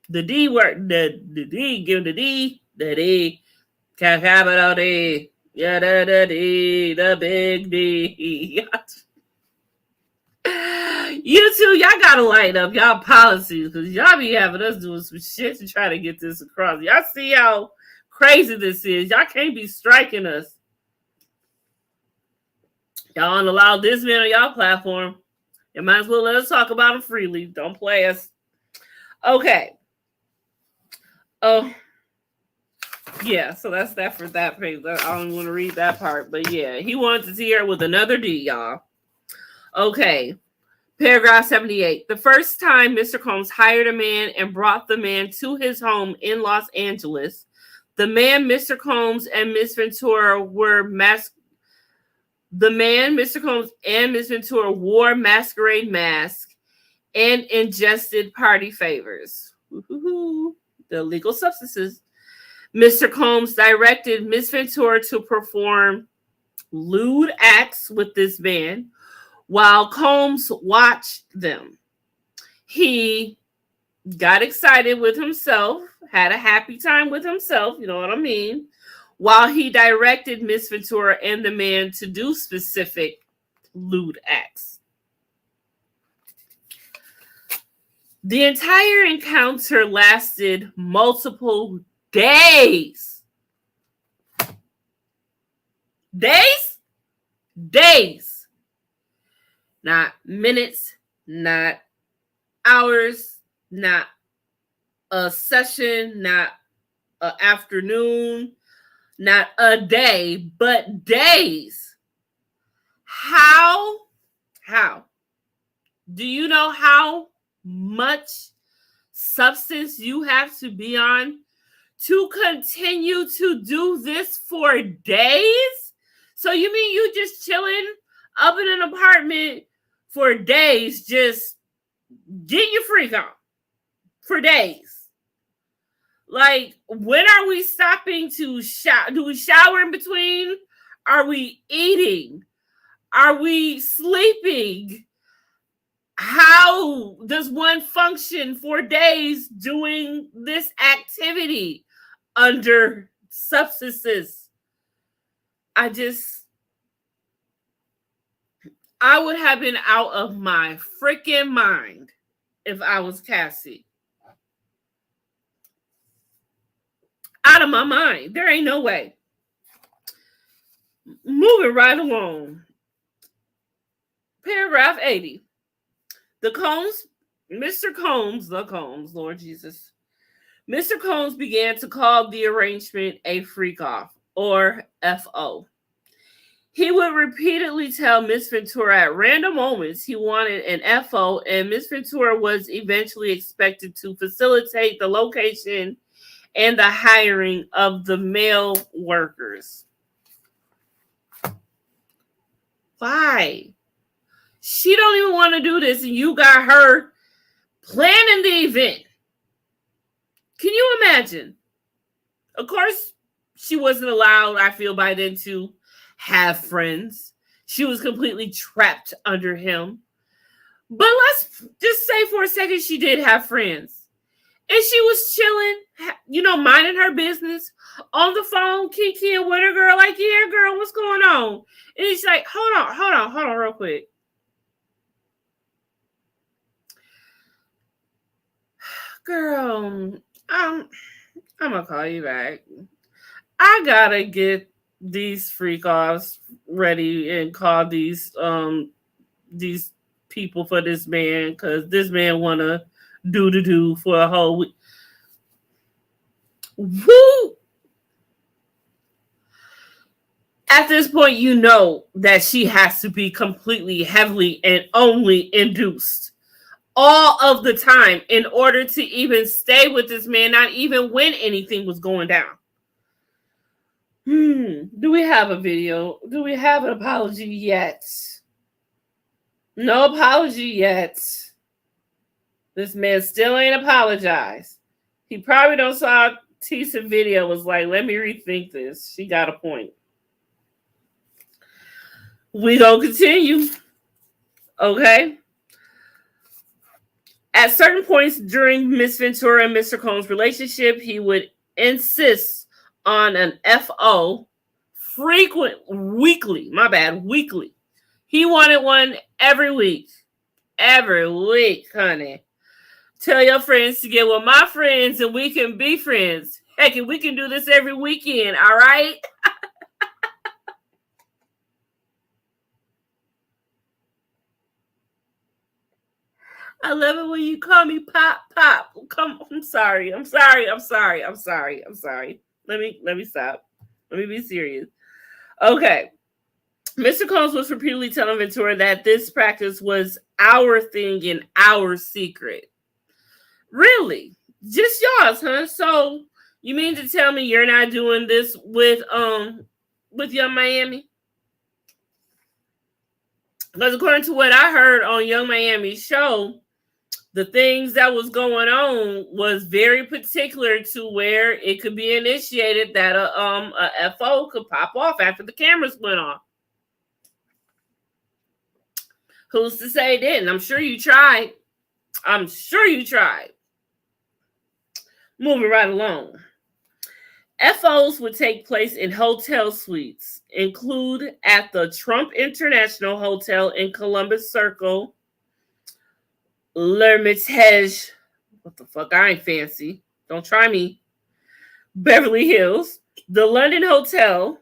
The D word, the D, give the D. Diddy, capital D, yeah, the D, the big D. You two, y'all gotta lighten up y'all policies because y'all be having us doing some shit to try to get this across. Y'all see how crazy this is. Y'all can't be striking us. Y'all don't allow this man on y'all platform. You might as well let us talk about him freely. Don't play us. Okay. Oh, yeah. So that's that for that page. I don't want to read that part, but yeah, he wanted to see her with another D, y'all. Okay. Paragraph 78. The first time Mr. Combs hired a man and brought the man to his home in Los Angeles, the man, Mr. Combs, and Miss Ventura were The man, Mr. Combs, and Miss Ventura wore masquerade masks and ingested party favors. The illegal substances. Mr. Combs directed Miss Ventura to perform lewd acts with this man while Combs watched them. He got excited with himself, had a happy time with himself, you know what I mean, while he directed Miss Ventura and the man to do specific lewd acts. The entire encounter lasted multiple days. Days. Not minutes, not hours, not a session, not an afternoon, not a day, but days. How? Do you know how much substance you have to be on to continue to do this for days? So you mean you just chilling up in an apartment for days, just getting your freak on for days? Like, when are we stopping to shower? Do we shower in between? Are we eating? Are we sleeping? How does one function for days doing this activity under substances? I would have been out of my freaking mind if I was Cassie. Out of my mind. There ain't no way. Moving right along. Paragraph 80. Mr. Combs, Lord Jesus. Mr. Combs began to call the arrangement a freak off, or FO. He would repeatedly tell Miss Ventura at random moments he wanted an FO, and Miss Ventura was eventually expected to facilitate the location and the hiring of the male workers. Why? She don't even want to do this, and you got her planning the event. Can you imagine? Of course, she wasn't allowed, I feel, by then to have friends. She was completely trapped under him. But let's just say for a second she did have friends. And she was chilling, minding her business on the phone, kikiing with her girl, like, yeah, girl, what's going on? And he's like, hold on, real quick. Girl, I'm gonna call you back. I gotta get these freak offs ready and call these people for this man, because this man wanna do for a whole week. Woo! At this point, you know that she has to be completely, heavily, and only induced all of the time in order to even stay with this man, not even when anything was going down. Do we have a video? Do we have an apology yet? No apology yet. This man still ain't apologized. He probably don't saw Tisa video, was like, let me rethink this. She got a point. We gonna continue. Okay. At certain points during Miss Ventura and Mr. Combs' relationship, he would insist on an FO weekly. He wanted one every week. Every week, honey. Tell your friends to get with my friends and we can be friends. Heck, we can do this every weekend, all right? I love it when you call me Pop. Come, I'm sorry. Let me stop. Let me be serious. Okay. Mr. Combs was repeatedly telling Ventura that this practice was our thing and our secret. Really? Just yours, huh? So you mean to tell me you're not doing this with Young Miami? Because according to what I heard on Young Miami's show, the things that was going on was very particular to where it could be initiated that a FO could pop off after the cameras went off. Who's to say it didn't? I'm sure you tried. Moving right along. FOs would take place in hotel suites, include at the Trump International Hotel in Columbus Circle, L'Hermitage, what the fuck, I ain't fancy, don't try me, Beverly Hills, the London Hotel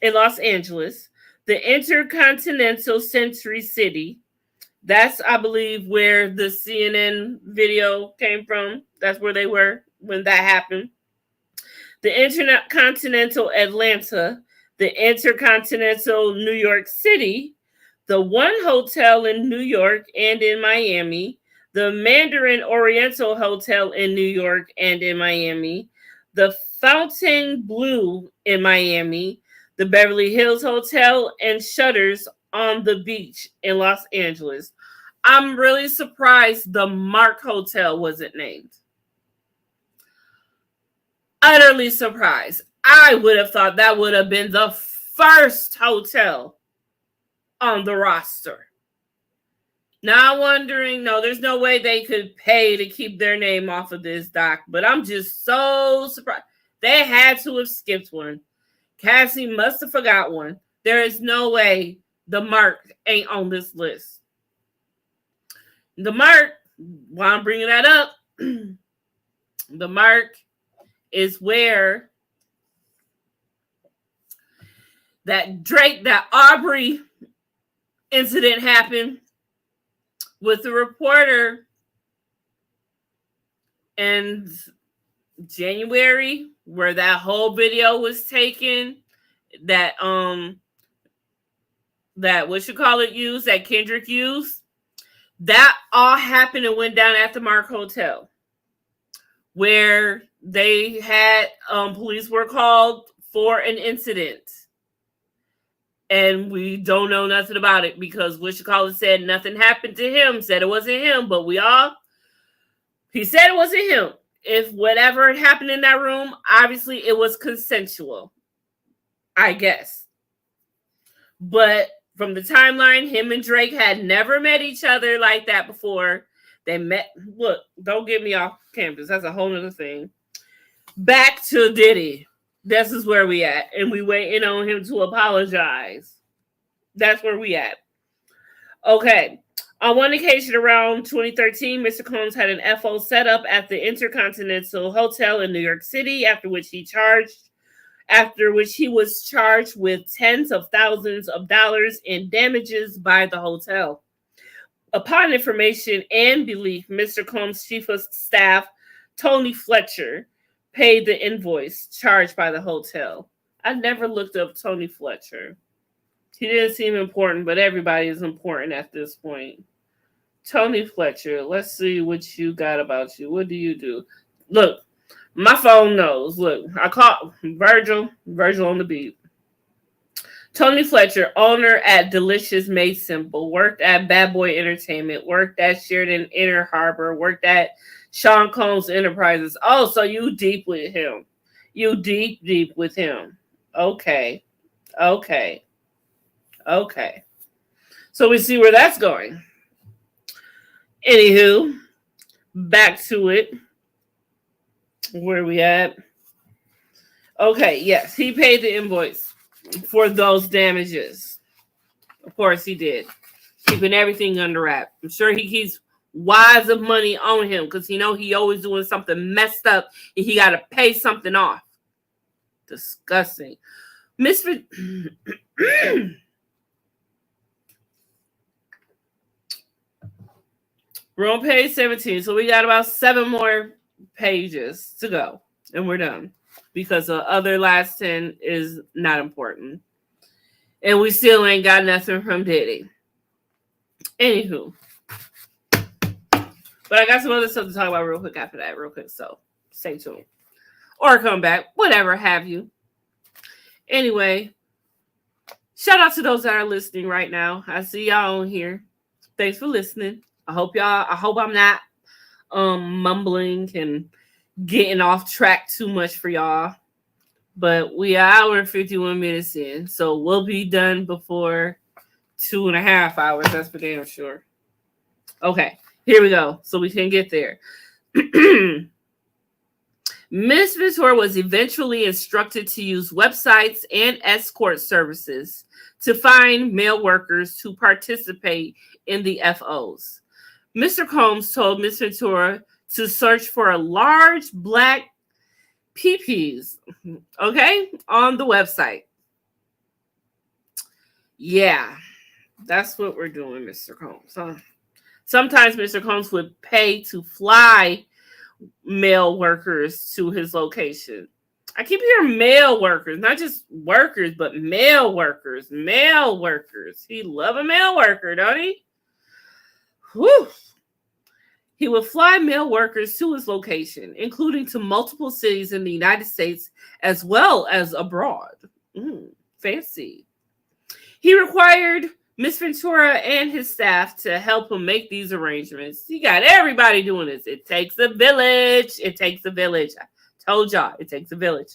in Los Angeles, the Intercontinental Century City, that's, I believe, where the CNN video came from, that's where they were when that happened, the Intercontinental Atlanta, the Intercontinental New York City, the One Hotel in New York and in Miami, the Mandarin Oriental Hotel in New York and in Miami, the Fontainebleau in Miami, the Beverly Hills Hotel, and Shutters on the Beach in Los Angeles. I'm really surprised the Mark Hotel wasn't named. Utterly surprised. I would have thought that would have been the first hotel on the roster. Now I'm wondering, no, there's no way they could pay to keep their name off of this, Doc, but I'm just so surprised. They had to have skipped one. Cassie must have forgot one. There is no way the Mark ain't on this list. The Mark, while I'm bringing that up, the Mark is where that Aubrey incident happened with the reporter in January, where that whole video was taken, that that Kendrick used. That all happened and went down at the Mark Hotel, where they had police were called for an incident. And we don't know nothing about it because said nothing happened to him, said it wasn't him, but he said it wasn't him. If whatever had happened in that room, obviously it was consensual, I guess. But from the timeline, him and Drake had never met each other like that before. They met, look, don't get me off campus. That's a whole other thing. Back to Diddy. This is where we at. And we waiting on him to apologize. That's where we at. Okay. On one occasion around 2013, Mr. Combs had an FO set up at the Intercontinental Hotel in New York City, after which he was charged with tens of thousands of dollars in damages by the hotel. Upon information and belief, Mr. Combs' chief of staff, Tony Fletcher, paid the invoice charged by the hotel. I never looked up Tony Fletcher. He didn't seem important, but everybody is important at this point. Tony Fletcher, let's see what you got about you. What do you do? Look, my phone knows. Look, I call Virgil on the beat. Tony Fletcher, owner at Delicious Made Simple, worked at Bad Boy Entertainment, worked at Sheridan Inner Harbor, worked at Sean Combs Enterprises. Oh, so you deep with him. You deep with him. Okay. So we see where that's going. Anywho, back to it. Where we at? Okay, yes, he paid the invoice for those damages. Of course he did. Keeping everything under wrap. I'm sure he keeps wads of money on him because he always doing something messed up and he got to pay something off. Disgusting. Misfit. We're on page 17, so we got about 7 more pages to go, and we're done because the other last 10 is not important, and we still ain't got nothing from Diddy. Anywho, but I got some other stuff to talk about real quick after that, so stay tuned or come back, whatever have you. Anyway, shout out to those that are listening right now. I see y'all on here. Thanks for listening. I hope I'm not mumbling and getting off track too much for y'all. But we are hour and 51 minutes in, so we'll be done before 2.5 hours. That's for damn sure. Okay, here we go. So we can get there. Miss Ventura was eventually instructed to use websites and escort services to find male workers to participate in the FOs. Mr. Combs told Miss Ventura to search for a large black peepees, okay, on the website. Yeah, that's what we're doing, Mr. Combs. Huh? Sometimes Mr. Combs would pay to fly male workers to his location. I keep hearing male workers, not just workers, but male workers. Male workers. He love a male worker, don't he? Whew. He would fly male workers to his location, including to multiple cities in the United States as well as abroad. Fancy. He required Miss Ventura and his staff to help him make these arrangements. He got everybody doing this. It takes a village. It takes a village. I told y'all, it takes a village.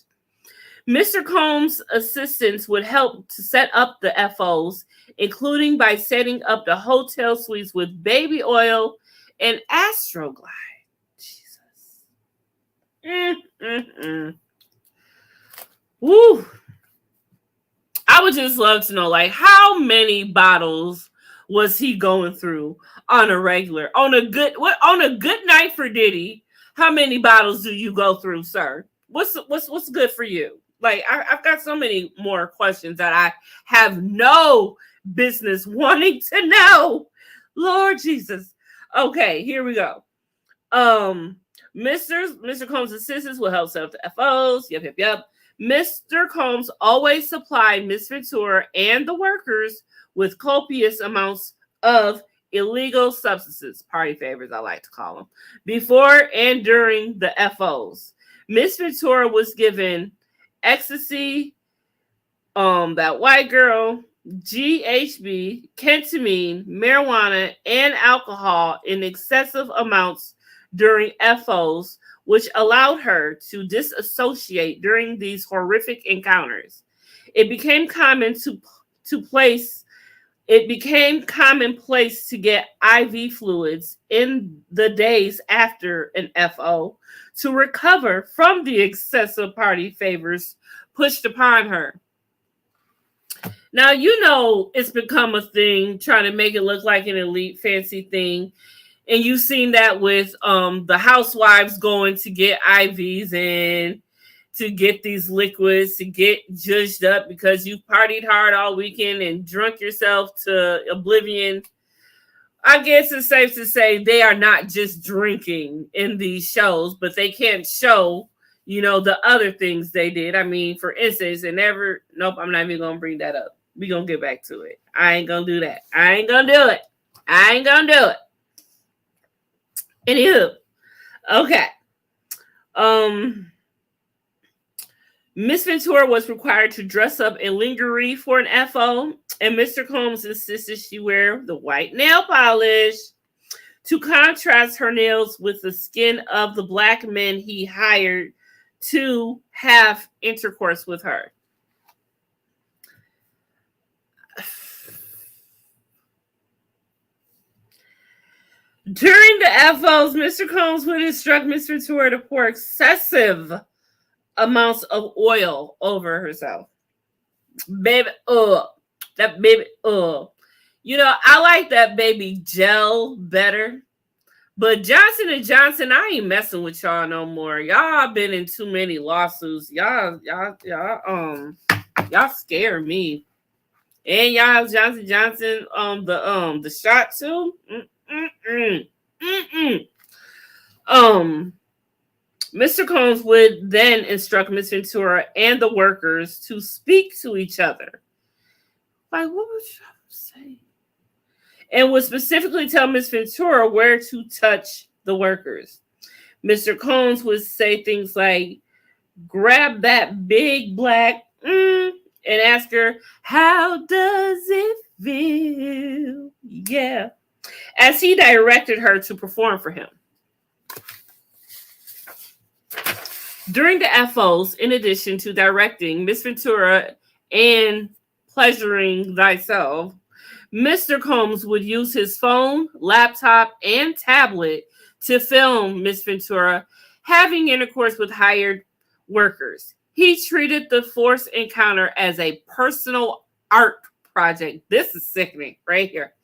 Mr. Combs' assistants would help to set up the FOs, including by setting up the hotel suites with baby oil and Astroglide. Jesus. Woo. I would just love to know, like, how many bottles was he going through on a regular, on a good night for Diddy? How many bottles do you go through, sir? What's good for you? Like, I've got so many more questions that I have no business wanting to know. Lord Jesus. Okay, here we go. Mr. Combs' assistants will help set up the FOs. Yep. Mr. Combs always supplied Miss Ventura and the workers with copious amounts of illegal substances, party favors, I like to call them, before and during the FOs. Miss Ventura was given ecstasy, that white girl, GHB, ketamine, marijuana, and alcohol in excessive amounts during FOs, which allowed her to disassociate during these horrific encounters. It became commonplace to get IV fluids in the days after an FO to recover from the excessive party favors pushed upon her. Now, it's become a thing, trying to make it look like an elite fancy thing. And you've seen that with the housewives going to get IVs in to get these liquids, to get judged up because you partied hard all weekend and drunk yourself to oblivion. I guess it's safe to say they are not just drinking in these shows, but they can't show, the other things they did. I mean, for instance, nope, I'm not even going to bring that up. We're going to get back to it. I ain't going to do that. I ain't going to do it. Anywho, okay. Miss Ventura was required to dress up in lingerie for an FO, and Mr. Combs insisted she wear the white nail polish to contrast her nails with the skin of the black men he hired to have intercourse with her. During the FOs, Mr. Combs would instruct Miss Ventura to pour excessive amounts of oil over herself. Baby, that baby, You know, I like that baby gel better. But Johnson and Johnson, I ain't messing with y'all no more. Y'all been in too many lawsuits. Y'all scare me. And y'all Johnson Johnson, the shot too. Mm-mm-mm. Mm-mm. Mr. Combs would then instruct Miss Ventura and the workers to speak to each other. Like, what would you say? And would specifically tell Miss Ventura where to touch the workers. Mr. Combs would say things like, grab that big black and ask her, how does it feel? Yeah. As he directed her to perform for him. During the FOs, in addition to directing Miss Ventura and pleasuring thyself, Mr. Combs would use his phone, laptop, and tablet to film Miss Ventura having intercourse with hired workers. He treated the forced encounter as a personal art project. This is sickening right here.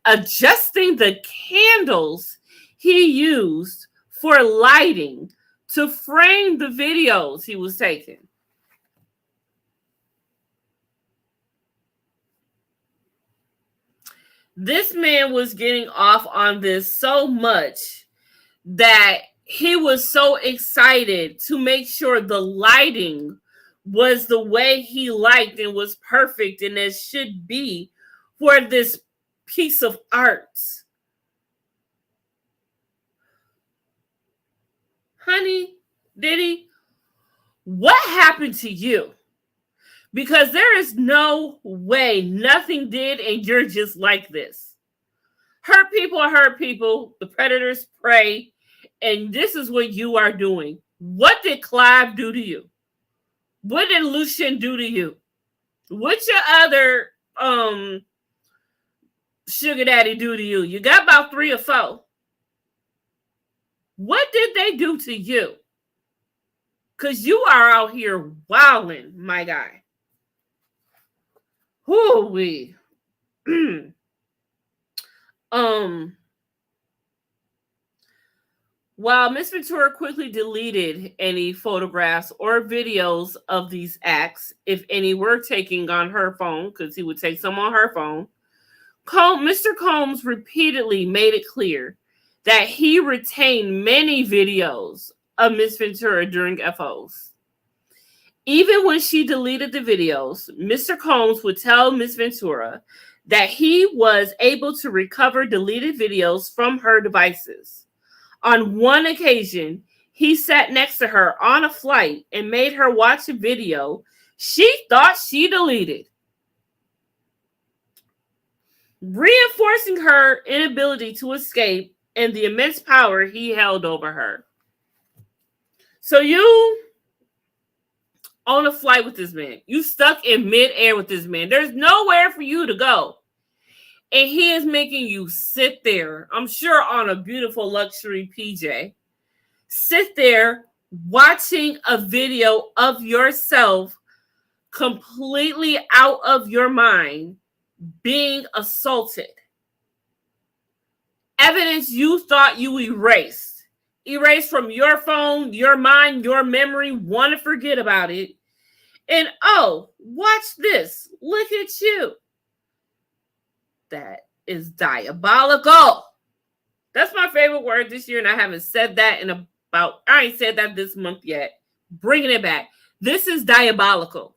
Adjusting the candles he used for lighting to frame the videos he was taking. This man was getting off on this so much that he was so excited to make sure the lighting was the way he liked and was perfect and it should be for this piece of art. Honey, Diddy, what happened to you? Because there is no way nothing did and you're just like this. Hurt people are hurt people. The predators prey. And this is what you are doing. What did Clive do to you? What did Lucian do to you? What your other sugar daddy do to you? You got about 3 or 4. What did they do to you? Because you are out here wilding, my guy. Whoo-wee. While Miss Ventura quickly deleted any photographs or videos of these acts, if any were taken on her phone, because he would take some on her phone, Mr. Combs repeatedly made it clear that he retained many videos of Miss Ventura during FOs. Even when she deleted the videos, Mr. Combs would tell Miss Ventura that he was able to recover deleted videos from her devices. On one occasion, he sat next to her on a flight and made her watch a video she thought she deleted, reinforcing her inability to escape and the immense power he held over her. So you on a flight with this man. You stuck in midair with this man. There's nowhere for you to go. And he is making you sit there, I'm sure on a beautiful luxury PJ, sit there watching a video of yourself completely out of your mind being assaulted. Evidence you thought you erased. Erased from your phone, your mind, your memory, want to forget about it. And oh, watch this. Look at you. That is diabolical. That's my favorite word this year, and I haven't said that I ain't said that this month yet. Bringing it back. This is diabolical.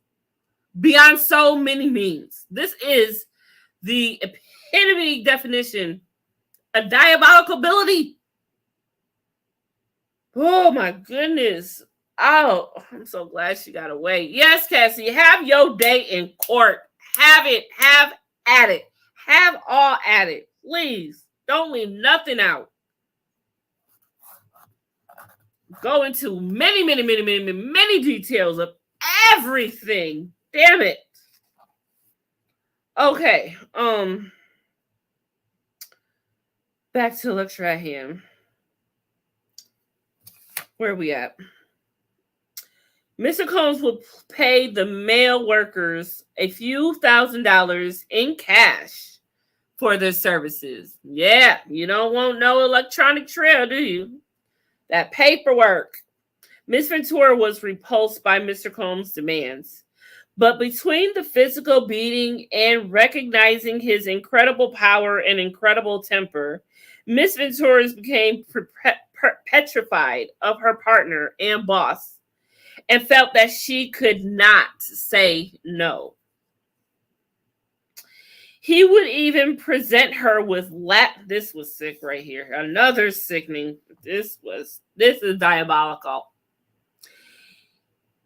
Beyond so many means. This is the epitome definition of diabolical ability. Oh my goodness. Oh, I'm so glad she got away. Yes, Cassie, have your day in court. Have it. Have at it. Have all at it. Please. Don't leave nothing out. Go into many details of everything. Damn it. Okay. Back to the lecture at hand. Where are we at? Mr. Combs would pay the male workers a few $1,000s in cash for their services. Yeah, you don't want no electronic trail, do you? That paperwork. Miss Ventura was repulsed by Mr. Combs' demands. But between the physical beating and recognizing his incredible power and incredible temper, Miss Ventura became petrified of her partner and boss and felt that she could not say no. He would even present her with this was sick right here. Another sickening. This is diabolical.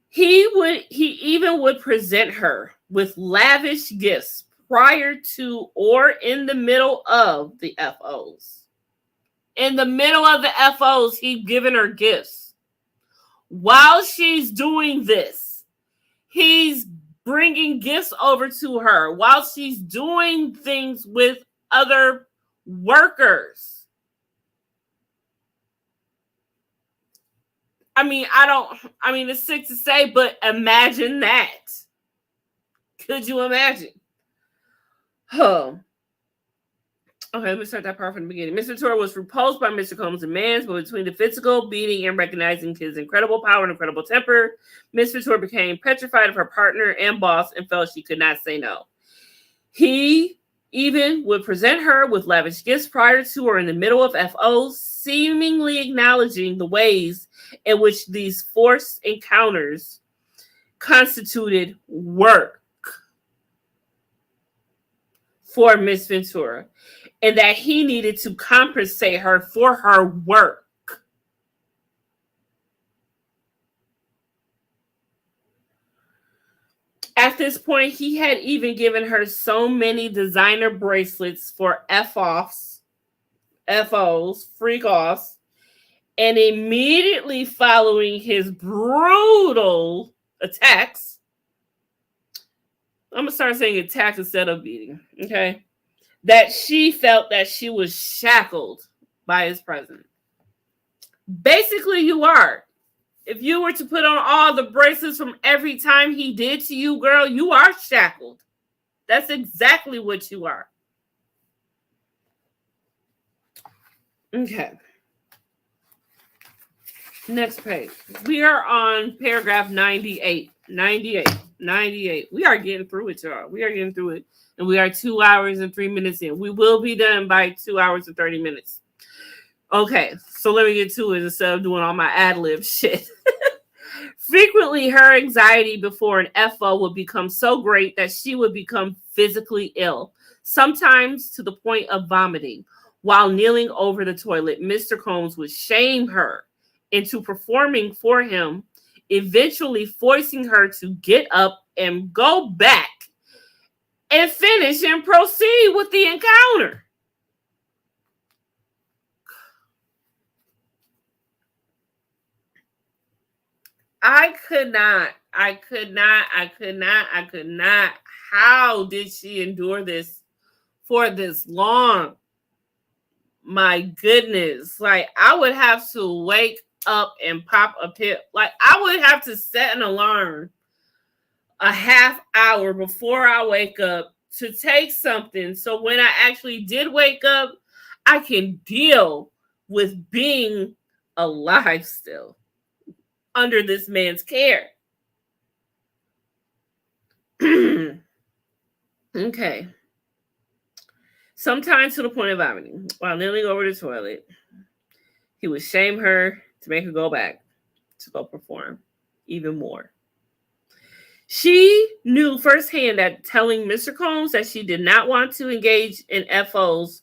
He even would present her with lavish gifts prior to or in the middle of the FOs. In the middle of the FOs, he'd given her gifts. While she's doing this, he's bringing gifts over to her while she's doing things with other workers. It's sick to say, but imagine that. Could you imagine? Okay, let me start that part from the beginning. Mr. Ventura was repulsed by Mr. Combs' demands, but between the physical beating and recognizing his incredible power and incredible temper, Miss Ventura became petrified of her partner and boss and felt she could not say no. He even would present her with lavish gifts prior to or in the middle of FOs, seemingly acknowledging the ways in which these forced encounters constituted work for Miss Ventura, and that he needed to compensate her for her work. At this point, he had even given her so many designer bracelets for F-offs, FOs, freak-offs, and immediately following his brutal attacks, I'm going to start saying attacks instead of beating, okay? That she felt that she was shackled by his presence. Basically, you are. If you were to put on all the bracelets from every time he did to you, girl, you are shackled. That's exactly what you are. Okay. Next page. We are on paragraph 98. 98. We are getting through it, y'all. We are getting through it. And we are 2 hours and 3 minutes in. We will be done by 2 hours and 30 minutes. Okay, so let me get to it instead of doing all my ad-lib shit. Frequently, her anxiety before an FO would become so great that she would become physically ill, sometimes to the point of vomiting. While kneeling over the toilet, Mr. Combs would shame her into performing for him, eventually forcing her to get up and go back and finish and proceed with the encounter. I could not. How did she endure this for this long? My goodness. Like, I would have to wake up and pop a pill. Like, I would have to set an alarm a half hour before I wake up to take something. So when I actually did wake up, I can deal with being alive still under this man's care. Okay. Sometimes to the point of vomiting. While kneeling over the toilet, he would shame her to make her go back to go perform even more. She knew firsthand that telling Mr. Combs that she did not want to engage in FOs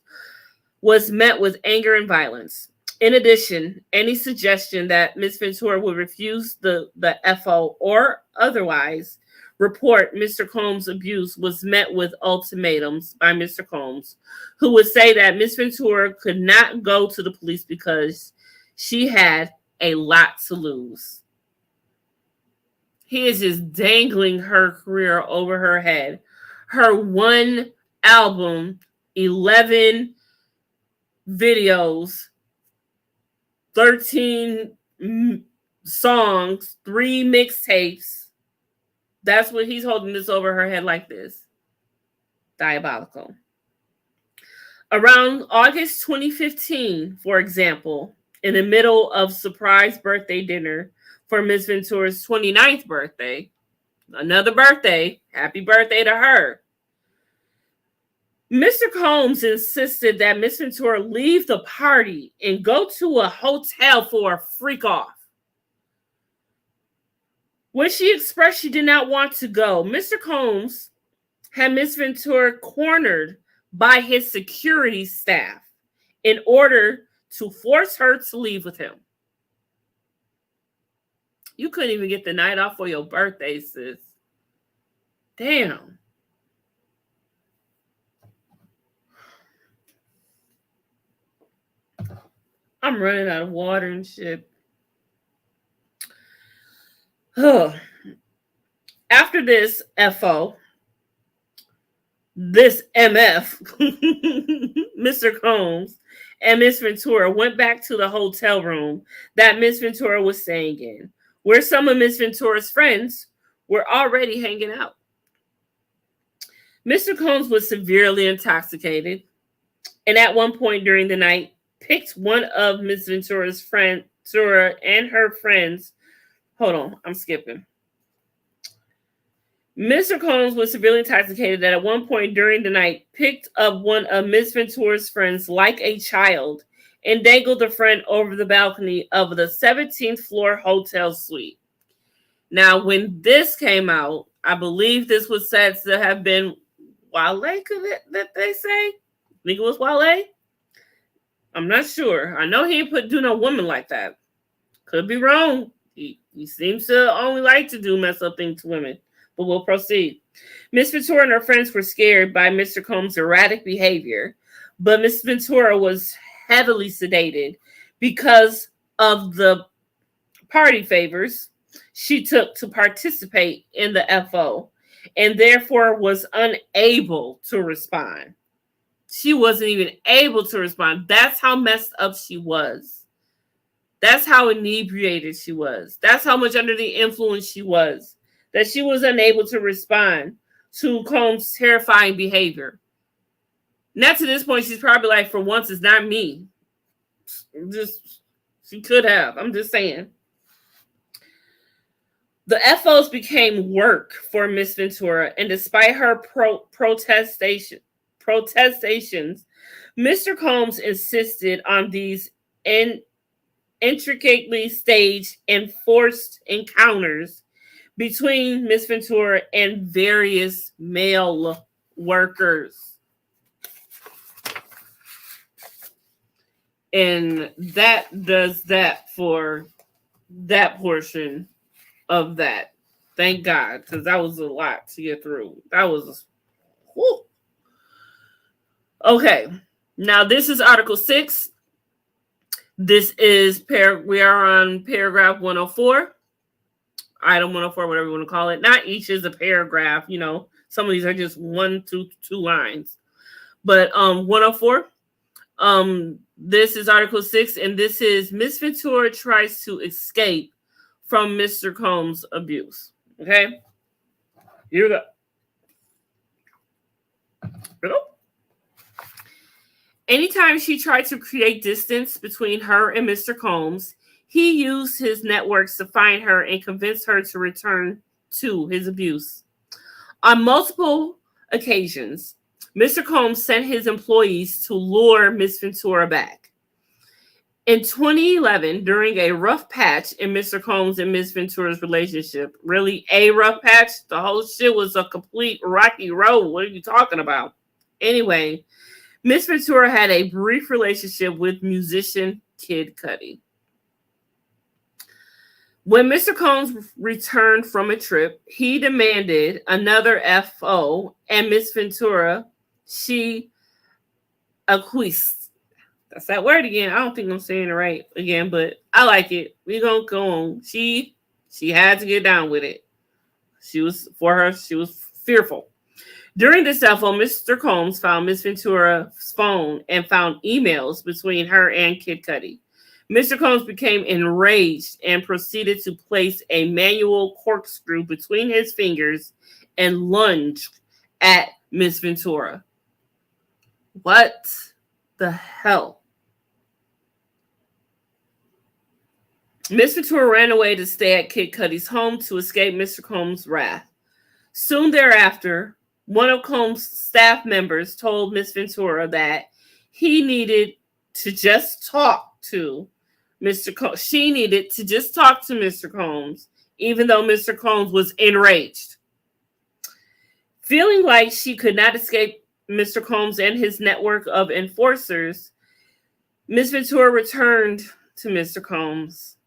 was met with anger and violence. In addition, any suggestion that Ms. Ventura would refuse the FO or otherwise report Mr. Combs' abuse was met with ultimatums by Mr. Combs, who would say that Ms. Ventura could not go to the police because she had a lot to lose. He is just dangling her career over her head. Her one album, 11 videos, 13 songs, 3 mixtapes. That's what he's holding this over her head like this. Diabolical. Around August 2015, for example, in the middle of surprise birthday dinner for Miss Ventura's 29th birthday, another birthday, happy birthday to her, Mr. Combs insisted that Miss Ventura leave the party and go to a hotel for a freak off. When she expressed she did not want to go, Mr. Combs had Miss Ventura cornered by his security staff in order to force her to leave with him. You couldn't even get the night off for your birthday, sis. Damn. I'm running out of water and shit. After this FO, this MF, Mr. Combs and Miss Ventura went back to the hotel room that Miss Ventura was staying in, where some of Miss Ventura's friends were already hanging out. Mr. Combs was severely intoxicated, and at one point during the night, picked one of Miss Ventura's friends, Ventura and her friends. Hold on, I'm skipping. Mr. Combs was severely intoxicated that at one point during the night picked up one of Miss Ventura's friends like a child and dangled the friend over the balcony of the 17th floor hotel suite. Now, when this came out, I believe this was said to have been Wale, that they say? I think it was Wale? I'm not sure. I know he ain't do no woman like that. Could be wrong. He seems to only like to do mess up things to women. But we'll proceed. Miss Ventura and her friends were scared by Mr. Combs' erratic behavior, but Miss Ventura was heavily sedated because of the party favors she took to participate in the FO, and therefore was unable to respond. She wasn't even able to respond. That's how messed up she was. That's how inebriated she was. That's how much under the influence she was, that she was unable to respond to Combs' terrifying behavior. Now to this point, she's probably like, for once, it's not me. She could have. I'm just saying. The FOs became work for Miss Ventura, and despite her protestations, Mr. Combs insisted on these intricately staged and forced encounters between Miss Ventura and various male workers. And that does that for that portion of that. Thank God, because that was a lot to get through. That was... Whew. Okay, now this is Article 6. This is we are on paragraph 104. Item 104, whatever you want to call it. Not each is a paragraph, you know. Some of these are just 1 to 2 lines. But 104, this is Article 6, and this is Miss Ventura tries to escape from Mr. Combs' abuse. Okay? Here we go. Here we go. Anytime she tried to create distance between her and Mr. Combs, he used his networks to find her and convince her to return to his abuse. On multiple occasions, Mr. Combs sent his employees to lure Miss Ventura back. In 2011, during a rough patch in Mr. Combs and Miss Ventura's relationship, really a rough patch? The whole shit was a complete rocky road. What are you talking about? Anyway, Miss Ventura had a brief relationship with musician Kid Cudi. When Mr. Combs returned from a trip, he demanded another FO, and Miss Ventura, she acquiesced. That's that word again. I don't think I'm saying it right again, but I like it. We're going to go on. She had to get down with it. She was fearful. During this FO, Mr. Combs found Miss Ventura's phone and found emails between her and Kid Cudi. Mr. Combs became enraged and proceeded to place a manual corkscrew between his fingers and lunged at Miss Ventura. What the hell? Miss Ventura ran away to stay at Kid Cudi's home to escape Mr. Combs' wrath. Soon thereafter, one of Combs' staff members told Miss Ventura that he needed to just talk to Mr. Combs. She needed to just talk to Mr. Combs, even though Mr. Combs was enraged. Feeling like she could not escape Mr. Combs and his network of enforcers, Miss Ventura returned to Mr. Combs.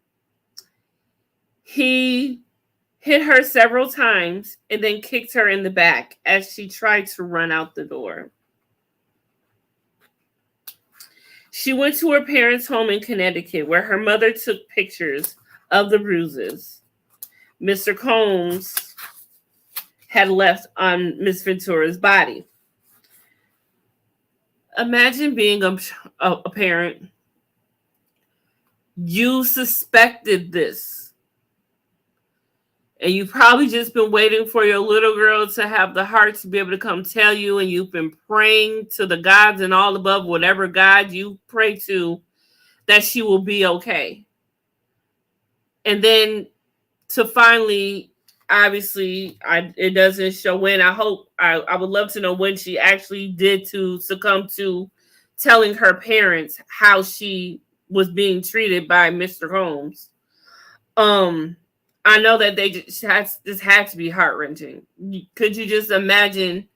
He hit her several times and then kicked her in the back as she tried to run out the door. She went to her parents' home in Connecticut, where her mother took pictures of the bruises Mr. Combs had left on Miss Ventura's body. Imagine being a parent. You suspected this. And you've probably just been waiting for your little girl to have the heart to be able to come tell you, and you've been praying to the gods and all above, whatever God you pray to, that she will be okay. And then to finally, obviously, it doesn't show when. I would love to know when she actually did to succumb to telling her parents how she was being treated by Mr. Combs. I know that this had to be heart-wrenching. Could you just imagine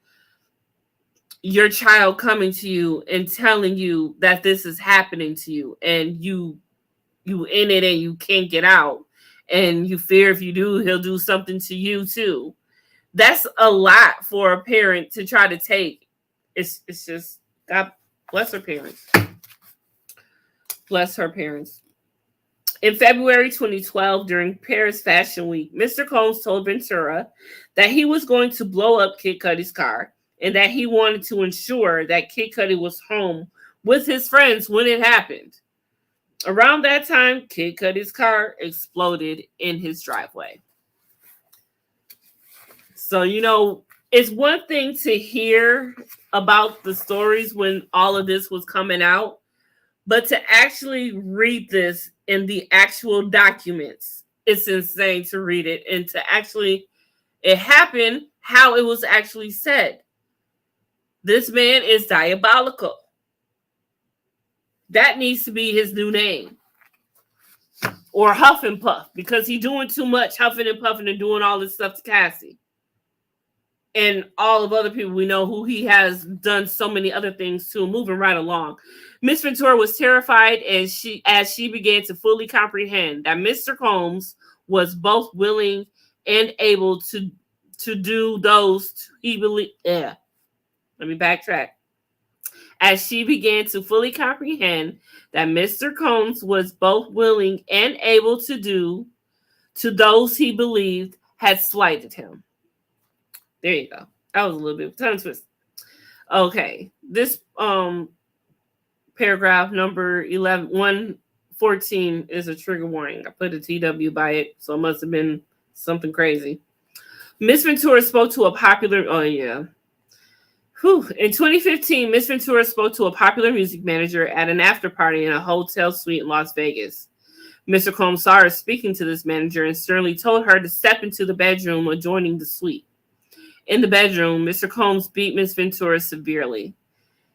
your child coming to you and telling you that this is happening to you, and you in it and you can't get out, and you fear if you do, he'll do something to you too? That's a lot for a parent to try to take. It's just, God bless her parents. Bless her parents. In February 2012, during Paris Fashion Week, Mr. Combs told Ventura that he was going to blow up Kid Cudi's car and that he wanted to ensure that Kid Cudi was home with his friends when it happened. Around that time, Kid Cudi's car exploded in his driveway. So, it's one thing to hear about the stories when all of this was coming out, but to actually read this in the actual documents, it's insane to read it and to actually, it happened how it was actually said. This man is diabolical. That needs to be his new name. Or Huff and Puff, because he's doing too much huffing and puffing and doing all this stuff to Cassie. And all of other people we know who he has done so many other things to. Moving right along. Miss Ventura was terrified as she began to fully comprehend that Mr. Combs was both willing and able to do those he believed. Yeah. Let me backtrack. As she began to fully comprehend that Mr. Combs was both willing and able to do to those he believed had slighted him. There you go. That was a little bit of a tongue twist. Okay. This paragraph number 114 is a trigger warning. I put a TW by it, so it must have been something crazy. Miss Ventura spoke to a popular... Oh, yeah. In 2015, Miss Ventura spoke to a popular music manager at an after party in a hotel suite in Las Vegas. Mr. Combs saw her speaking to this manager and sternly told her to step into the bedroom adjoining the suite. In the bedroom, Mr. Combs beat Miss Ventura severely.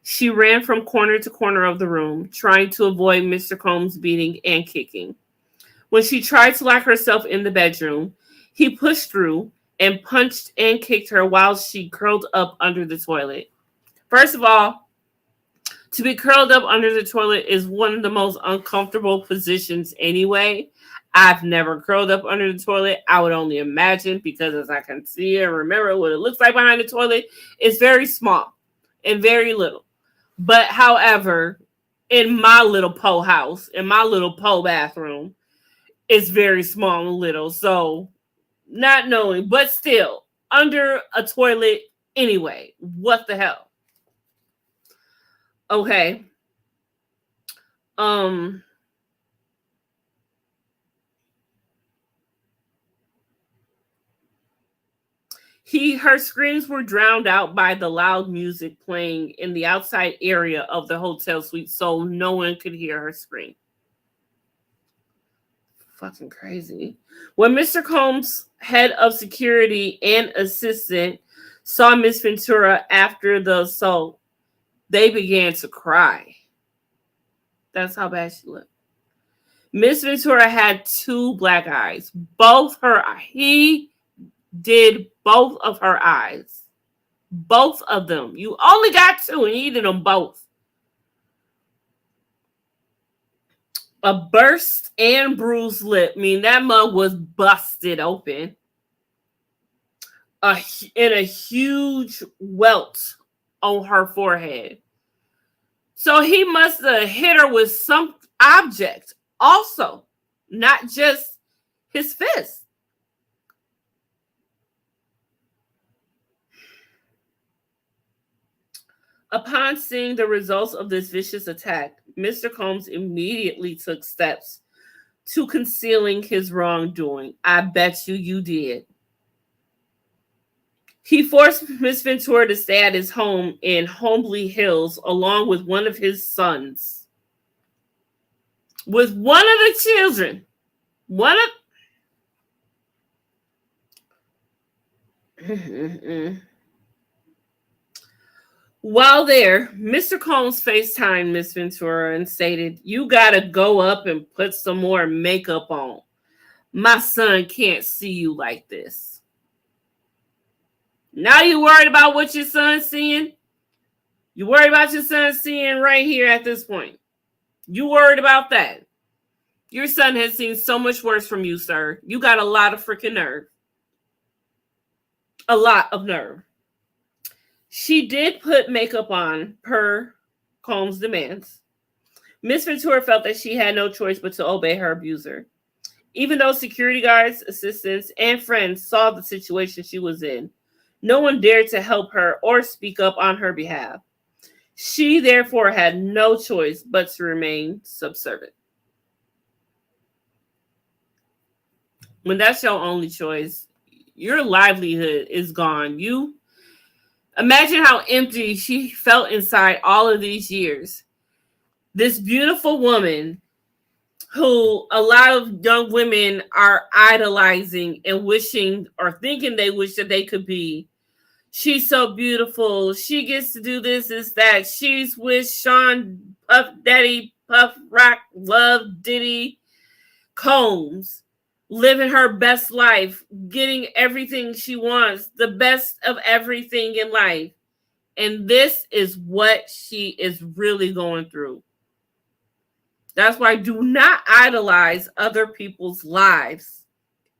She ran from corner to corner of the room, trying to avoid Mr. Combs' beating and kicking. When she tried to lock herself in the bedroom, he pushed through and punched and kicked her while she curled up under the toilet. First of all, to be curled up under the toilet is one of the most uncomfortable positions anyway. I've never curled up under the toilet. I would only imagine, because as I can see and remember what it looks like behind the toilet, it's very small and very little. But however, in my little po house, in my little po bathroom, it's very small and little. So not knowing, but still under a toilet anyway. What the hell? Okay. Her screams were drowned out by the loud music playing in the outside area of the hotel suite, so no one could hear her scream. Fucking crazy. When Mr. Combs, head of security and assistant, saw Miss Ventura after the assault, they began to cry. That's how bad she looked. Miss Ventura had 2 black eyes. He did both of her eyes. Both of them. You only got 2 and he did them both. A burst and bruised lip. I mean, that mug was busted open. And a huge welt on her forehead. So he must have hit her with some object also, not just his fist. Upon seeing the results of this vicious attack, Mr. Combs immediately took steps to concealing his wrongdoing. I bet you did. He forced Miss Ventura to stay at his home in Holmby Hills along with one of his sons. With one of the children. While there, Mr. Combs FaceTimed Miss Ventura and stated, "You gotta go up and put some more makeup on. My son can't see you like this." Now you worried about what your son's seeing? You worried about your son seeing right here at this point? You worried about that? Your son has seen so much worse from you, sir. You got a lot of freaking nerve. A lot of nerve. She did put makeup on per Combs' demands. Miss Ventura felt that she had no choice but to obey her abuser. Even though security guards, assistants, and friends saw the situation she was in, no one dared to help her or speak up on her behalf. She therefore had no choice but to remain subservient. When that's your only choice, your livelihood is gone. You imagine how empty she felt inside all of these years. This beautiful woman who a lot of young women are idolizing and wishing or thinking they wish that they could be. She's so beautiful. She gets to do this, is that. She's with Sean Puff Daddy, Puff Rock, Love, Diddy, Combs, living her best life, getting everything she wants, the best of everything in life. And this is what she is really going through. That's why do not idolize other people's lives.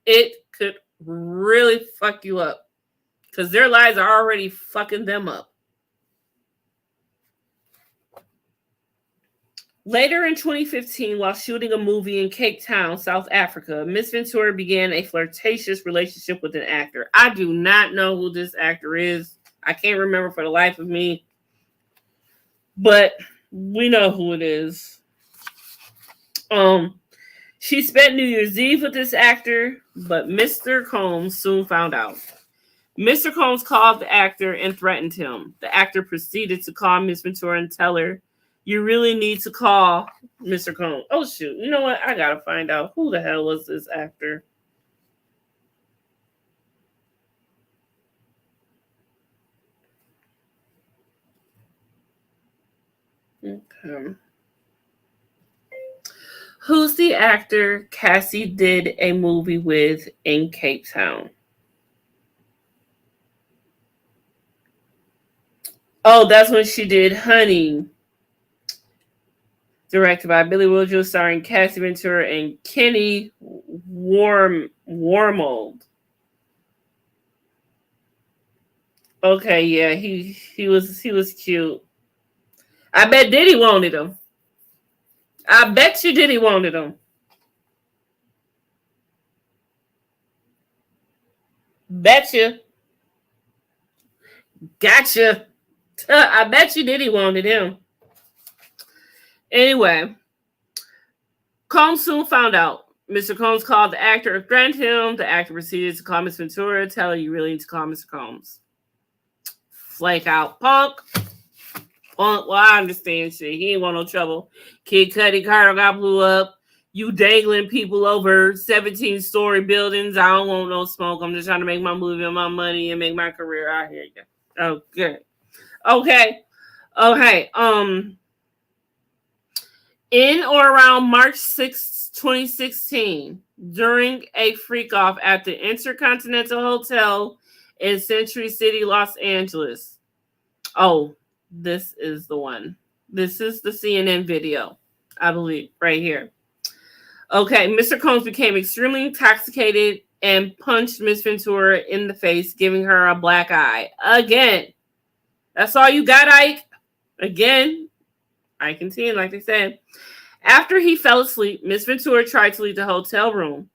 It could really fuck you up because their lives are already fucking them up. Later in 2015, while shooting a movie in Cape Town, South Africa, Miss Ventura began a flirtatious relationship with an actor. I do not know who this actor is. I can't remember for the life of me. But we know who it is. She spent New Year's Eve with this actor, but Mr. Combs soon found out. Mr. Combs called the actor and threatened him. The actor proceeded to call Miss Ventura and tell her, "You really need to call Mr. Combs." Oh, shoot. You know what? I got to find out who the hell was this actor. Okay. Who's the actor Cassie did a movie with in Cape Town? Oh, that's when she did Honey. Directed by Billy Wilder, starring Cassie Ventura and Kenny Wormold. Okay, yeah, he was cute. I bet Diddy wanted him. I bet you Diddy wanted him. Betcha. Gotcha. I bet you Diddy wanted him. Anyway, Combs soon found out. Mr. Combs called the actor and threatened him. The actor proceeded to call Miss Ventura, tell her you really need to call Mr. Combs. Flake out, punk. Well, I understand shit. He ain't want no trouble. Kid Cudi Carter got blew up. You dangling people over 17-story buildings. I don't want no smoke. I'm just trying to make my movie and my money and make my career out here. Oh, good. Okay. In or around March 6, 2016, during a freak-off at the Intercontinental Hotel in Century City, Los Angeles. Oh, this is the one. This is the CNN video, I believe, right here. Okay, Mr. Combs became extremely intoxicated and punched Miss Ventura in the face, giving her a black eye. Again. That's all you got, Ike? Again. I can see it, like they said. After he fell asleep, Miss Ventura tried to leave the hotel room.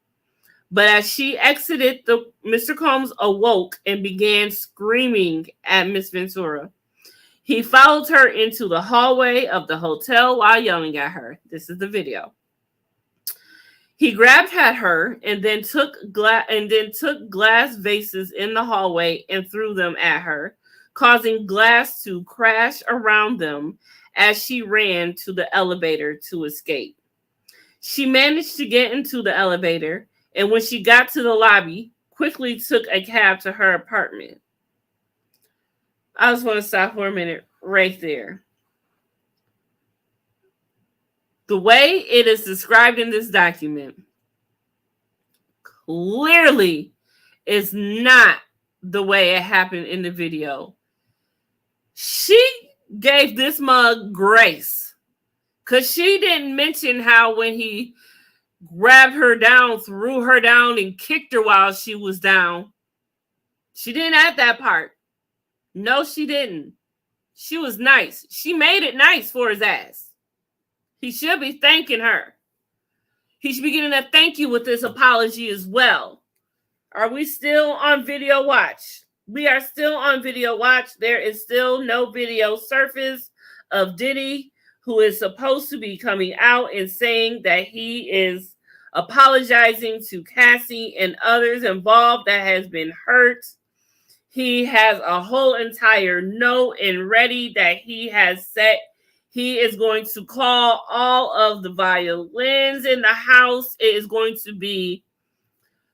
But as she exited, Mr. Combs awoke and began screaming at Miss Ventura. He followed her into the hallway of the hotel while yelling at her. This is the video. He grabbed at her and then took glass vases in the hallway and threw them at her, causing glass to crash around them as she ran to the elevator to escape. She managed to get into the elevator, and when she got to the lobby, quickly took a cab to her apartment. I just want to stop for a minute right there. The way it is described in this document clearly is not the way it happened in the video. She gave this mug grace because she didn't mention how when he grabbed her down, threw her down, and kicked her while she was down. She didn't add that part. No, she didn't. She was nice. She made it nice for his ass. He should be thanking her. He should be getting a thank you with this apology as well. Are we still on video watch? We are still on video watch. There is still no video surface of Diddy, who is supposed to be coming out and saying that he is apologizing to Cassie and others involved that has been hurt. He has a whole entire note and ready that he has set. He is going to call all of the violins in the house. It is going to be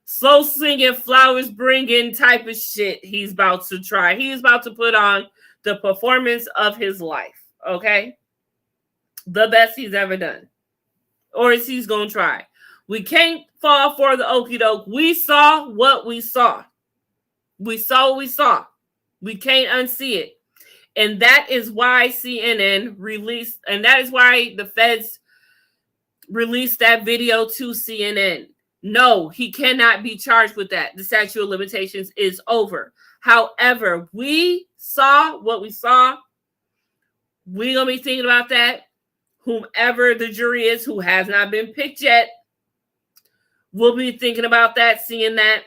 soul singing, flowers bringing type of shit he's about to try. He's about to put on the performance of his life, okay? The best he's ever done. Or is he's going to try. We can't fall for the okie doke. We saw what we saw. We saw what we saw. We can't unsee it. And that is why CNN released, and that is why the feds released that video to CNN. No, he cannot be charged with that. The statute of limitations is over. However, we saw what we saw. We're going to be thinking about that. Whomever the jury is who has not been picked yet, we'll be thinking about that, seeing that.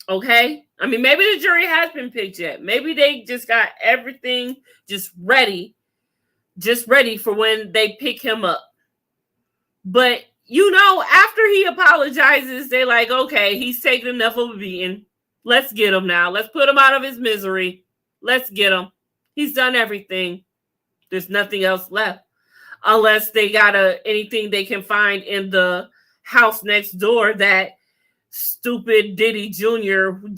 Okay? I mean, maybe the jury has been picked yet. Maybe they just got everything just ready for when they pick him up. But, you know, after he apologizes, they're like, okay, he's taken enough of a beating. Let's get him now. Let's put him out of his misery. Let's get him. He's done everything. There's nothing else left. Unless they got anything they can find in the house next door that stupid Diddy Diddler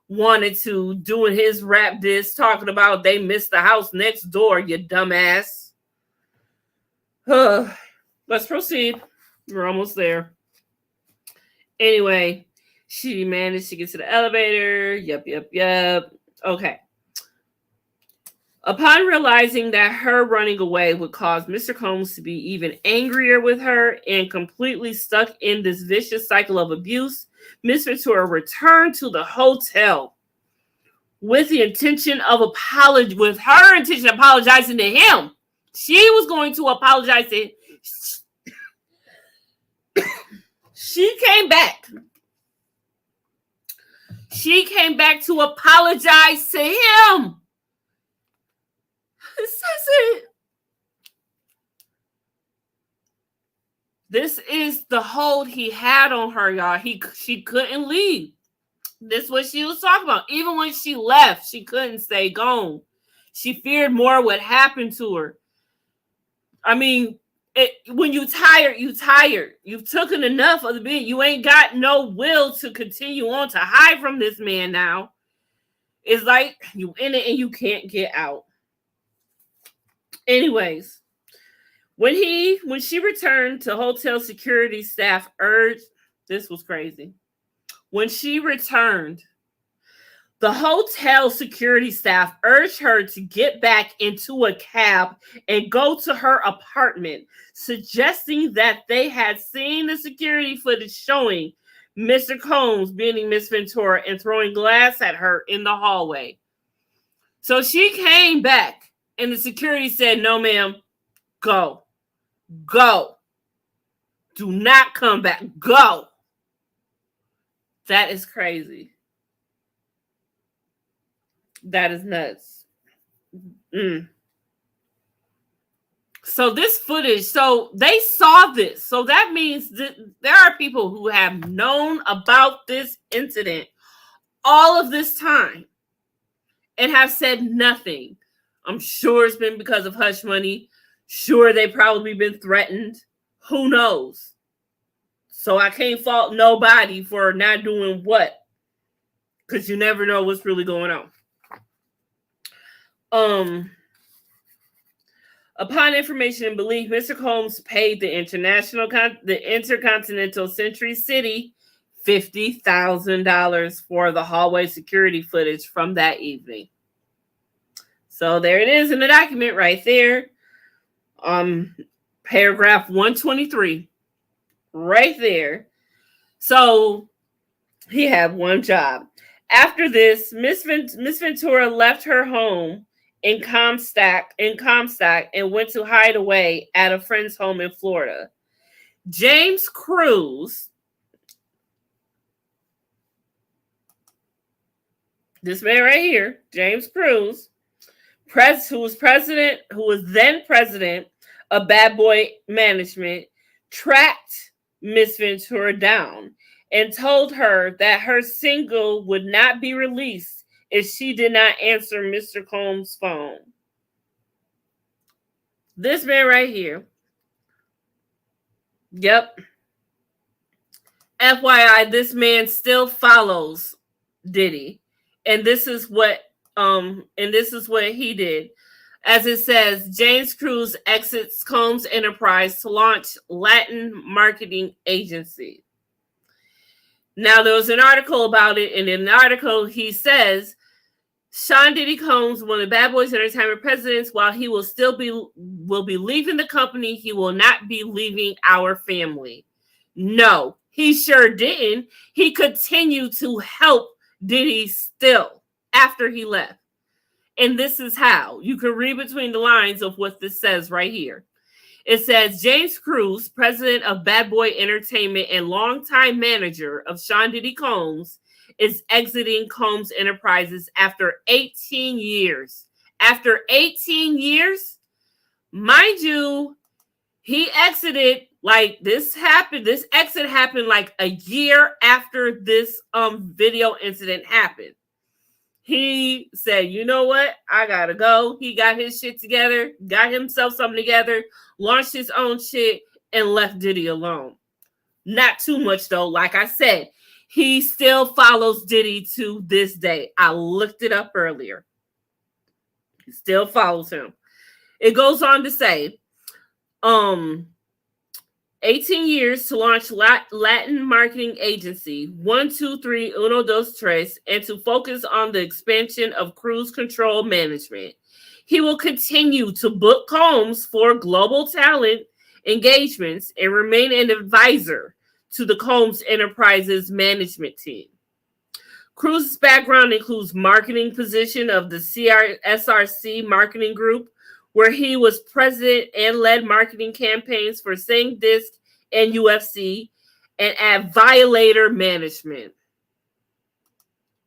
wanted to doing his rap diss talking about they missed the house next door, you dumbass. Let's proceed. We're almost there. Anyway, she managed to get to the elevator. Yep. Okay. Upon realizing that her running away would cause Mr. Combs to be even angrier with her and completely stuck in this vicious cycle of abuse, Miss Ventura returned to the hotel with the intention of apologizing to him. She was going to apologize to him. She came back. She came back to apologize to him. It says it. This is the hold he had on her, y'all. She couldn't leave. This is what she was talking about. Even when she left, she couldn't stay gone. She feared more would happen to her. I mean, when you tired, you tired. You've taken enough of the being. You ain't got no will to continue on to hide from this man now. It's like you in it and you can't get out. Anyways, when she returned to hotel security staff urged, this was crazy. When she returned, the hotel security staff urged her to get back into a cab and go to her apartment, suggesting that they had seen the security footage showing Mr. Combs beating Miss Ventura and throwing glass at her in the hallway. So she came back, and the security said, "No, ma'am, go. Go. Do not come back. Go." That is crazy. That is nuts. So this footage, so they saw this. So that means that there are people who have known about this incident all of this time and have said nothing. I'm sure it's been because of hush money. Sure, they probably been threatened. Who knows? So I can't fault nobody for not doing what, because you never know what's really going on. Upon information and belief, Mr. Combs paid the Intercontinental Century City $50,000 for the hallway security footage from that evening. So there it is in the document right there. Paragraph 123. Right there. So he had one job. After this, Miss Ventura left her home in Comstock and went to hide away at a friend's home in Florida. James Cruz, this man right here, James Cruz, who was then president of Bad Boy Management, tracked Miss Ventura down and told her that her single would not be released if she did not answer Mr. Combs' phone. This man right here. Yep. FYI, this man still follows Diddy. And this is what he did. As it says, James Cruz exits Combs Enterprise to launch Latin marketing agency. Now, there was an article about it, and in the article, he says, Sean Diddy Combs, one of the Bad Boys Entertainment presidents, while he will be leaving the company, he will not be leaving our family. No, he sure didn't. He continued to help Diddy still after he left. And this is how. You can read between the lines of what this says right here. It says, James Cruz, president of Bad Boy Entertainment and longtime manager of Sean Diddy Combs, is exiting Combs Enterprises after 18 years. After 18 years, mind you, he exited like this happened. This exit happened like a year after this video incident happened. He said, you know what? I gotta go. He got his shit together, got himself something together, launched his own shit, and left Diddy alone. Not too much, though. Like I said, he still follows Diddy to this day. I looked it up earlier. He still follows him. It goes on to say, 18 years to launch Latin marketing agency 123 Uno Dos Tres and to focus on the expansion of cruise control management. He will continue to book Combs for global talent engagements and remain an advisor to the Combs Enterprises management team. Cruz's background includes marketing position of the SRC marketing group, where he was president and led marketing campaigns for Sing Disc and UFC, and at Violator Management.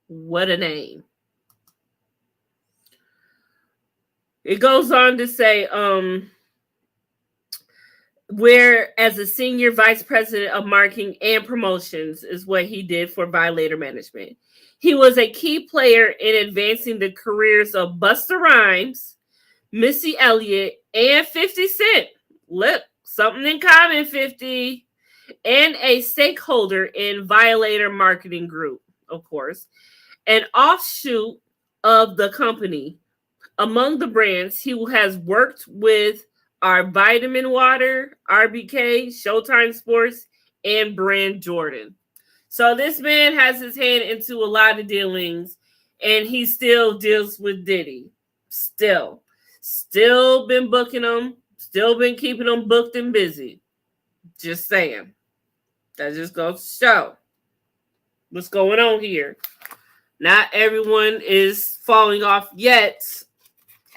What a name. It goes on to say, where as a senior vice president of marketing and promotions is what he did for Violator Management. He was a key player in advancing the careers of Busta Rhymes, Missy Elliott, and 50 Cent. Look, something in common, 50. And a stakeholder in Violator Marketing Group, of course, an offshoot of the company. Among the brands, he has worked with our Vitamin Water, RBK, Showtime Sports, and Brand Jordan. So this man has his hand into a lot of dealings, and he still deals with Diddy. Still been booking them, still been keeping them booked and busy. Just saying. That just goes to show what's going on here. Not everyone is falling off yet.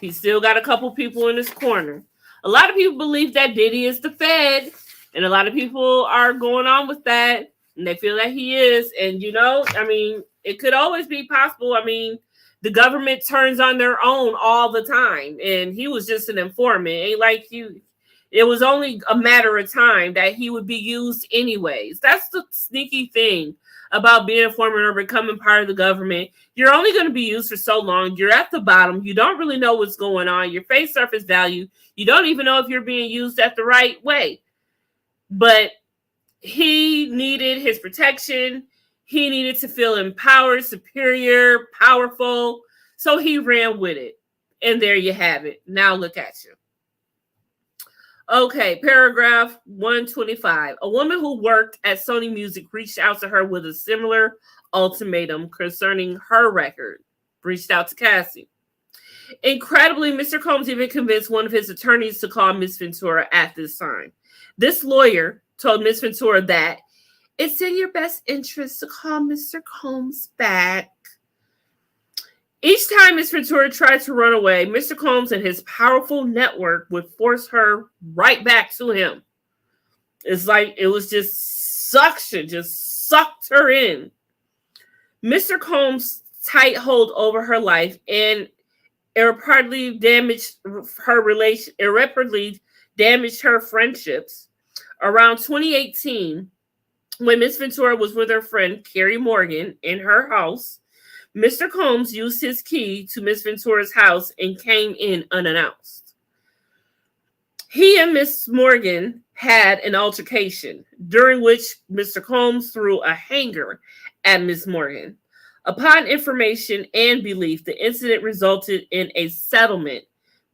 He's still got a couple people in his corner. A lot of people believe that Diddy is the Fed, and a lot of people are going on with that, and they feel that he is. And, you know, I mean, it could always be possible. I mean, the government turns on their own all the time, and he was just an informant. Ain't like you. It was only a matter of time that he would be used anyways. That's the sneaky thing about being a informant or becoming part of the government. You're only going to be used for so long. You're at the bottom. You don't really know what's going on. Your face surface value. You don't even know if you're being used at the right way. But he needed his protection. He needed to feel empowered, superior, powerful. So he ran with it. And there you have it. Now look at you. Okay, paragraph 125. A woman who worked at Sony Music reached out to her with a similar ultimatum concerning her record. Reached out to Cassie. Incredibly, Mr. Combs even convinced one of his attorneys to call Miss Ventura at this time. This lawyer told Miss Ventura that it's in your best interest to call Mr. Combs back. Each time Miss Ventura tried to run away, Mr. Combs and his powerful network would force her right back to him. It's like it was just suction, just sucked her in. Mr. Combs' tight hold over her life and irreparably damaged her friendships. Around 2018, when Miss Ventura was with her friend Carrie Morgan in her house, Mr. Combs used his key to Miss Ventura's house and came in unannounced. He and Miss Morgan had an altercation, during which Mr. Combs threw a hanger at Miss Morgan. Upon information and belief, the incident resulted in a settlement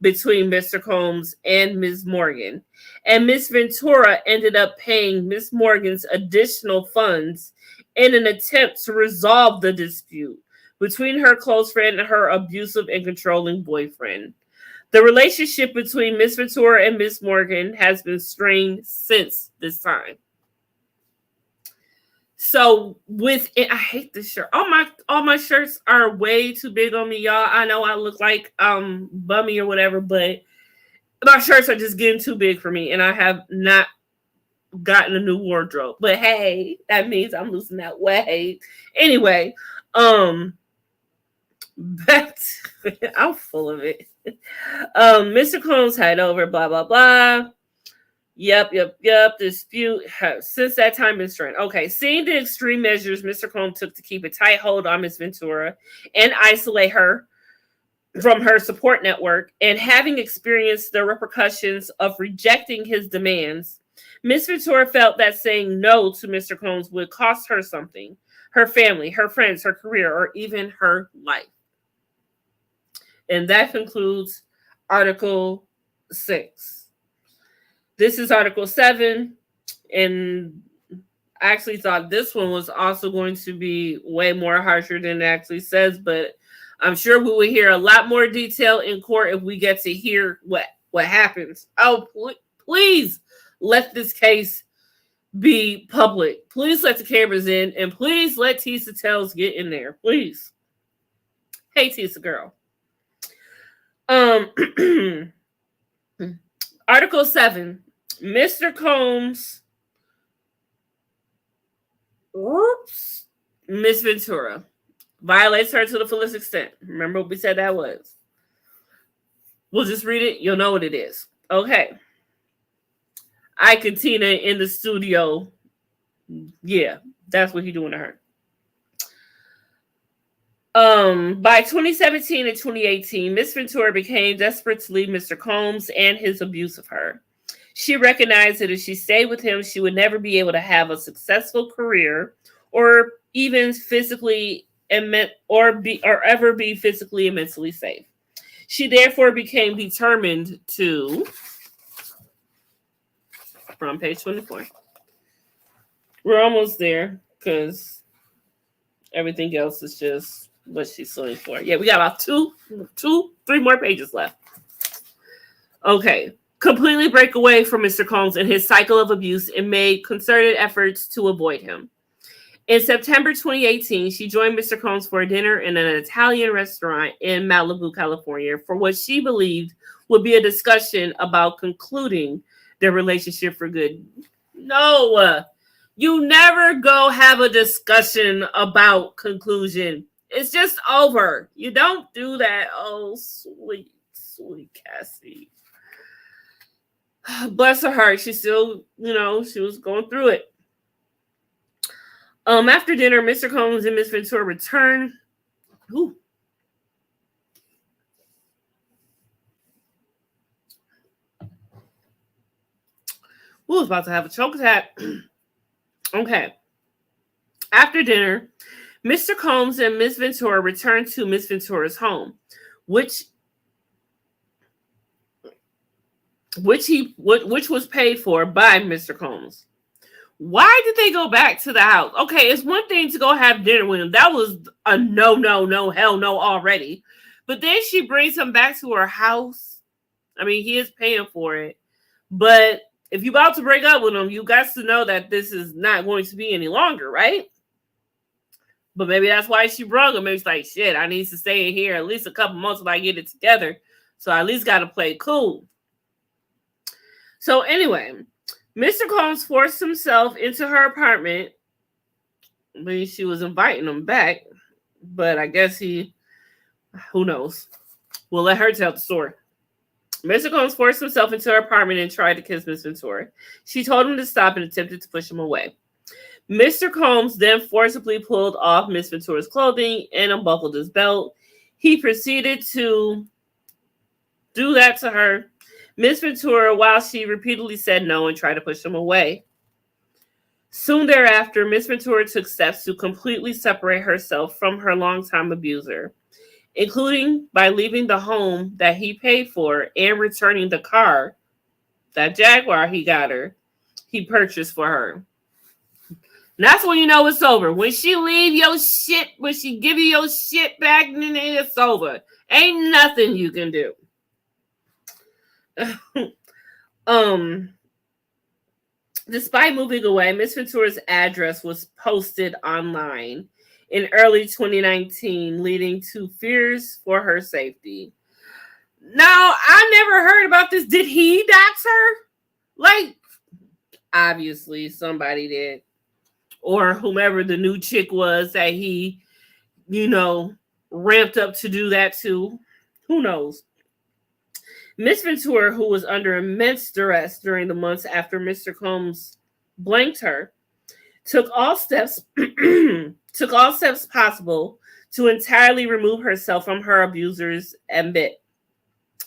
between Mr. Combs and Miss Morgan, and Miss Ventura ended up paying Miss Morgan's additional funds in an attempt to resolve the dispute between her close friend and her abusive and controlling boyfriend. The relationship between Miss Ventura and Miss Morgan has been strained since this time. So with it, I hate this shirt. All my shirts are way too big on me, y'all. I know I look like bummy or whatever, but my shirts are just getting too big for me, and I have not gotten a new wardrobe. But hey, that means I'm losing that weight. Anyway, back to, I'm full of it. Mr. Combs had over blah blah blah. Yep. Dispute has since that time been strained. Okay, seeing the extreme measures Mr. Combs took to keep a tight hold on Miss Ventura and isolate her from her support network, and having experienced the repercussions of rejecting his demands, Miss Ventura felt that saying no to Mr. Combs would cost her something: her family, her friends, her career, or even her life. And that concludes Article 6. This is Article 7, and I actually thought this one was also going to be way more harsher than it actually says, but I'm sure we will hear a lot more detail in court if we get to hear what happens. Oh, please let this case be public. Please let the cameras in, and please let Tisa Tells get in there. Please. Hey, Tisa girl. Article 7. Mr. Combs. Miss Ventura violates her to the fullest extent. Remember what we said that was. We'll just read it. You'll know what it is. Okay. Ike and Tina in the studio. Yeah, that's what he's doing to her. By 2017 and 2018, Miss Ventura became desperate to leave Mr. Combs and his abuse of her. She recognized that if she stayed with him, she would never be able to have a successful career or even physically or ever be physically and mentally safe. She therefore became determined to, from page 24. We're almost there because everything else is just what she's suing for. Yeah, we got about three more pages left. Okay. Completely break away from Mr. Combs and his cycle of abuse and made concerted efforts to avoid him. In September 2018, she joined Mr. Combs for a dinner in an Italian restaurant in Malibu, California, for what she believed would be a discussion about concluding their relationship for good. No, you never go have a discussion about conclusion. It's just over. You don't do that. Oh, sweet, sweet Cassie. Bless her heart. She still, she was going through it. After dinner, Mr. Combs and Miss Ventura returned. Ooh. Who was about to have a choke attack? Okay. After dinner, Mr. Combs and Miss Ventura returned to Miss Ventura's home, which was paid for by Mr. Combs. Why did they go back to the house? Okay, it's one thing to go have dinner with him. That was a no, hell no already. But then she brings him back to her house. I mean, he is paying for it. But if you're about to break up with him, you got to know that this is not going to be any longer, right? But maybe that's why she brung him. Maybe it's like, shit, I need to stay in here at least a couple months till I get it together. So I at least got to play cool. So anyway, Mr. Combs forced himself into her apartment. I mean, she was inviting him back, but I guess who knows? We'll let her tell the story. Mr. Combs forced himself into her apartment and tried to kiss Miss Ventura. She told him to stop and attempted to push him away. Mr. Combs then forcibly pulled off Miss Ventura's clothing and unbuckled his belt. He proceeded to do that to her. Miss Ventura, while she repeatedly said no and tried to push him away. Soon thereafter, Miss Ventura took steps to completely separate herself from her longtime abuser, including by leaving the home that he paid for and returning the car, that Jaguar he purchased for her. And that's when you know it's over. When she leave your shit, when she give you your shit back, then it's over. Ain't nothing you can do. Despite moving away, Miss Ventura's address was posted online in early 2019, leading to fears for her safety. Now, I never heard about this. Did he dox her? Like, obviously somebody did. Or whomever the new chick was that he, ramped up to do that to. Who knows? Miss Ventura, who was under immense duress during the months after Mr. Combs blanked her, took all steps possible to entirely remove herself from her abuser's ambit,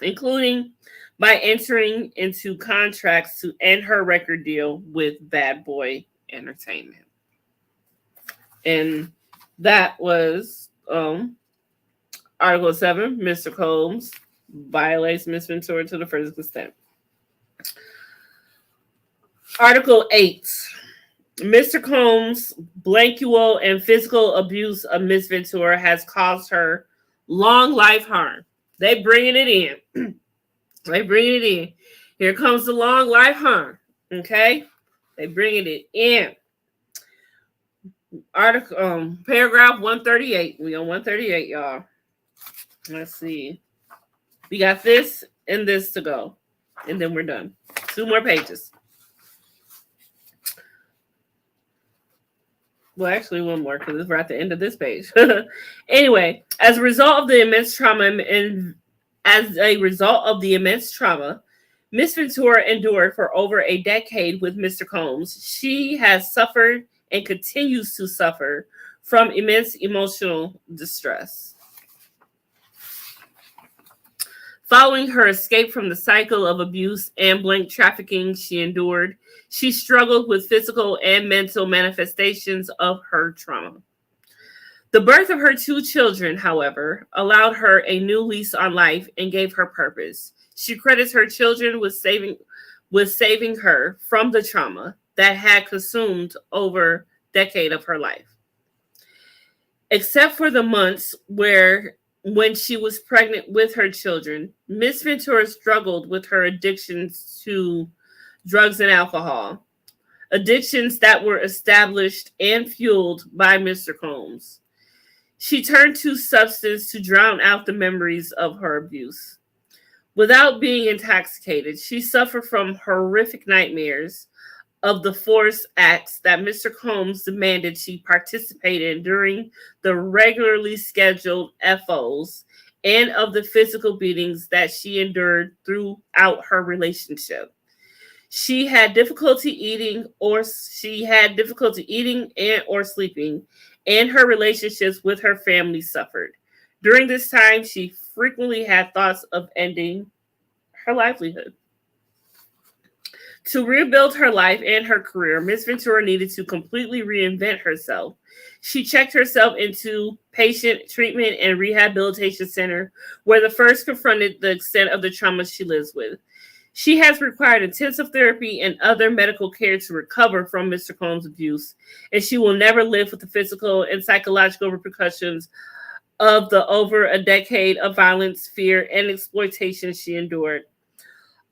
including by entering into contracts to end her record deal with Bad Boy Entertainment. And that was Article 7, Mr. Combs violates Miss Ventura to the furthest extent. Article 8. Mr. Combs' blankual and physical abuse of Miss Ventura has caused her long life harm. They bringing it in. Here comes the long life harm. Okay? They bringing it in. Article paragraph 138. We on 138, y'all. Let's see. We got this and this to go. And then we're done. 2 more pages. Well, actually, 1 more because we're at the end of this page. Anyway, as a result of the immense trauma, Miss Ventura endured for over a decade with Mr. Combs. She has suffered and continues to suffer from immense emotional distress. Following her escape from the cycle of abuse and blank trafficking she endured, she struggled with physical and mental manifestations of her trauma. The birth of her two children, however, allowed her a new lease on life and gave her purpose. She credits her children with saving her from the trauma that had consumed over a decade of her life. Except for the months when she was pregnant with her children, Miss Ventura struggled with her addictions to drugs and alcohol, addictions that were established and fueled by Mr. Combs. She turned to substance to drown out the memories of her abuse. Without being intoxicated, she suffered from horrific nightmares of the forced acts that Mr. Combs demanded she participate in during the regularly scheduled FOs and of the physical beatings that she endured throughout her relationship. She had difficulty eating or sleeping, and her relationships with her family suffered. During this time, she frequently had thoughts of ending her livelihood. To rebuild her life and her career, Miss Ventura needed to completely reinvent herself. She checked herself into patient treatment and rehabilitation center, where the first confronted the extent of the trauma she lives with. She has required intensive therapy and other medical care to recover from Mr. Combs' abuse, and she will never live with the physical and psychological repercussions of the over a decade of violence, fear, and exploitation she endured.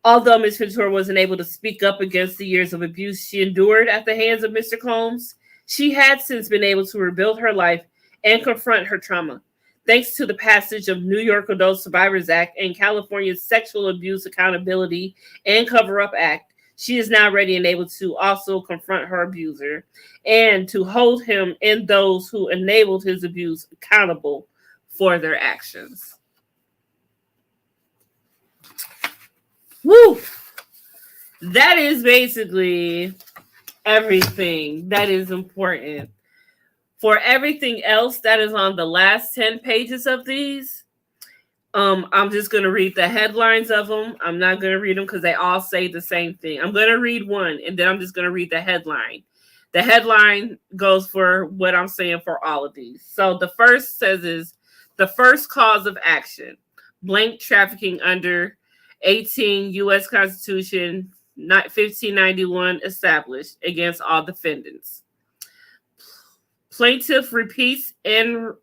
Although Ms. Ventura wasn't able to speak up against the years of abuse she endured at the hands of Mr. Combs, she had since been able to rebuild her life and confront her trauma. Thanks to the passage of New York Adult Survivors Act and California's Sexual Abuse Accountability and Cover-Up Act, she is now ready and able to also confront her abuser and to hold him and those who enabled his abuse accountable for their actions. Woo! That is basically everything that is important. For everything else that is on the last 10 pages of these, I'm just going to read the headlines of them. I'm not going to read them because they all say the same thing. I'm going to read one, and then I'm just going to read the headline. The headline goes for what I'm saying for all of these. So the first says is, the first cause of action, blank trafficking under 18 U.S. Constitution 1591 established against all defendants. Plaintiff repeats and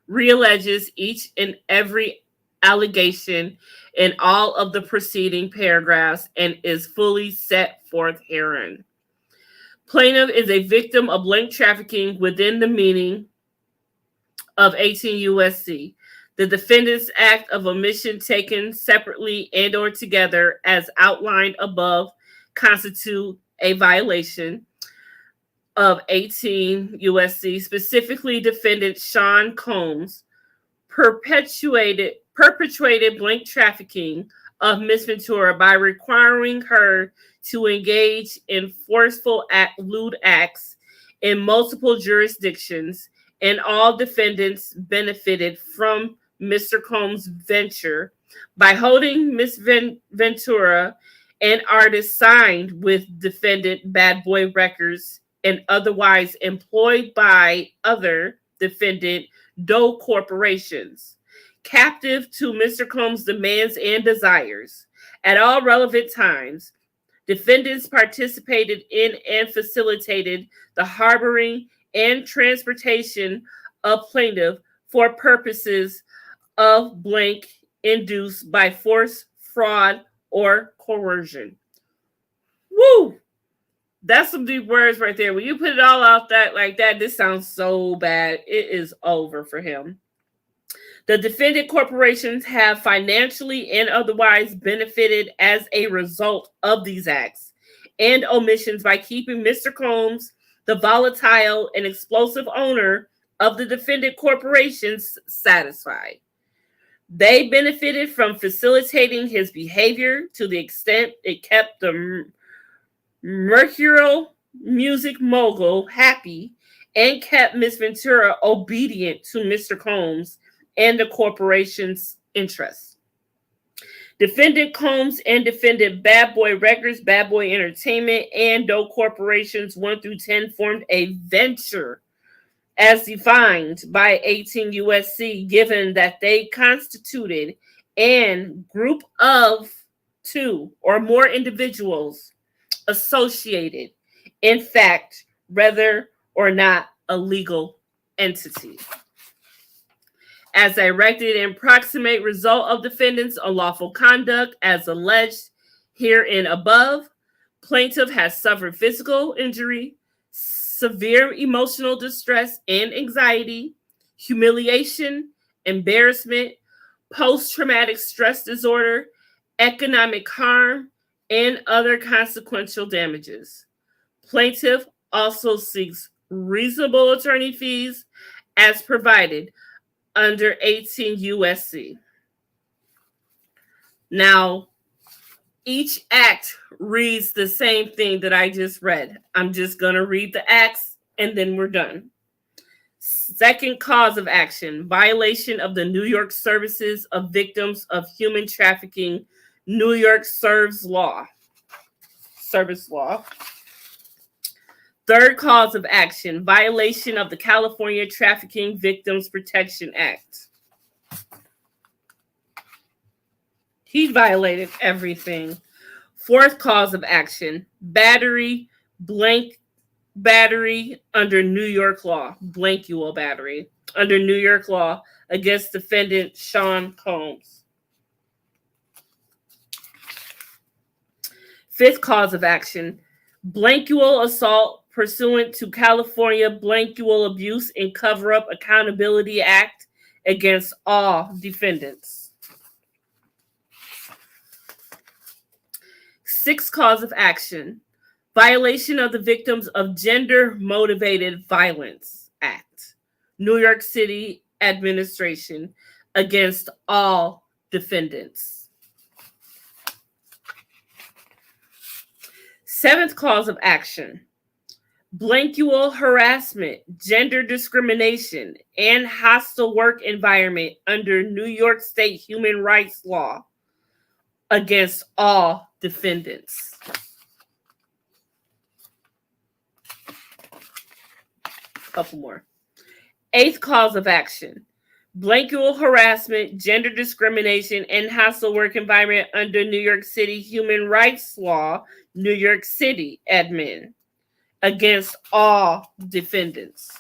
realleges each and every allegation in all of the preceding paragraphs and is fully set forth herein. Plaintiff is a victim of blank trafficking within the meaning of 18 U.S.C. The defendant's act of omission taken separately and or together as outlined above constitute a violation of 18 U.S.C. Specifically, defendant Sean Combs perpetrated blank trafficking of Miss Ventura by requiring her to engage in forceful lewd acts in multiple jurisdictions, and all defendants benefited from Mr. Combs' venture by holding Miss Ventura and artists signed with defendant Bad Boy Records and otherwise employed by other defendant Doe corporations, captive to Mr. Combs' demands and desires. At all relevant times, defendants participated in and facilitated the harboring and transportation of plaintiff for purposes of blank induced by force, fraud, or coercion. Woo! That's some deep words right there. When you put it all out that like that, this sounds so bad. It is over for him. The defendant corporations have financially and otherwise benefited as a result of these acts and omissions by keeping Mr. Combs, the volatile and explosive owner of the defendant corporations, satisfied. They benefited from facilitating his behavior to the extent it kept the mercurial music mogul happy and kept Miss Ventura obedient to Mr. Combs and the corporation's interests. Defendant Combs and defendant Bad Boy Records, Bad Boy Entertainment, and Doe Corporations 1 through 10 formed a venture as defined by 18 USC, given that they constituted a group of two or more individuals associated, in fact, whether or not a legal entity. As directed and proximate result of defendant's unlawful conduct, as alleged herein above, plaintiff has suffered physical injury, severe emotional distress and anxiety, humiliation, embarrassment, post-traumatic stress disorder, economic harm, and other consequential damages. Plaintiff also seeks reasonable attorney fees as provided under 18 USC. Now, each act reads the same thing that I just read. I'm just going to read the acts and then we're done. Second cause of action, violation of the New York Services of Victims of Human Trafficking, New York Service Law. Third cause of action, violation of the California Trafficking Victims Protection Act. He violated everything. Fourth cause of action, battery under New York law, blankual battery under New York law against defendant Sean Combs. Fifth cause of action, blankual assault pursuant to California Blankual Abuse and Cover-Up Accountability Act against all defendants. Sixth cause of action, violation of the Victims of Gender-Motivated Violence Act, New York City Administration against all defendants. Seventh cause of action, blankual harassment, gender discrimination, and hostile work environment under New York State human rights law against all defendants. Couple more. Eighth cause of action, blankual harassment, gender discrimination, and hostile work environment under New York City human rights law, New York City admin, against all defendants.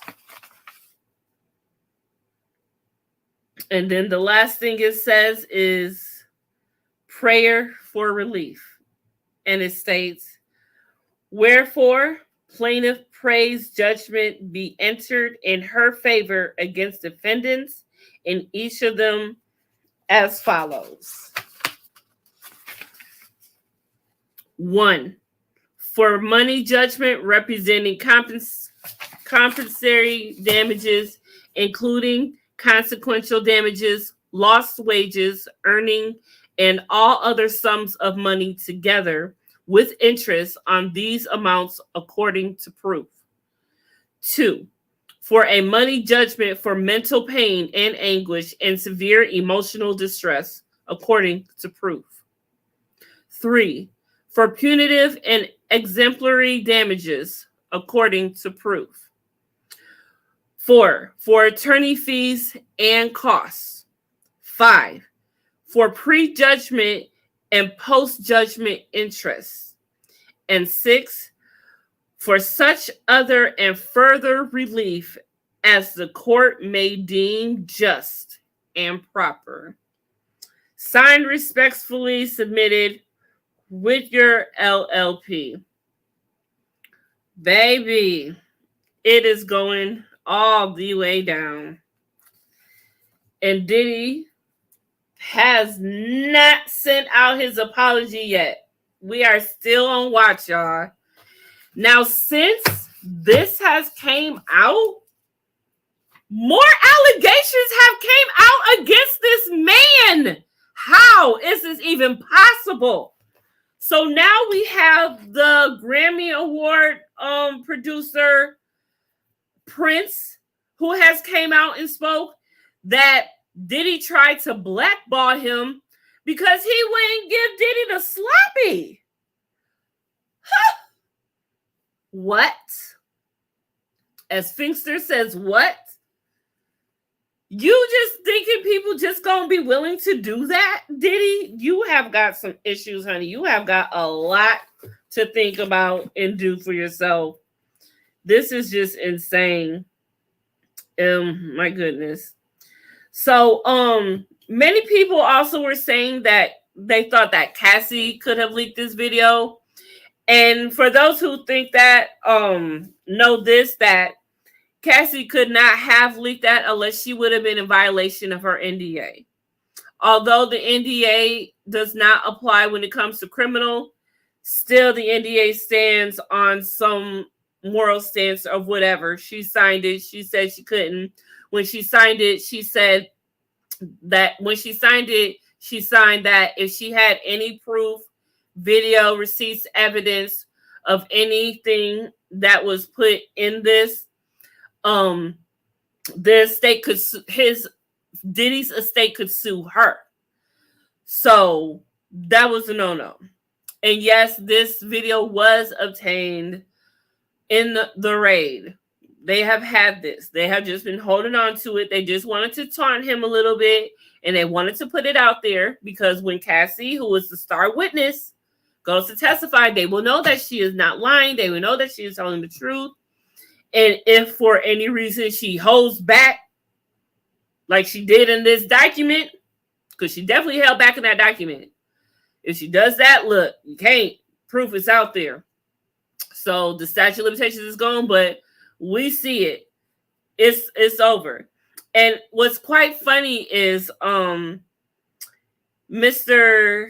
And then the last thing it says is prayer for relief. And it states, wherefore, plaintiff prays judgment be entered in her favor against defendants, and each of them as follows. 1. For money judgment representing compensatory damages, including consequential damages, lost wages, earning, and all other sums of money together with interest on these amounts according to proof. 2. For a money judgment for mental pain and anguish and severe emotional distress according to proof. 3. For punitive and exemplary damages according to proof. 4. For attorney fees and costs. 5. For pre-judgment and post-judgment interest. And 6. For such other and further relief as the court may deem just and proper. Signed, respectfully submitted, with your LLP. Baby, it is going all the way down. And Diddy has not sent out his apology yet. We are still on watch, y'all. Now, since this has came out, More allegations have came out against this man. How is this even possible? So now we have the Grammy Award producer Prince, who has came out and spoke that Diddy tried to blackball him because he wouldn't give Diddy the sloppy. Huh. What? As Finkster says, what? You just thinking people just gonna be willing to do that, Diddy? You have got some issues, honey. You have got a lot to think about and do for yourself. This is just insane. My goodness. So, many people also were saying that they thought that Cassie could have leaked this video. And for those who think that, know this, that Cassie could not have leaked that unless she would have been in violation of her NDA. Although the NDA does not apply when it comes to criminal, still the NDA stands on some moral stance of whatever. She signed it. She said she couldn't. When she signed it, she said that when she signed it, she signed that if she had any proof, video, receipts, evidence of anything that was put in this, the estate could Diddy's estate could sue her. So that was a no-no. And yes, this video was obtained in the raid. They have had this. They have just been holding on to it. They just wanted to taunt him a little bit, and they wanted to put it out there because when Cassie, who was the star witness, goes to testify, they will know that she is not lying. They will know that she is telling the truth. And if for any reason she holds back, like she did in this document, because she definitely held back in that document. If she does that, look, you can't. Proof is out there. So the statute of limitations is gone, but we see it. It's over. And what's quite funny is Mr.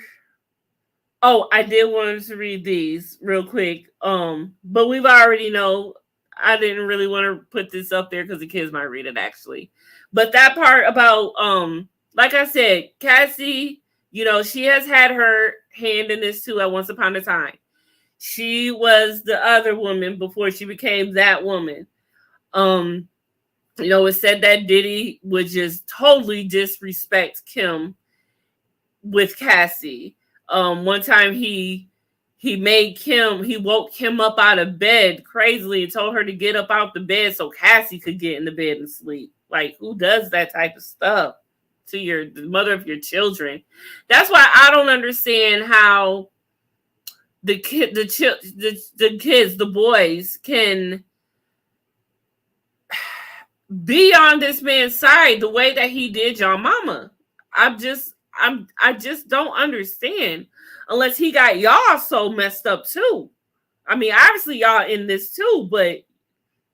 Oh, I did want to read these real quick. But we've already know. I didn't really want to put this up there because the kids might read it actually. But that part about like I said, Cassie, she has had her hand in this too at once upon a time. She was the other woman before she became that woman. It said that Diddy would just totally disrespect Kim with Cassie. One time he woke Kim up out of bed crazily and told her to get up out the bed so Cassie could get in the bed and sleep. Like, who does that type of stuff to the mother of your children? That's why I don't understand how the kids, the boys, can be on this man's side the way that he did your mama. I just don't understand. Unless he got y'all so messed up too. I mean, obviously y'all in this too, but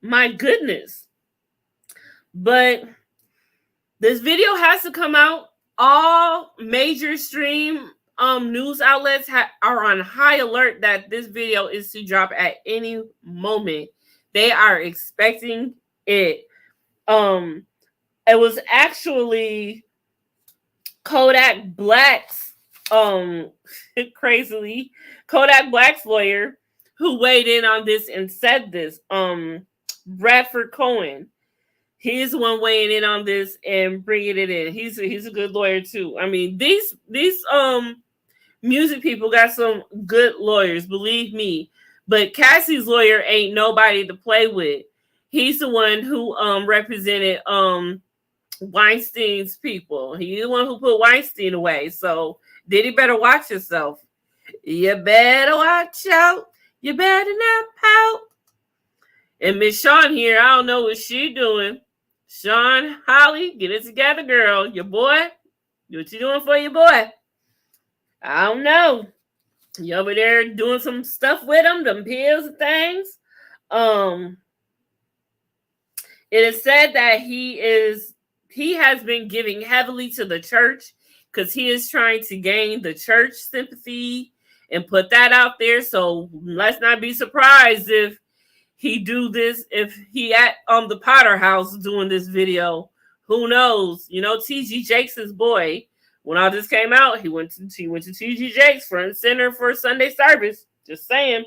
my goodness. But this video has to come out. All major stream news outlets are on high alert that this video is to drop at any moment. They are expecting it. It was actually Kodak Black's crazily Kodak Black's lawyer who weighed in on this and said this. Bradford Cohen, he's the one weighing in on this and bringing it in. He's a good lawyer too. I mean, these music people got some good lawyers, believe me. But Cassie's lawyer ain't nobody to play with. He's the one who represented Weinstein's people. He's the one who put Weinstein away. So Diddy better watch yourself. You better watch out. You better not pout. And Miss Sean here, I don't know what she doing. Sean, Holly, get it together, girl. Your boy, what you doing for your boy? I don't know. You over there doing some stuff with him, them pills and things. It is said that he has been giving heavily to the church because he is trying to gain the church sympathy and put that out there. So let's not be surprised if he do this, if he at the Potter house doing this video, who knows? You know, TG Jakes' his boy. When all this came out, he went to TG Jakes front and center for Sunday service. Just saying.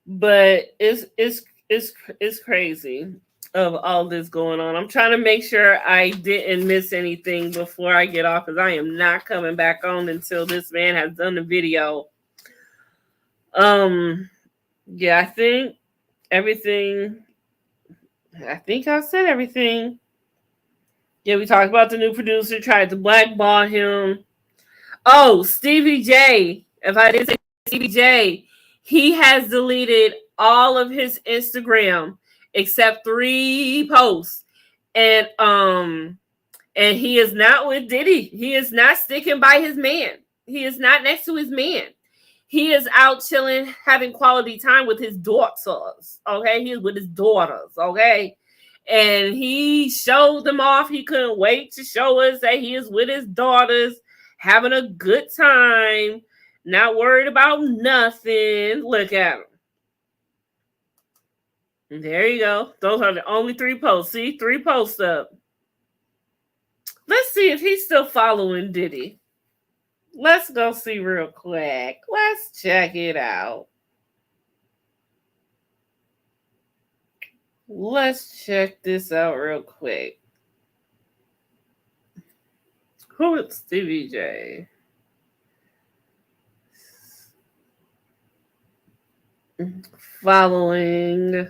But it's crazy of all this going on. I'm trying to make sure I didn't miss anything before I get off, because I am not coming back on until this man has done the video. Yeah, I think everything. I think I said everything. Yeah, we talked about the new producer tried to blackball him. Oh, Stevie J. If I didn't say Stevie J, he has deleted all of his Instagram except 3 posts. And he is not with Diddy. He is not sticking by his man. He is not next to his man. He is out chilling, having quality time with his daughters. Okay, he is with his daughters. Okay, and he showed them off. He couldn't wait to show us that he is with his daughters, having a good time, not worried about nothing. Look at him. And there you go. Those are the only 3 posts. See, 3 posts up. Let's see if he's still following Diddy. Let's go see real quick. Let's check it out. Let's check this out real quick. Who is Stevie J? Following.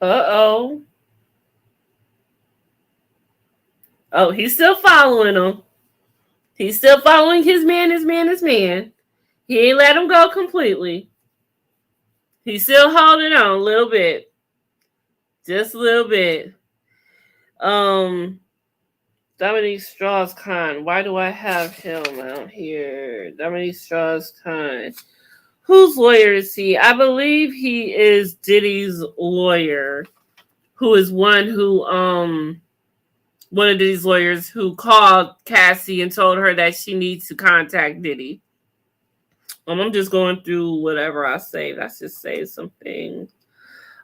Uh-oh. Oh, he's still following him. He's still following his man. He ain't let him go completely. He's still holding on a little bit. Just a little bit. Dominique Strauss-Kahn. Why do I have him out here? Dominique Strauss-Kahn. Whose lawyer is he? I believe he is Diddy's lawyer, who is one of Diddy's lawyers who called Cassie and told her that she needs to contact Diddy. I'm just going through whatever I saved. I just saved something.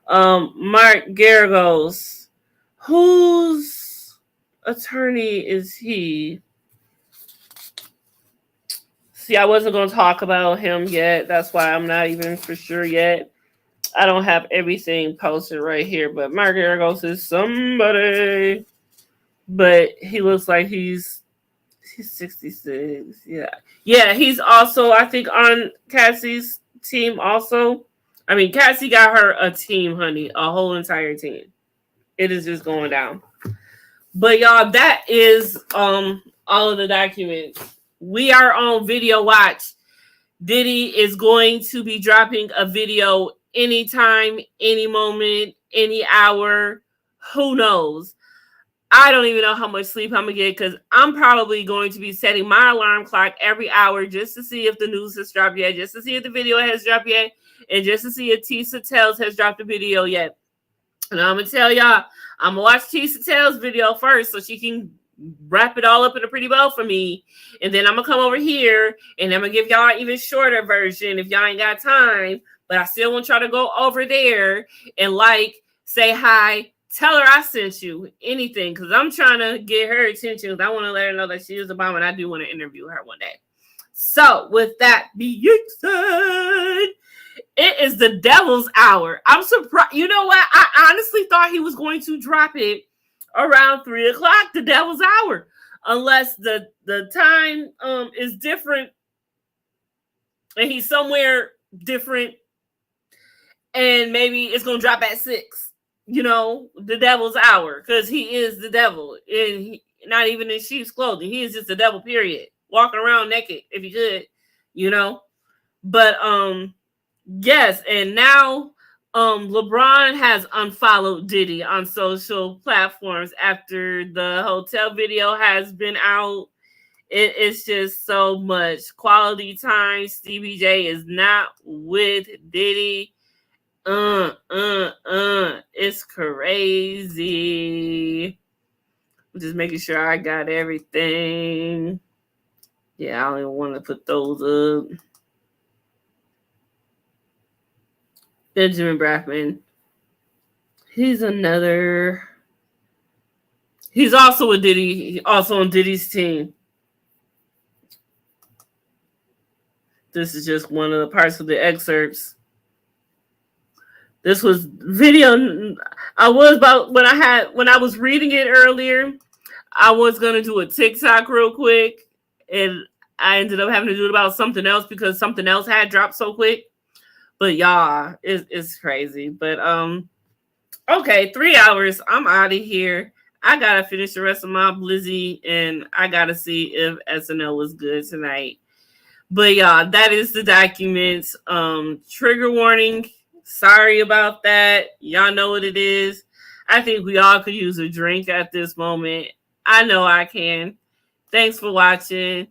Mark Garagos. Whose attorney is he? See, I wasn't going to talk about him yet. That's why I'm not even for sure yet. I don't have everything posted right here, but Mark Garagos is somebody. But he looks like he's 66. Yeah, he's also, I think, on Cassie's team also. I mean, Cassie got her a team, honey, a whole entire team. It is just going down. But y'all, that is all of the documents. We are on Video Watch. Diddy is going to be dropping a video anytime, any moment, any hour. Who knows? I don't even know how much sleep I'm going to get, because I'm probably going to be setting my alarm clock every hour just to see if the news has dropped yet, just to see if the video has dropped yet, and just to see if Tisa Tells has dropped a video yet. And I'm going to tell y'all, I'm going to watch Tisa Tells' video first so she can wrap it all up in a pretty bow for me. And then I'm going to come over here and I'm going to give y'all an even shorter version if y'all ain't got time. But I still want y'all to go over there and say hi, tell her I sent you, anything. Because I'm trying to get her attention. Because I want to let her know that she is a bomb and I do want to interview her one day. So with that being said, it is the devil's hour. I'm surprised. You know what? I honestly thought he was going to drop it around 3 o'clock, the devil's hour, unless the time is different and he's somewhere different, and maybe it's gonna drop at 6. You know, the devil's hour, because he is the devil, and not even in sheep's clothing. He is just the devil. Period. Walking around naked, if he could, you know. But yes, and now LeBron has unfollowed Diddy on social platforms after the hotel video has been out. It is just so much quality time. Stevie J is not with Diddy. It's crazy. I'm just making sure I got everything. Yeah, I don't even want to put those up. Benjamin Braffman. He's also a Diddy, also on Diddy's team. This is just one of the parts of the excerpts. This was video. I was about when I was reading it earlier. I was gonna do a TikTok real quick, and I ended up having to do it about something else because something else had dropped so quick. But y'all, it's crazy. But okay, 3 hours. I'm out of here. I gotta finish the rest of my Blizzy, and I gotta see if SNL was good tonight. But y'all, that is the documents. Trigger warning. Sorry about that. Y'all know what it is. I think we all could use a drink at this moment. I know I can. Thanks for watching.